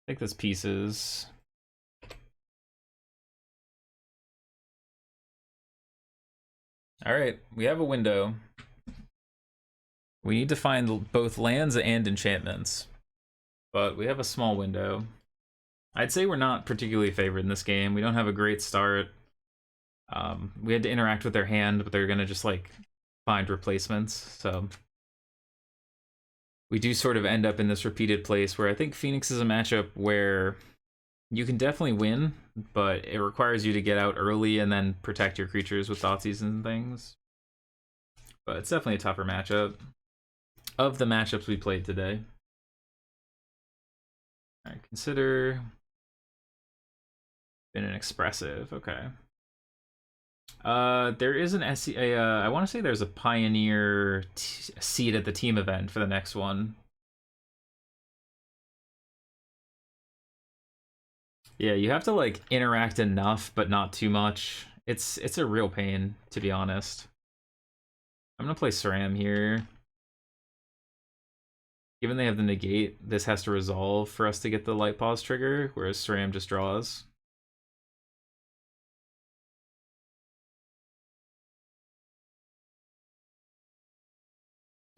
Take those pieces. All right, we have a window. We need to find both lands and enchantments, but we have a small window. I'd say we're not particularly favored in this game. We don't have a great start. We had to interact with their hand, but they're gonna just like find replacements. So we do sort of end up in this repeated place where I think Phoenix is a matchup where you can definitely win, but it requires you to get out early and then protect your creatures with Thoughtseize and things. But it's definitely a tougher matchup of the matchups we played today. All right, consider been an expressive. Okay. There is an I want to say there's a Pioneer seat at the team event for the next one. Yeah, you have to like interact enough, but not too much. It's a real pain, to be honest. I'm gonna play SRAM here. Given they have the negate, this has to resolve for us to get the Light-Paws trigger, whereas SRAM just draws.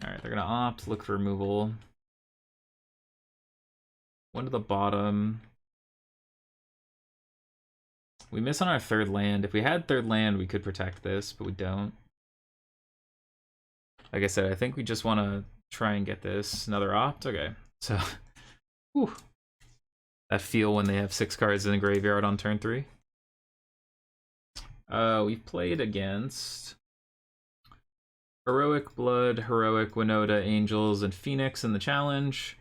Alright, they're gonna opt, look for removal. One to the bottom. We miss on our third land. If we had third land, we could protect this, but we don't. Like I said, I think we just want to try and get this. Another opt? Okay. So, whew. That feel when they have 6 cards in the graveyard on turn 3. We've played against Heroic Blood, Heroic Winota, Angels, and Phoenix in the challenge.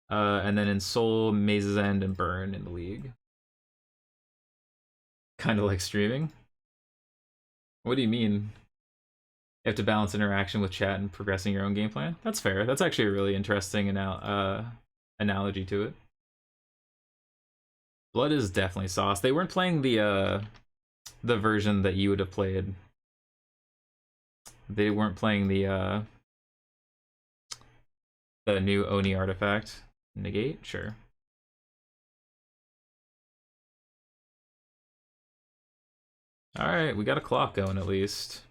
And then in Soul, Maze's End, and Burn in the league. Kind of like streaming. What do you mean? You have to balance interaction with chat and progressing your own game plan? That's fair. That's actually a really interesting analogy to it. Blood is definitely sauce. They weren't playing the version that you would have played. They weren't playing the new Oni artifact. Negate? Sure. Alright, we got a clock going at least.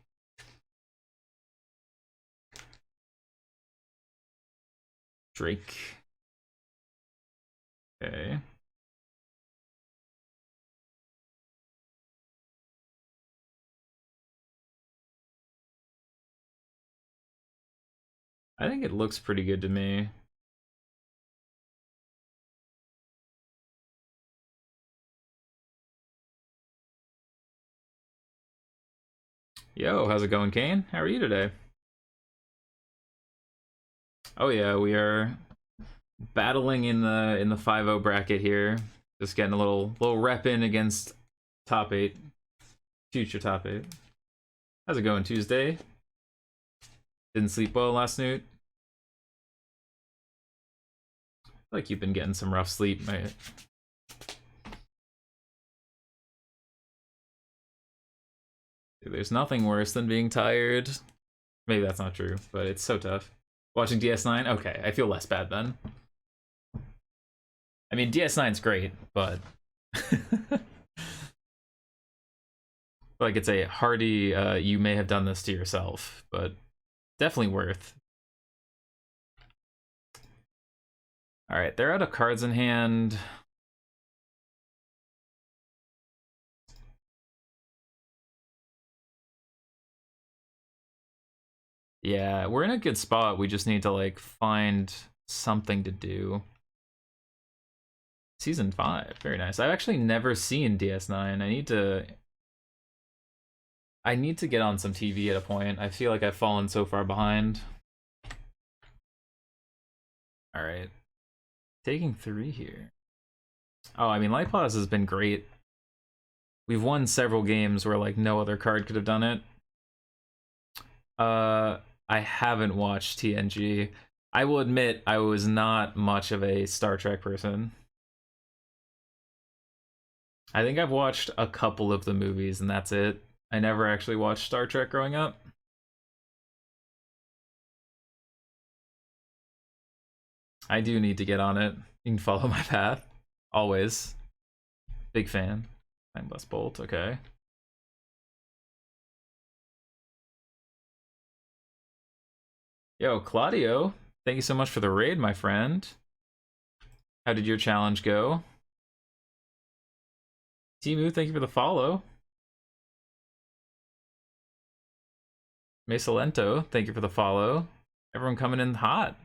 Drake. Okay. I think it looks pretty good to me. Yo, how's it going, Kane? How are you today? Oh yeah, we are battling in the 5-0 bracket here. Just getting a little rep in against top 8. Future top 8. How's it going, Tuesday? Didn't sleep well last night? I feel like you've been getting some rough sleep, mate. There's nothing worse than being tired. Maybe that's not true, but it's so tough. Watching DS9? Okay, I feel less bad then. I mean, DS9's great, but like it's a hearty, you may have done this to yourself, but definitely worth. Alright, they're out of cards in hand. Yeah, we're in a good spot. We just need to like find something to do. Season 5, very nice. I've actually never seen DS9. I need to get on some TV at a point. I feel like I've fallen so far behind. Alright. Taking 3 here. Oh, I mean, Light-Paws has been great. We've won several games where like no other card could have done it. I haven't watched TNG. I will admit I was not much of a Star Trek person. I think I've watched a couple of the movies and that's it. I never actually watched Star Trek growing up. I do need to get on it. You can follow my path. Always. Big fan. Time Blast Bolt, okay. Yo, Claudio, thank you so much for the raid, my friend. How did your challenge go? Timu, thank you for the follow. Mesalento, thank you for the follow. Everyone coming in hot.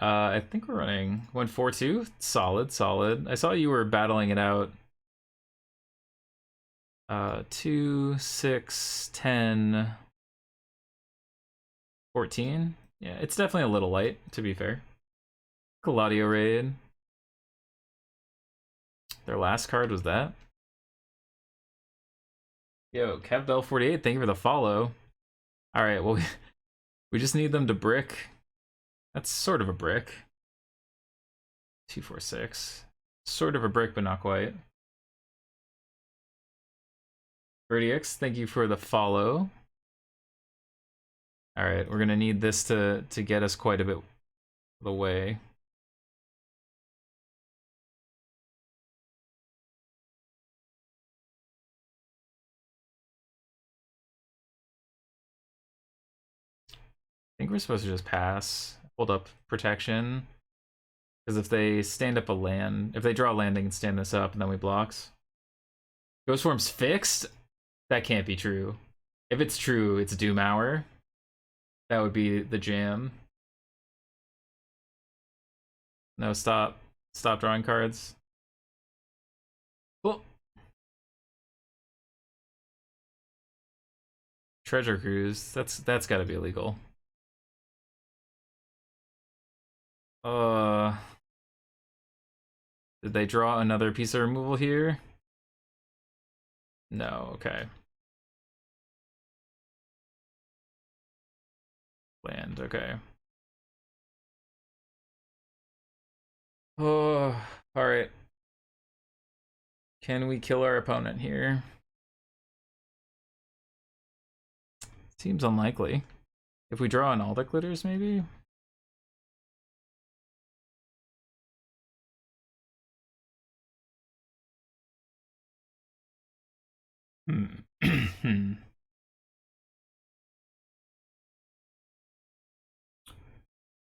I think we're running 1-4-2. Solid, solid. I saw you were battling it out. 2, 6, 10, 14. Yeah, it's definitely a little light, to be fair. Gladio raid. Their last card was that. Yo, KevBell48, thank you for the follow. Alright, well, we just need them to brick. That's sort of a brick. 2, 4, 6. Sort of a brick, but not quite. Vertix, thank you for the follow. Alright, we're gonna need this to get us quite a bit of the way. I think we're supposed to just pass, hold up protection. Because if they stand up a land, if they draw a landing and stand this up, and then we blocks. Ghost Form's fixed? That can't be true. If it's true, it's Doom Hour. That would be the jam. No, stop. Stop drawing cards. Oh. Treasure Cruise. That's gotta be illegal. Did they draw another piece of removal here? No, okay. Land, okay. Oh, alright. Can we kill our opponent here? Seems unlikely. If we draw an all the glitters, maybe?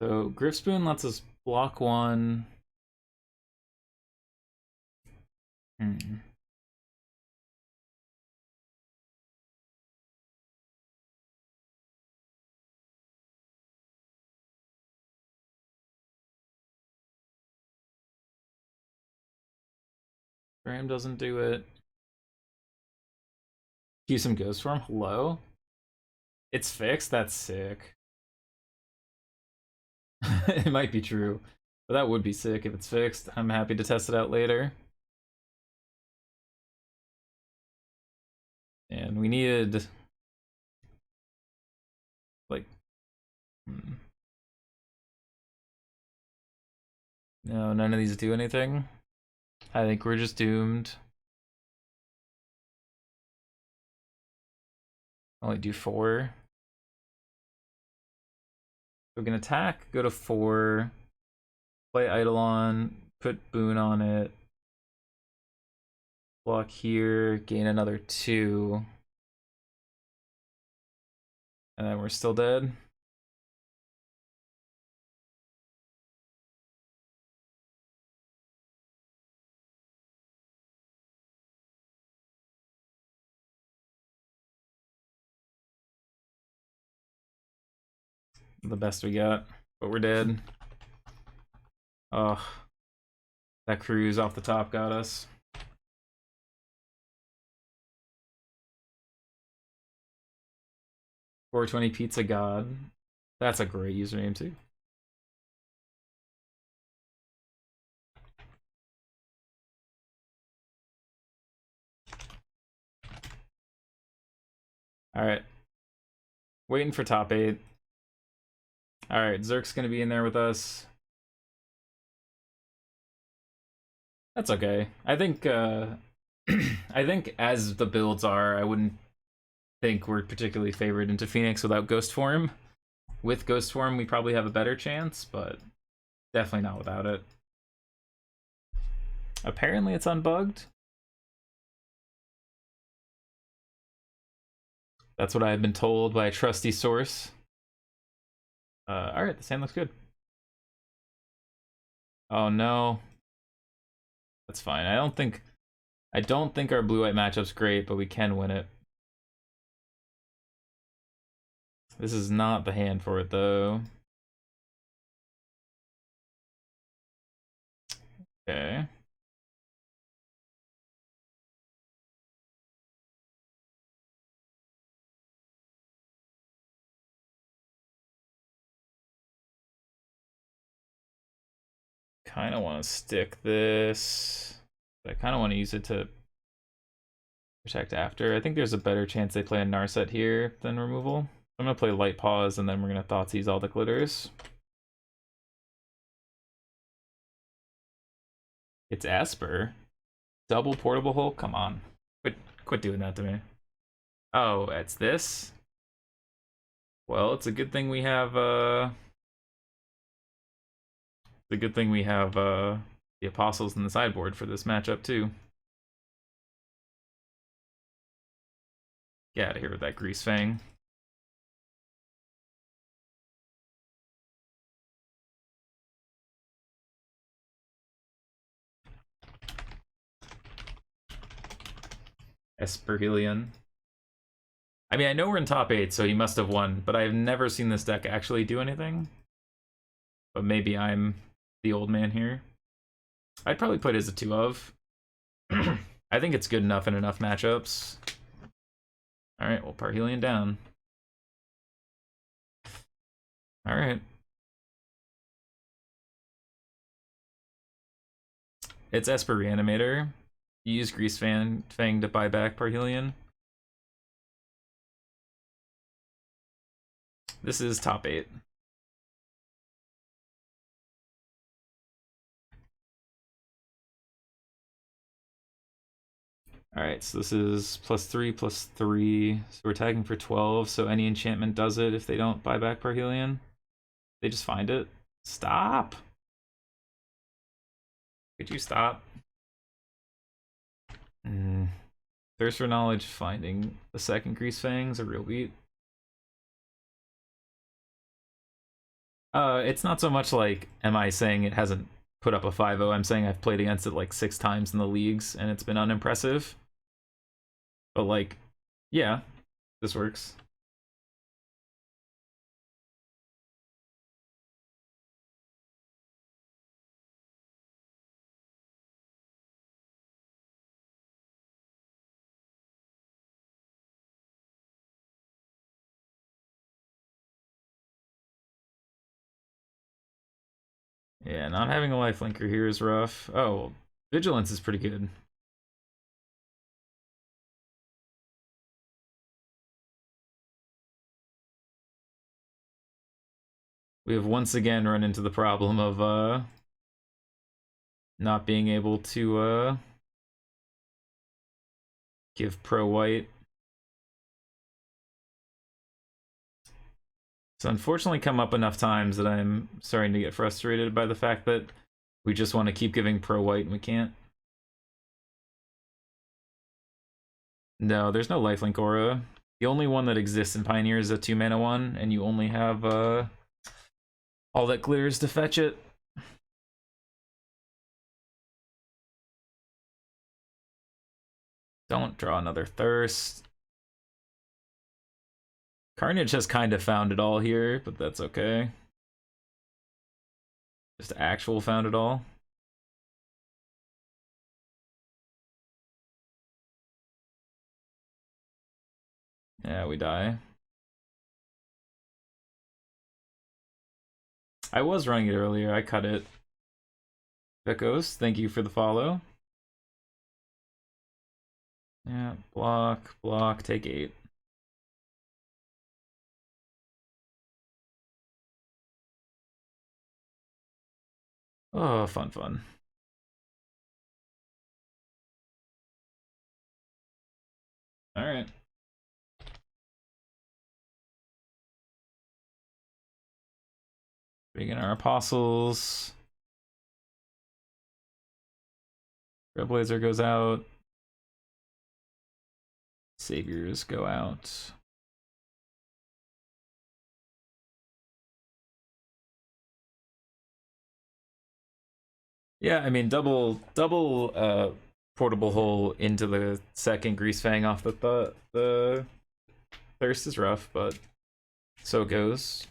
So Grifspoon lets us block one. Graham doesn't do it. Use some Ghost Form. Hello? It's fixed? That's sick. It might be true. But that would be sick if it's fixed. I'm happy to test it out later. And we needed... like... No, none of these do anything. I think we're just doomed. Only do 4. We can attack, go to 4, play Eidolon, put Boon on it, block here, gain another 2, and then we're still dead. The best we got, but we're dead. Oh, that cruise off the top got us. $420 Pizza God. That's a great username too. Alright. Waiting for top 8. Alright, Zerk's gonna be in there with us. That's okay. I think I think as the builds are, I wouldn't think we're particularly favored into Phoenix without Ghost Form. With Ghost Form, we probably have a better chance, but definitely not without it. Apparently it's unbugged. That's what I've been told by a trusty source. Alright, this hand looks good. Oh no. That's fine. I don't think our blue-white matchup's great, but we can win it. This is not the hand for it though. Okay. Kind of want to stick this. But I kind of want to use it to protect after. I think there's a better chance they play a Narset here than removal. I'm going to play Light-Paws, and then we're going to Thoughtseize all the glitters. It's Esper. Double portable hole? Come on. Quit doing that to me. Oh, it's this? Well, it's a good thing we have, it's a good thing we have, the Apostles in the sideboard for this matchup, too. Get out of here with that Grease Fang. Esperhelion. I mean, I know we're in top 8, so he must have won, but I've never seen this deck actually do anything. But maybe I'm the old man here. I'd probably put it as a 2 of. I think it's good enough in enough matchups. Alright, well, Parhelion down. Alright. It's Esper Reanimator. You use Grease Fang to buy back Parhelion. This is top 8. Alright, so this is +3/+3. So we're tagging for 12, so any enchantment does it if they don't buy back Parhelion. They just find it. Stop! Could you stop? Thirst for Knowledge, finding the second Grease Fang's a real beat. It's not so much like, am I saying it hasn't put up a 5-0, I'm saying I've played against it like 6 times in the leagues and it's been unimpressive. But like, yeah, this works. Yeah, not having a lifelinker here is rough. Oh, Vigilance is pretty good. We have once again run into the problem of not being able to give pro white. It's unfortunately come up enough times that I'm starting to get frustrated by the fact that we just want to keep giving pro white and we can't. No, there's no lifelink aura. The only one that exists in Pioneer is a 2-mana one, and you only have all that glitters to fetch it. Don't draw another Thirst. Carnage has kind of found it all here, but that's okay. Just actual found it all. Yeah, we die. I was running it earlier, I cut it. Bekos, thank you for the follow. Yeah, block, take 8. Oh, fun. Alright. Bring in our apostles. Trailblazer goes out. Saviors go out. Yeah, I mean double portable hole into the second Grease Fang off the thirst is rough, but so it goes.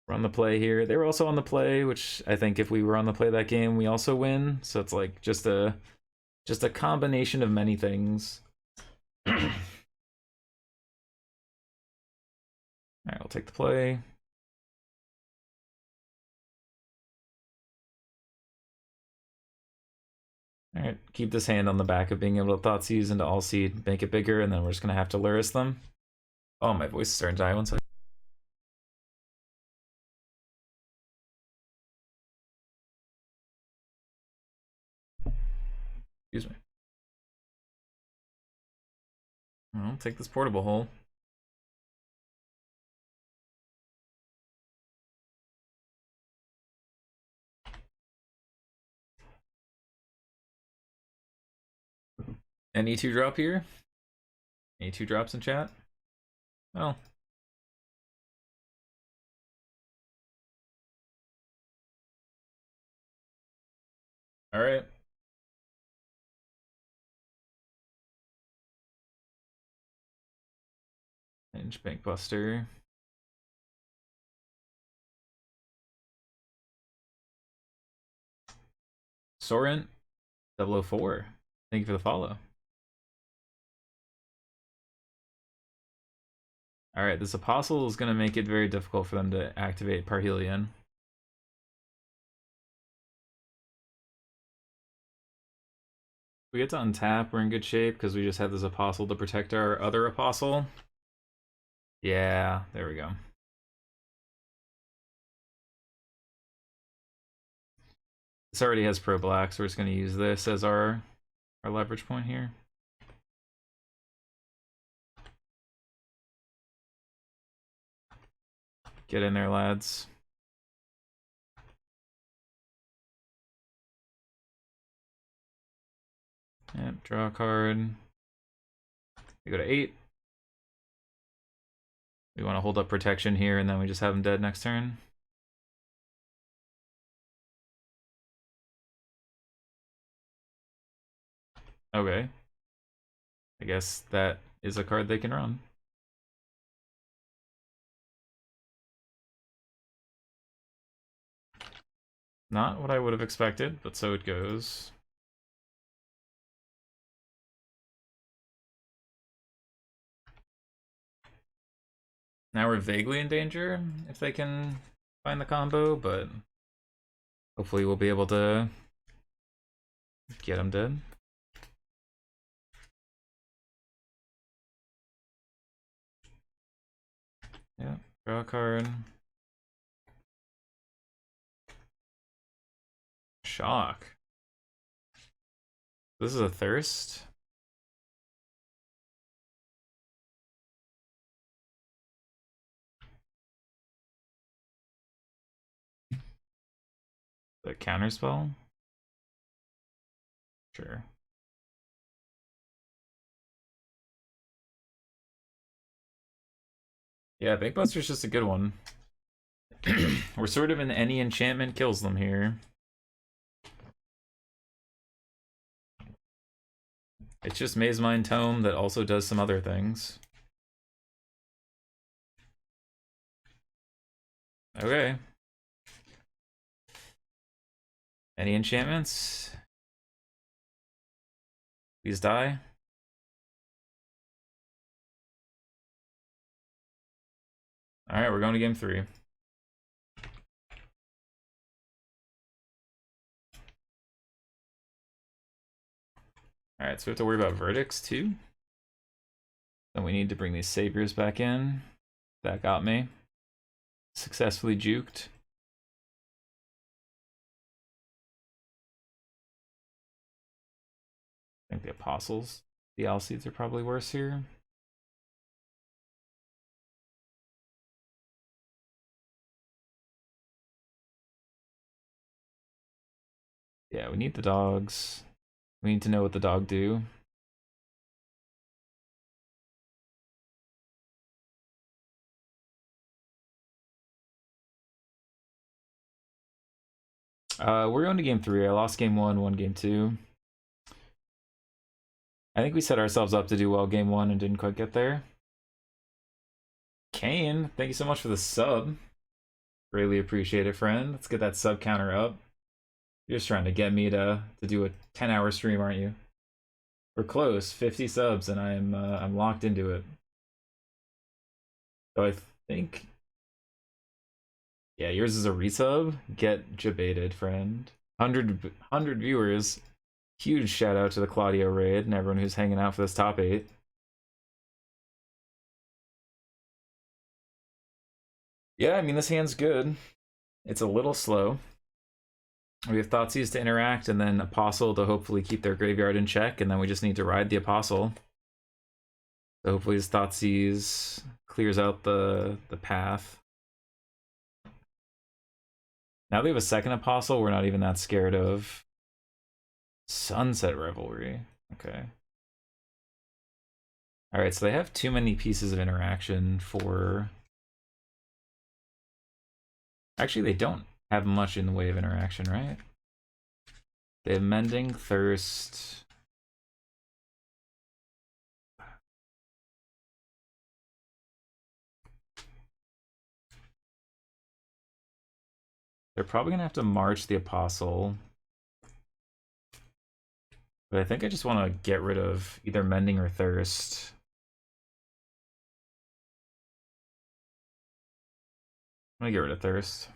We're on the play here. They were also on the play, which I think if we were on the play that game, we also win. So it's like just a combination of many things. Alright, we'll take the play. Alright, keep this hand on the back of being able to Thoughtseize into all seed, make it bigger, and then we're just gonna have to Luris them. Oh, my voice is starting to die. One second. Excuse me. I'll take this portable hole. Any 2 drop here? Any 2 drops in chat? Well. Alright. Hinge Bankbuster. Sorrent 004. Thank you for the follow. Alright, this Apostle is going to make it very difficult for them to activate Parhelion. We get to untap, we're in good shape because we just have this Apostle to protect our other Apostle. Yeah, there we go. This already has Pro Black, so we're just going to use this as our leverage point here. Get in there, lads. Yep, draw a card. We go to 8. We want to hold up protection here, and then we just have him dead next turn. Okay. I guess that is a card they can run. Not what I would have expected, but so it goes. Now we're vaguely in danger if they can find the combo, but hopefully we'll be able to get him dead. Yeah, draw a card. Shock. This is a thirst. The counterspell? Sure. Yeah, Big Buster's just a good one. We're sort of in any enchantment kills them here. It's just Maze Mind Tome that also does some other things. Okay. Any enchantments? Please die. Alright, we're going to game 3. Alright, so we have to worry about verdicts too. Then we need to bring these saviors back in. That got me. Successfully juked. I think the apostles, the Alcedes are probably worse here. Yeah, we need the dogs. We need to know what the dog do. We're going to game 3. I lost game 1, won game 2. I think we set ourselves up to do well game 1 and didn't quite get there. Kane, thank you so much for the sub. Greatly appreciate it, friend. Let's get that sub counter up. You're just trying to get me to do a 10-hour stream, aren't you? We're close, 50 subs, and I'm locked into it. So I think, yeah, yours is a resub. Get jebaited, friend. 100 viewers. Huge shout out to the Claudio raid and everyone who's hanging out for this top 8. Yeah, I mean, this hand's good. It's a little slow. We have Thoughtseize to interact, and then Apostle to hopefully keep their graveyard in check, and then we just need to ride the Apostle. So hopefully his Thoughtseize clears out the path. Now they have a second Apostle, we're not even that scared of. Sunset Revelry. Okay. Alright, so they have too many pieces of interaction for... Actually, they don't have much in the way of interaction, right? They have Mending, Thirst. They're probably gonna have to march the Apostle. But I think I just want to get rid of either Mending or Thirst. I'm gonna get rid of Thirst.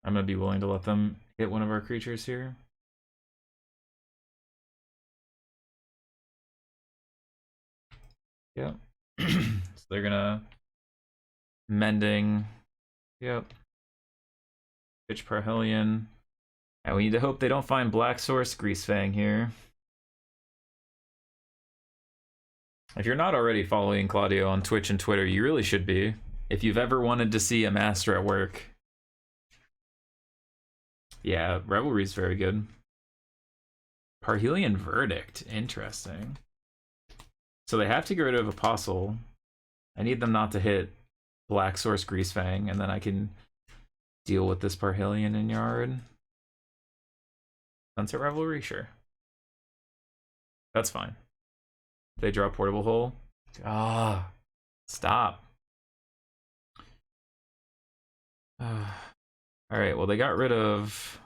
I'm gonna be willing to let them hit one of our creatures here. Yep. So they're gonna Mending. Yep. Pitch Parhelion. And we need to hope they don't find Black Source Greasefang here. If you're not already following Claudio on Twitch and Twitter, you really should be. If you've ever wanted to see a master at work. Yeah, Revelry's very good. Parhelion Verdict, interesting. So they have to get rid of Apostle. I need them not to hit Black Source Greasefang, and then I can deal with this Parhelion in yard. Sunset Revelry, sure. That's fine. They draw Portable Hole. Ah, stop. Alright, well, they got rid of...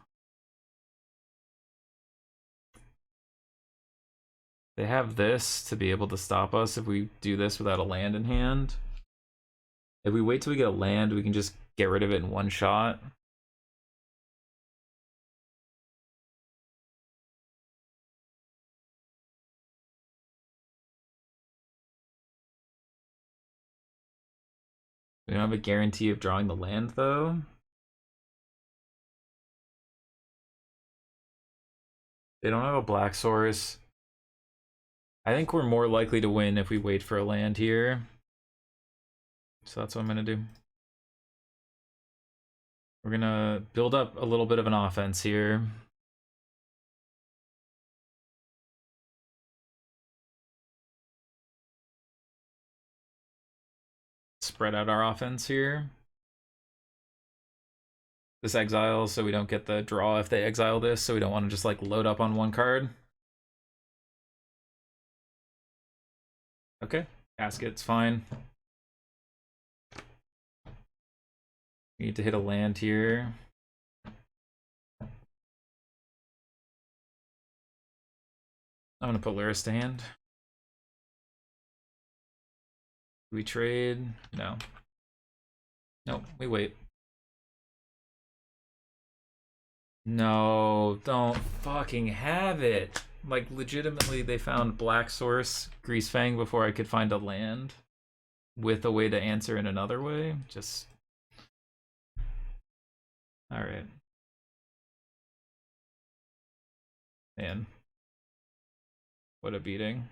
They have this to be able to stop us if we do this without a land in hand. If we wait till we get a land, we can just get rid of it in one shot. We don't have a guarantee of drawing the land, though. They don't have a Black Source. I think we're more likely to win if we wait for a land here. So that's what I'm gonna do. We're gonna build up a little bit of an offense here. Spread out our offense here. This exile so we don't get the draw if they exile this, so we don't want to just like load up on one card. Okay, Casket's fine. We need to hit a land here. I'm gonna put Lyris to hand. We trade? No. Nope, we wait. No, don't fucking have it. Like, legitimately, they found Black Source Greasefang before I could find a land with a way to answer in another way. Just... Alright. Man. What a beating.